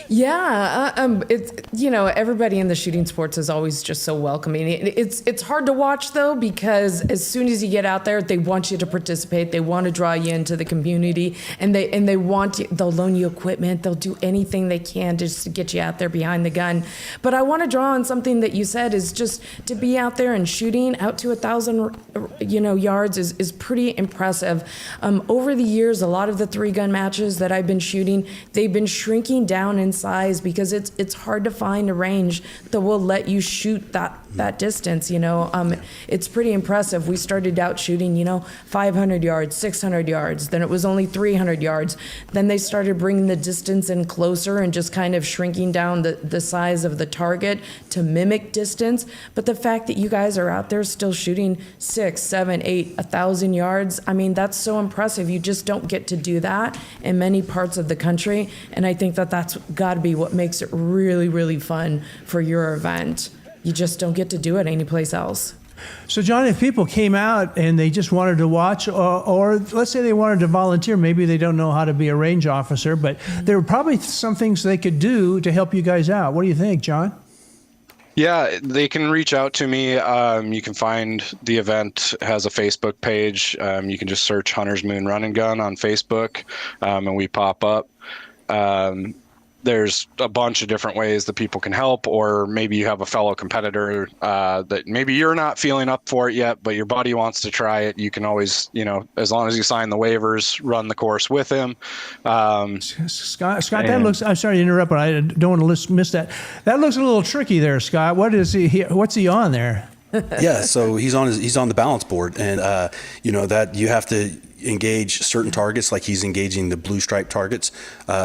Yeah, it's, you know, everybody in the shooting sports is always just so welcoming. It's hard to watch though, because as soon as you get out there, they want you to participate. They want to draw you into the community, and they want you, they'll loan you equipment. They'll do anything they can just to get you out there behind the gun. But I want to draw on something that you said, is just to be out there and shooting out to 1,000, you know, yards is pretty impressive. Over the years, a lot of the 3-gun matches that I've been shooting, they've been shrinking down in size because it's hard to find a range that will let you shoot that distance. You know, it's pretty impressive. We started out shooting, you know, 500 yards, 600 yards. Then it was only 300 yards. Then they started bringing the distance in closer and just kind of shrinking down the size of the target to mimic distance. But the fact that you guys are out there still shooting 6, 7, 8, 1,000 yards, I mean, that's so impressive. You just don't get to do that in many parts of the country. And I think that's got to be what makes it really, really fun for your event. You just don't get to do it anyplace else. So, John, if people came out and they just wanted to watch, or let's say they wanted to volunteer, maybe they don't know how to be a range officer, but there are probably some things they could do to help you guys out. What do you think, John? Yeah, they can reach out to me. You can find the event has a Facebook page. You can just search Hunter's Moon Run and Gun on Facebook, and we pop up. There's a bunch of different ways that people can help, or maybe you have a fellow competitor that maybe you're not feeling up for it yet, but your buddy wants to try it. You can always, you know, as long as you sign the waivers, run the course with him. Scott, that looks, I'm sorry to interrupt, but I don't want to miss that. That looks a little tricky there, Scott. What's he on there? Yeah, so he's on the balance board, and you know that you have to engage certain targets, like he's engaging the blue stripe targets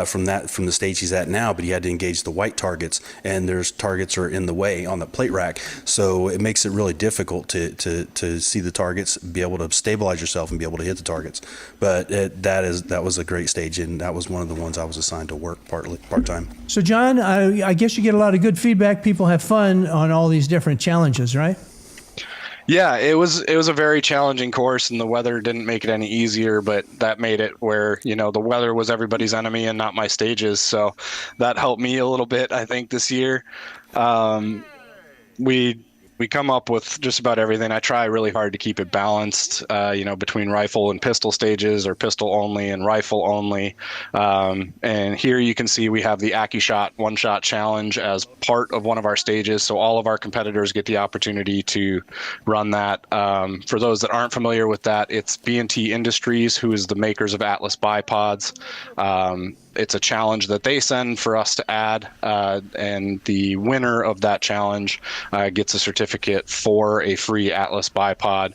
from the stage he's at now, but he had to engage the white targets, and there's targets are in the way on the plate rack, so it makes it really difficult to see the targets, be able to stabilize yourself and be able to hit the targets. But that was a great stage, and that was one of the ones I was assigned to work part-time. So John, I guess you get a lot of good feedback. People have fun on all these different challenges, right? Yeah, it was a very challenging course, and the weather didn't make it any easier, but that made it where, you know, the weather was everybody's enemy and not my stages. So that helped me a little bit, I think, this year. We come up with just about everything. I try really hard to keep it balanced, you know, between rifle and pistol stages, or pistol only and rifle only. And here you can see we have the AccuShot one-shot challenge as part of one of our stages. So all of our competitors get the opportunity to run that. For those that aren't familiar with that, it's B&T Industries, who is the makers of Atlas bipods. It's a challenge that they send for us to add, and the winner of that challenge gets a certificate for a free Atlas bipod.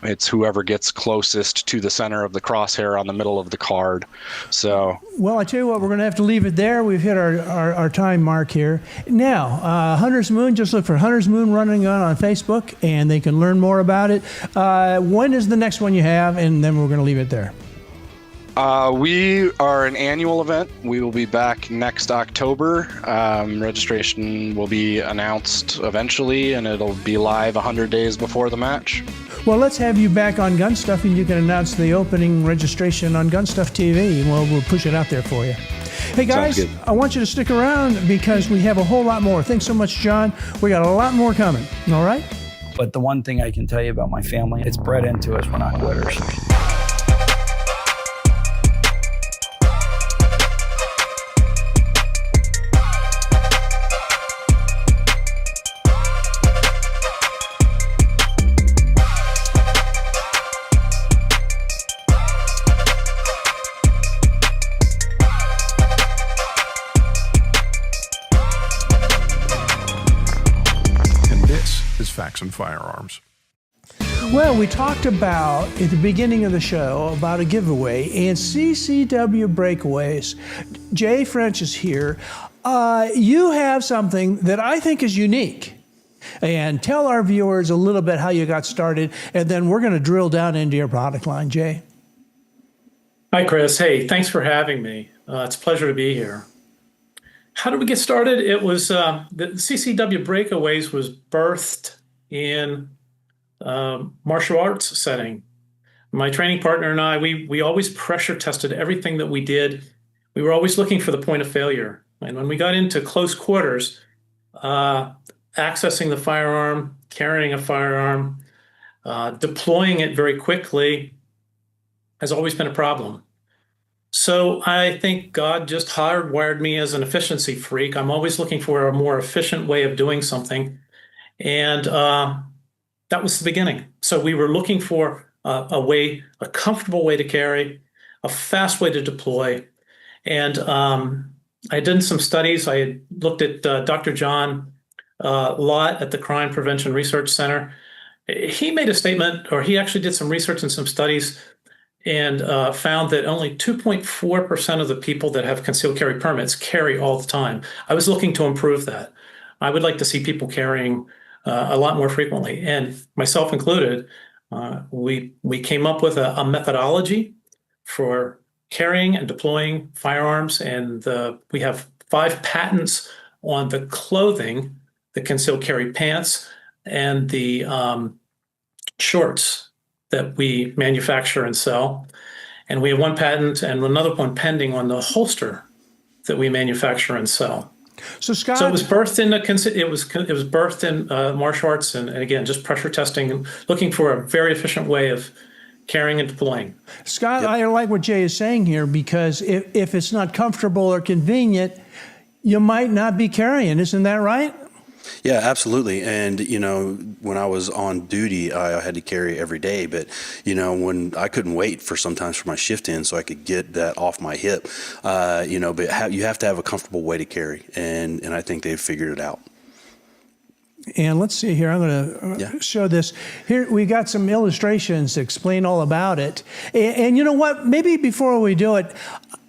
It's whoever gets closest to the center of the crosshair on the middle of the card. So, well, I tell you what, we're going to have to leave it there. We've hit our time mark here. Now, Hunter's Moon, just look for Hunter's Moon Run and Gun on Facebook, and they can learn more about it. When is the next one you have? And then we're going to leave it there. We are an annual event. We will be back next October. Registration will be announced eventually, and it'll be live 100 days before the match. Well, let's have you back on GunStuff, and you can announce the opening registration on GunStuff TV, and we'll push it out there for you. Hey, guys, I want you to stick around because we have a whole lot more. Thanks so much, John. We got a lot more coming. All right? But the one thing I can tell you about my family, it's bred into us. We're not quitters. Facts and Firearms. Well, we talked about at the beginning of the show about a giveaway and CCW breakaways. Jay French is here. You have something that I think is unique. and tell our viewers a little bit how you got started, and then we're going to drill down into your product line, Jay. Hi, Chris. Hey, thanks for having me. It's a pleasure to be here. How did we get started? It was the CCW Breakaways was birthed in martial arts setting. My training partner and I, we always pressure tested everything that we did. We were always looking for the point of failure. And when we got into close quarters, accessing the firearm, carrying a firearm, deploying it very quickly has always been a problem. So I think God just hardwired me as an efficiency freak. I'm always looking for a more efficient way of doing something. And that was the beginning. So we were looking for a comfortable way to carry, a fast way to deploy. And I did some studies. I had looked at Dr. John Lott at the Crime Prevention Research Center. He made a statement, or he actually did some research and some studies, and found that only 2.4% of the people that have concealed carry permits carry all the time. I was looking to improve that. I would like to see people carrying a lot more frequently, and myself included. We came up with a methodology for carrying and deploying firearms, and we have 5 patents on the clothing, the concealed carry pants, and the shorts that we manufacture and sell. And we have 1 patent and another one pending on the holster that we manufacture and sell. So Scott, so it was birthed in martial arts, and again, just pressure testing and looking for a very efficient way of carrying and deploying. Scott, I like what Jay is saying here, because if it's not comfortable or convenient, you might not be carrying. Isn't that right? Yeah, absolutely. And, when I was on duty, I had to carry every day. But, when I couldn't wait sometimes for my shift in so I could get that off my hip, but you have to have a comfortable way to carry. And I think they've figured it out. And let's see here. I'm going to show this. Here we got some illustrations to explain all about it. And you know what? Maybe before we do it,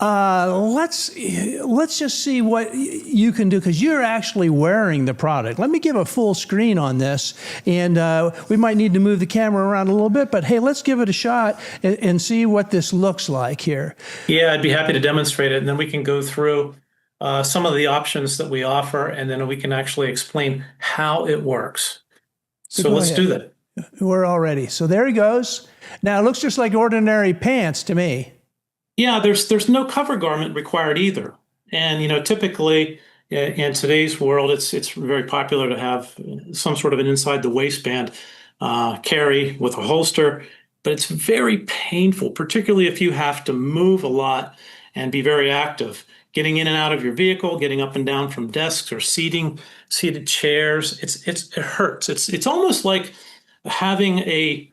let's just see what you can do, because you're actually wearing the product. Let me give a full screen on this, and we might need to move the camera around a little bit. But hey, let's give it a shot and see what this looks like here. Yeah, I'd be happy to demonstrate it, and then we can go through some of the options that we offer, and then we can actually explain how it works. So let's do that. We're all ready. So there he goes. Now it looks just like ordinary pants to me. Yeah, there's no cover garment required either. And typically in today's world, it's very popular to have some sort of an inside the waistband carry with a holster, but it's very painful, particularly if you have to move a lot and be very active. Getting in and out of your vehicle, getting up and down from desks or seated chairs, it hurts. It's almost like having a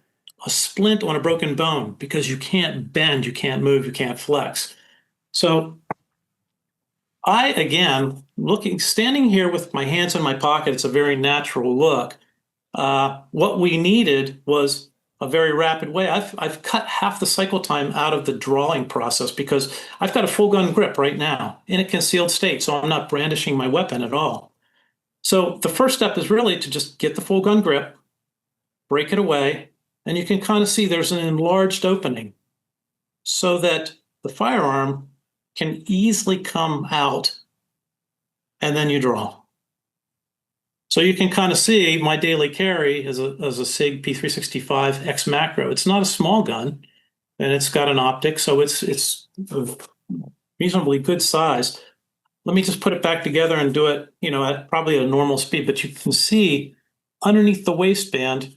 splint on a broken bone, because you can't bend, you can't move, you can't flex. So standing here with my hands in my pocket, it's a very natural look. What we needed was a very rapid way. I've cut half the cycle time out of the drawing process, because I've got a full gun grip right now in a concealed state, so I'm not brandishing my weapon at all. So the first step is really to just get the full gun grip, break it away, and you can kind of see there's an enlarged opening so that the firearm can easily come out, and then you draw. So you can kind of see my daily carry as a SIG P365 X macro. It's not a small gun, and it's got an optic, so it's a reasonably good size. Let me just put it back together and do it, at probably a normal speed. But you can see underneath the waistband,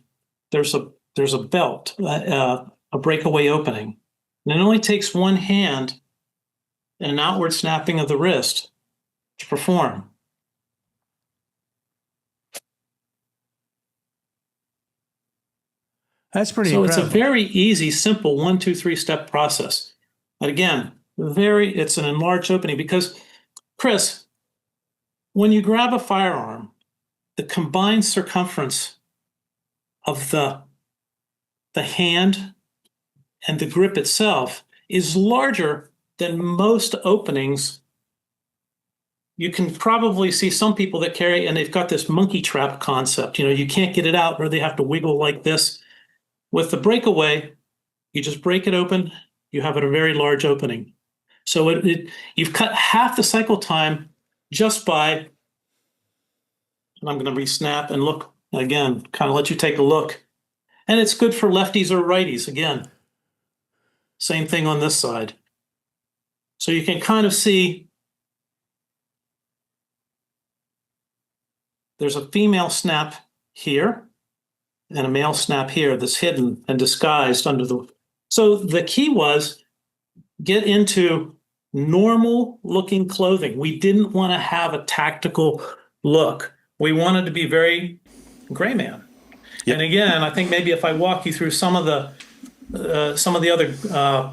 there's a belt, a breakaway opening, and it only takes one hand and an outward snapping of the wrist to perform. That's pretty So incredible. It's a very easy, simple 1, 2, 3 step process. And again, it's an enlarged opening, because, Chris, when you grab a firearm, the combined circumference of the hand and the grip itself is larger than most openings you can probably see some people that carry, and they've got this monkey trap concept. You can't get it out, or they have to wiggle like this. With the breakaway, you just break it open, you have a very large opening. So you've cut half the cycle time just by, and I'm going to re-snap and look again, kind of let you take a look. And it's good for lefties or righties again. Same thing on this side. So you can kind of see there's a female snap here and a male snap here that's hidden and disguised under the. So the key was get into normal looking clothing. We didn't want to have a tactical look. We wanted to be very gray man. Yep. And again, I think maybe if I walk you through some of the other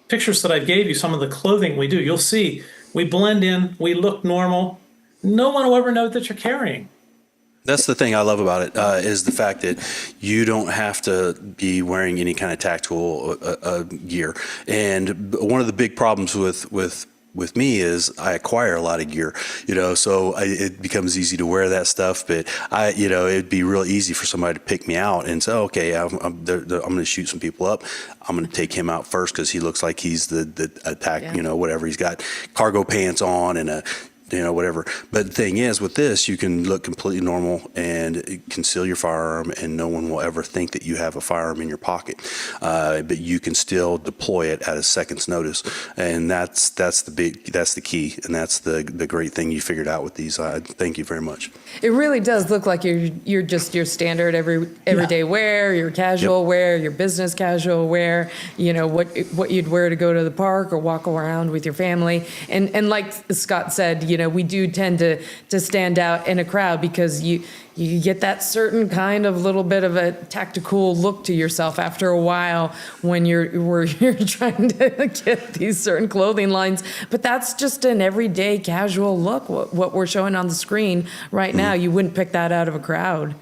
pictures that I gave you, some of the clothing we do, you'll see we blend in, we look normal. No one will ever know that you're carrying. That's the thing I love about it, is the fact that you don't have to be wearing any kind of tactical gear. And one of the big problems with me is I acquire a lot of gear, so it becomes easy to wear that stuff. But it'd be real easy for somebody to pick me out and say, okay, I'm going to shoot some people up. I'm going to take him out first because he looks like he's the attack, whatever. He's got cargo pants on and a whatever. But the thing is, with this, you can look completely normal and conceal your firearm, and no one will ever think that you have a firearm in your pocket. But you can still deploy it at a second's notice, and that's the key, and that's the great thing you figured out with these. Thank you very much. It really does look like you're just your standard everyday wear, your casual wear, your business casual wear. What you'd wear to go to the park or walk around with your family, and like Scott said, we do tend to stand out in a crowd because you get that certain kind of little bit of a tactical look to yourself after a while when you're trying to get these certain clothing lines. But that's just an everyday casual look. What we're showing on the screen right now, you wouldn't pick that out of a crowd.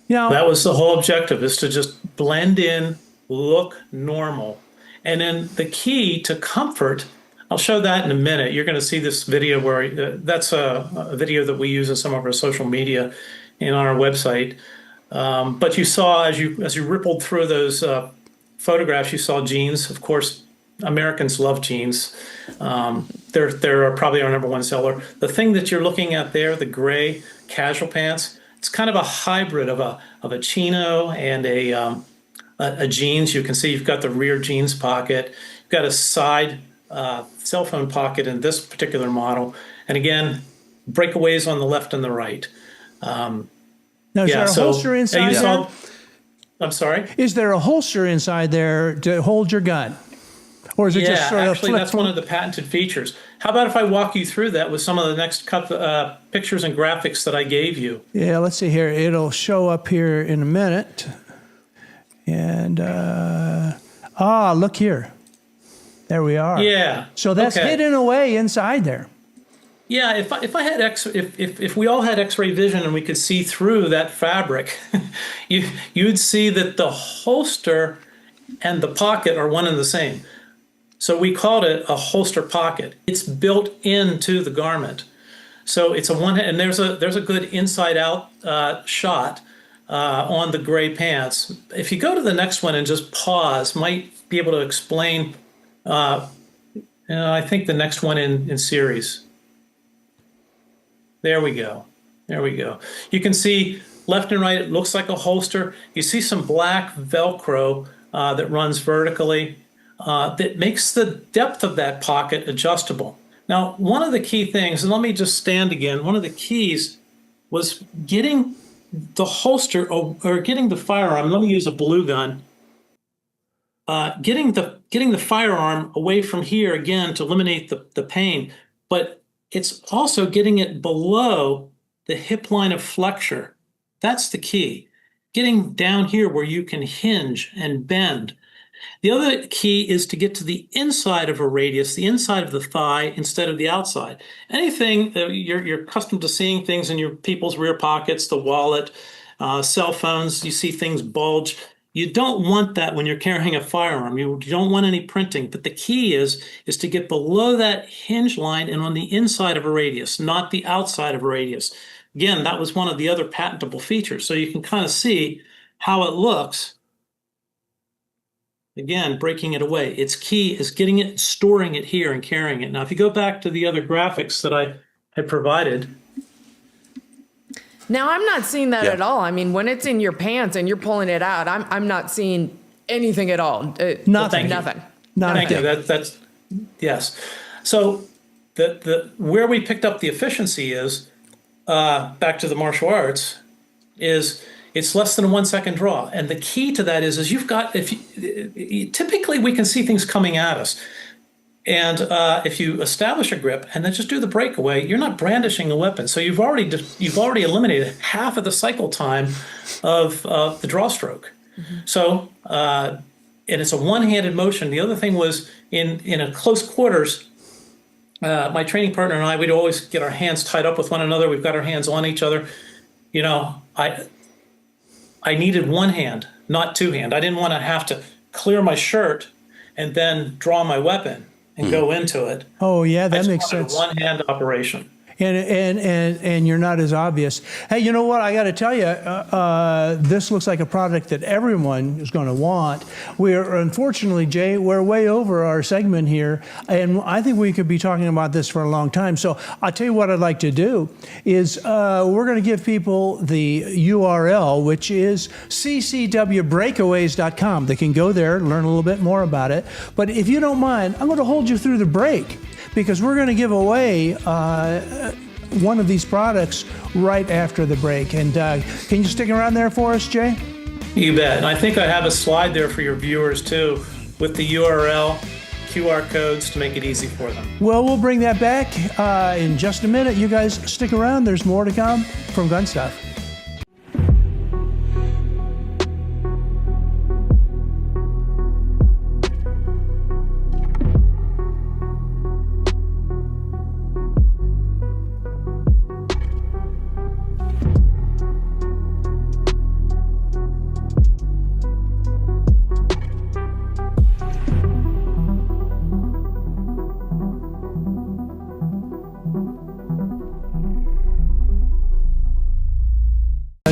That was the whole objective, is to just blend in, look normal. And then the key to comfort, I'll show that in a minute. You're going to see this video where that's a video that we use in some of our social media and on our website. But you saw, as you rippled through those photographs, you saw jeans. Of course, Americans love jeans. They're probably our number one seller. The thing that you're looking at there, the gray casual pants, it's kind of a hybrid of a chino and a jeans. You can see you've got the rear jeans pocket. You've got a side cell phone pocket in this particular model, and again, breakaways on the left and the right. Now, is there a holster inside there? I'm sorry? Is there a holster inside there to hold your gun? Or is it just sort of actually, that's one of the patented features. How about if I walk you through that with some of the next pictures and graphics that I gave you? Yeah, let's see here. It'll show up here in a minute. And, look here. There we are. Yeah. So that's hidden away inside there. Yeah. If I had if we all had X-ray vision and we could see through that fabric, you'd see that the holster and the pocket are one and the same. So we called it a holster pocket. It's built into the garment. So it's a one, and there's a good inside out shot on the gray pants. If you go to the next one and just pause, might be able to explain. I think the next one in series. There we go. There we go. You can see left and right, it looks like a holster. You see some black Velcro that runs vertically that makes the depth of that pocket adjustable. Now, one of the key things, and let me just stand again, one of the keys was getting the holster or getting the firearm. Let me use a blue gun. Getting the firearm away from here again to eliminate the pain, but it's also getting it below the hip line of flexure. That's the key. Getting down here where you can hinge and bend. The other key is to get to the inside of a radius, the inside of the thigh instead of the outside. Anything, you're accustomed to seeing things in your people's rear pockets, the wallet, cell phones, you see things bulge. You don't want that when you're carrying a firearm. You don't want any printing, but the key is to get below that hinge line and on the inside of a radius, not the outside of a radius. Again, that was one of the other patentable features. So you can kind of see how it looks. Again, breaking it away. Its key is getting it, storing it here and carrying it. Now, if you go back to the other graphics that I had provided. Now, I'm not seeing that at all. I mean, when it's in your pants and you're pulling it out, I'm not seeing anything at all. Nothing. Nothing. Thank you. That's yes. So the where we picked up the efficiency is back to the martial arts is it's less than a 1 second draw, and the key to that is you've got typically we can see things coming at us. And if you establish a grip and then just do the breakaway, you're not brandishing a weapon. So you've already eliminated half of the cycle time of the draw stroke. Mm-hmm. So and it's a one-handed motion. The other thing was in a close quarters, my training partner and I, we'd always get our hands tied up with one another. We've got our hands on each other. You know, I needed one hand, not two hand. I didn't want to have to clear my shirt and then draw my weapon and go into it. Oh yeah, that makes sense. A one-hand operation. And you're not as obvious. Hey, you know what? I got to tell you, this looks like a product that everyone is going to want. We're unfortunately, Jay, we're way over our segment here, and I think we could be talking about this for a long time. So I'll tell you what I'd like to do is we're going to give people the URL, which is ccwbreakaways.com. They can go there, learn a little bit more about it. But if you don't mind, I'm going to hold you through the break, because we're going to give away one of these products right after the break. And can you stick around there for us, Jay? You bet. And I think I have a slide there for your viewers, too, with the URL, QR codes to make it easy for them. Well, we'll bring that back in just a minute. You guys stick around. There's more to come from GunStuff.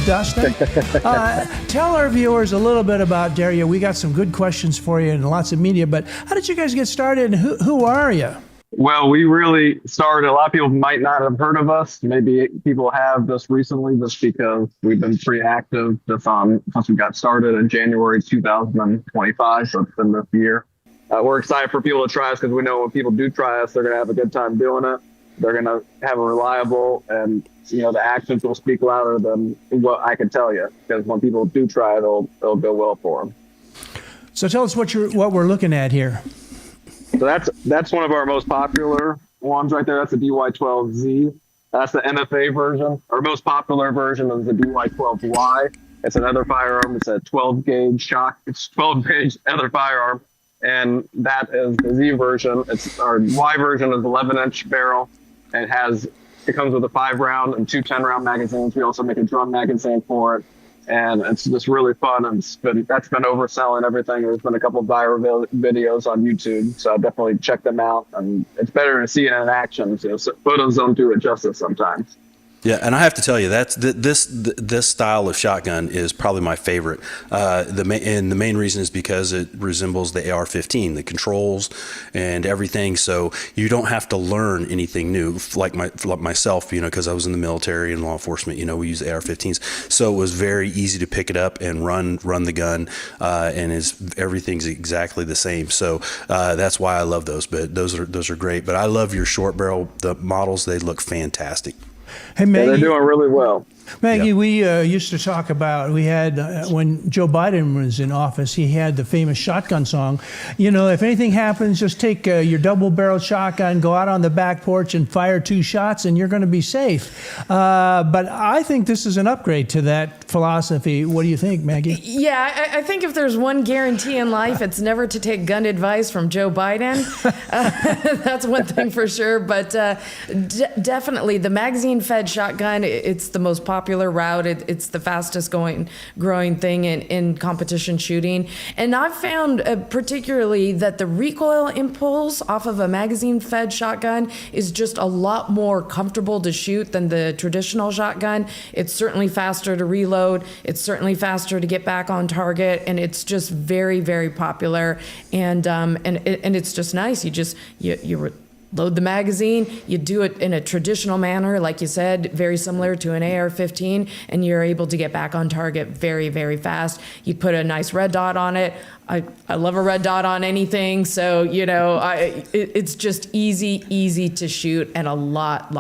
Dustin, tell our viewers a little bit about Daria. We got some good questions for you and lots of media, but how did you guys get started, and who are you? Well, we really started, a lot of people might not have heard of us. Maybe people have just recently, just because we've been pretty active just since we got started in January 2025, so it's been this year. We're excited for people to try us, because we know when people do try us, they're going to have a good time doing it. They're going to have a reliable, and the actions will speak louder than what I can tell you, because when people do try it, it'll go well for them. So tell us what we're looking at here. So that's one of our most popular ones right there. That's the DY12Z. That's the MFA version. Our most popular version is the DY12Y. It's another firearm. It's a 12 gauge shock. It's 12 gauge other firearm. And that is the Z version. Our Y version is 11-inch barrel. And it comes with a 5-round and 2 10-round magazines. We also make a drum magazine for it. And it's just really fun. And that's been overselling everything. There's been a couple of viral videos on YouTube. So definitely check them out. And it's better to see it in action. So photos don't do it justice sometimes. Yeah, and I have to tell you that this style of shotgun is probably my favorite. The main reason is because it resembles the AR-15, the controls and everything. So you don't have to learn anything new, like myself, because I was in the military and law enforcement. We use AR-15s, so it was very easy to pick it up and run the gun, and everything's exactly the same. So that's why I love those. But those are great. But I love your short barrel. The models, they look fantastic. Hey, Maggie, they're doing really well. Maggie, yep. We used to talk about, we had, when Joe Biden was in office, he had the famous shotgun song. If anything happens, just take your double-barreled shotgun, go out on the back porch and fire 2 shots, and you're going to be safe. But I think this is an upgrade to that philosophy. What do you think, Maggie? Yeah, I think if there's one guarantee in life, it's never to take gun advice from Joe Biden. That's one thing for sure. But definitely, the magazine-fed shotgun, it's the most popular popular route. It's the fastest growing thing in competition shooting. And I've found particularly that the recoil impulse off of a magazine-fed shotgun is just a lot more comfortable to shoot than the traditional shotgun. It's certainly faster to reload. It's certainly faster to get back on target, and it's just very, very popular. And it's just nice. You load the magazine, you do it in a traditional manner, like you said, very similar to an AR-15, and you're able to get back on target very, very fast. You put a nice red dot on it. I love a red dot on anything, so it's just easy to shoot and a lot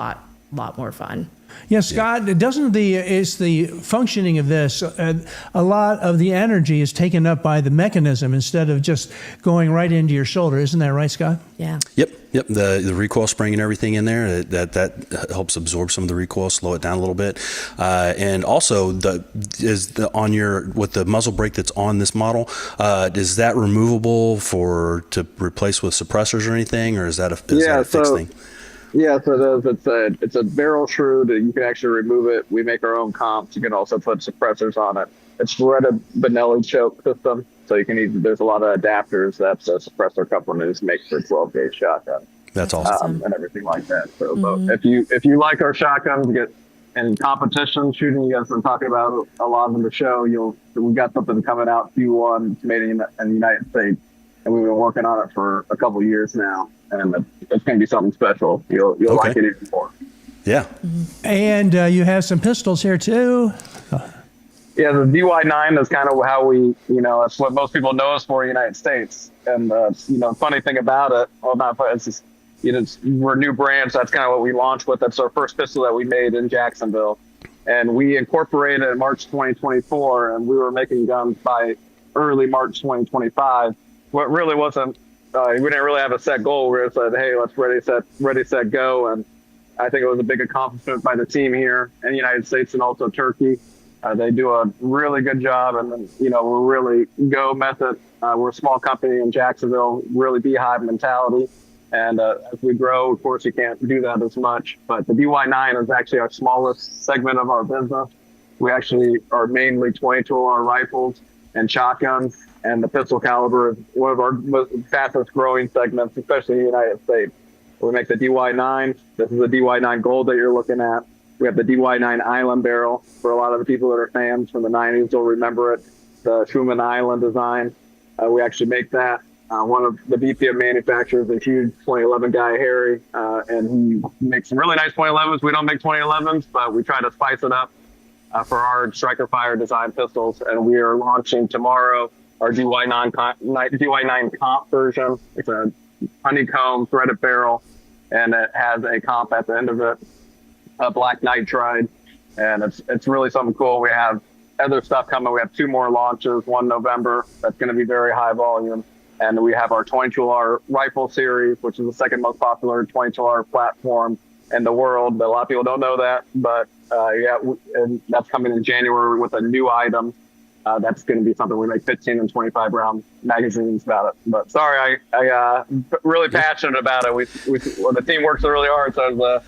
more fun. Yeah, Scott, is the functioning of this, a lot of the energy is taken up by the mechanism instead of just going right into your shoulder. Isn't that right, Scott? Yeah. Yep. The recoil spring and everything in there, that helps absorb some of the recoil, slow it down a little bit. And also with the muzzle brake that's on this model, is that removable to replace with suppressors or anything, or is that a fixed thing? Yeah, so it's a barrel shrew that you can actually remove it. We make our own comps. You can also put suppressors on it. It's threaded Benelli choke system, so you can there's a lot of adapters that the suppressor companies make for 12 gauge shotguns. That's awesome. And everything like that. So but if you like our shotguns, get in competition shooting, you guys been talking about a lot of the show. We got something coming out Q1 made in the United States, and we've been working on it for a couple of years now. And it's going to be something special. You'll like it even more. Yeah. And you have some pistols here too. Yeah, the DY9 is kind of how we, that's what most people know us for in the United States. And, funny thing about it, it's just, we're new brands. So that's kind of what we launched with. That's our first pistol that we made in Jacksonville. And we incorporated in March 2024, and we were making guns by early March 2025. What really wasn't, we didn't really have a set goal. We just said, hey, let's ready, set, go. And I think it was a big accomplishment by the team here in the United States and also Turkey. They do a really good job. And, we're really go method. We're a small company in Jacksonville, really beehive mentality. And as we grow, of course, you can't do that as much. But the DY9 is actually our smallest segment of our business. We actually are mainly 22-auer rifles and shotguns. And the pistol caliber is one of our most fastest growing segments, especially in the United States. We make the DY9. This is the DY9 Gold that you're looking at. We have the DY9 Island barrel. For a lot of the people that are fans from the 90s, they'll remember it. The Truman Island design. We actually make that. One of the VP of manufacturers, a huge 2011 guy, Harry, and he makes some really nice 2011s. We don't make 2011s, but we try to spice it up for our striker fire design pistols. And we are launching tomorrow our DY9 comp version. It's a honeycomb threaded barrel, and it has a comp at the end of it, a black nitride, and it's really something cool. We have other stuff coming. We have 2 more launches, one November. That's going to be very high volume. And we have our 22-auer rifle series, which is the second most popular 22-auer platform in the world. But a lot of people don't know that, but and that's coming in January with a new item. That's going to be something we make 15 and 25 round magazines about it. But sorry, I really passionate about it. The team works really hard, so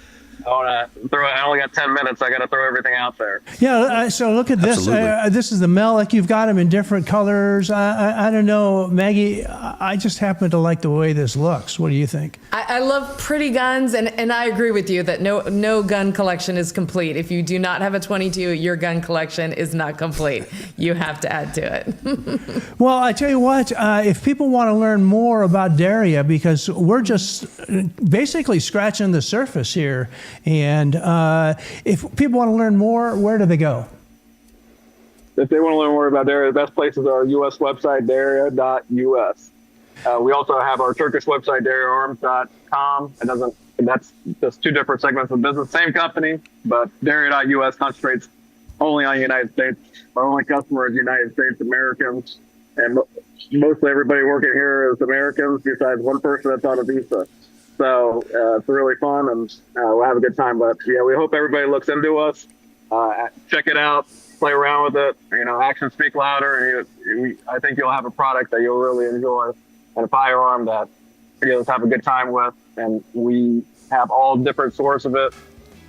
I only got 10 minutes. I got to throw everything out there. Yeah. So look at this. This is the Melic. You've got them in different colors. I don't know, Maggie. I just happen to like the way this looks. What do you think? I love pretty guns, and I agree with you that no gun collection is complete. If you do not have a 22, your gun collection is not complete. You have to add to it. Well, I tell you what, if people want to learn more about Daria, because we're just basically scratching the surface here, and if people want to learn more, where do they go? If they want to learn more about Daria, the best place is our U.S. website, daria.us. We also have our Turkish website, dariaarms.com. That's just 2 different segments of business. Same company, but daria.us concentrates only on the United States. Our only customer is United States Americans. And mostly everybody working here is Americans, besides one person that's on a visa. So it's really fun, and we'll have a good time. But yeah, we hope everybody looks into us. Check it out, play around with it. Actions speak louder. I think you'll have a product that you'll really enjoy, and a firearm that you'll have a good time with. And we have all different sorts of it.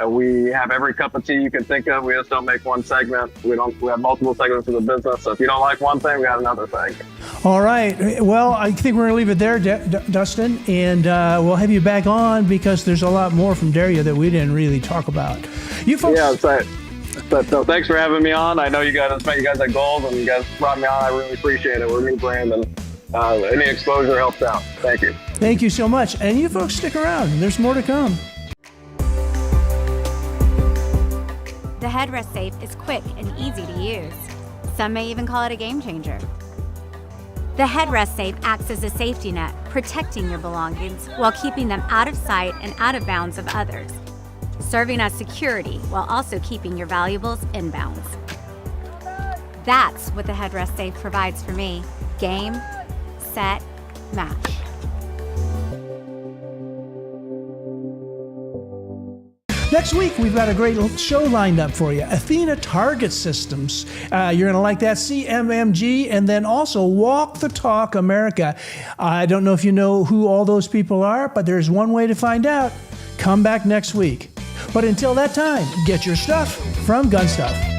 We have every cup of tea you can think of. We just don't make one segment. We have multiple segments of the business. So if you don't like one thing, we got another thing. All right. Well, I think we're going to leave it there, Dustin, and we'll have you back on because there's a lot more from Daria that we didn't really talk about. You folks. Yeah, so thanks for having me on. I know you guys had goals, and you guys brought me on. I really appreciate it. We're a new brand, and any exposure helps out. Thank you. Thank you so much. And you folks stick around. There's more to come. The headrest safe is quick and easy to use. Some may even call it a game changer. The headrest safe acts as a safety net, protecting your belongings while keeping them out of sight and out of bounds of others, serving as security while also keeping your valuables in bounds. That's what the headrest safe provides for me. Game, set, match. Next week, we've got a great show lined up for you. Athena Target Systems. You're going to like that. CMMG, and then also Walk the Talk America. I don't know if you know who all those people are, but there's one way to find out. Come back next week. But until that time, get your stuff from GunStuff.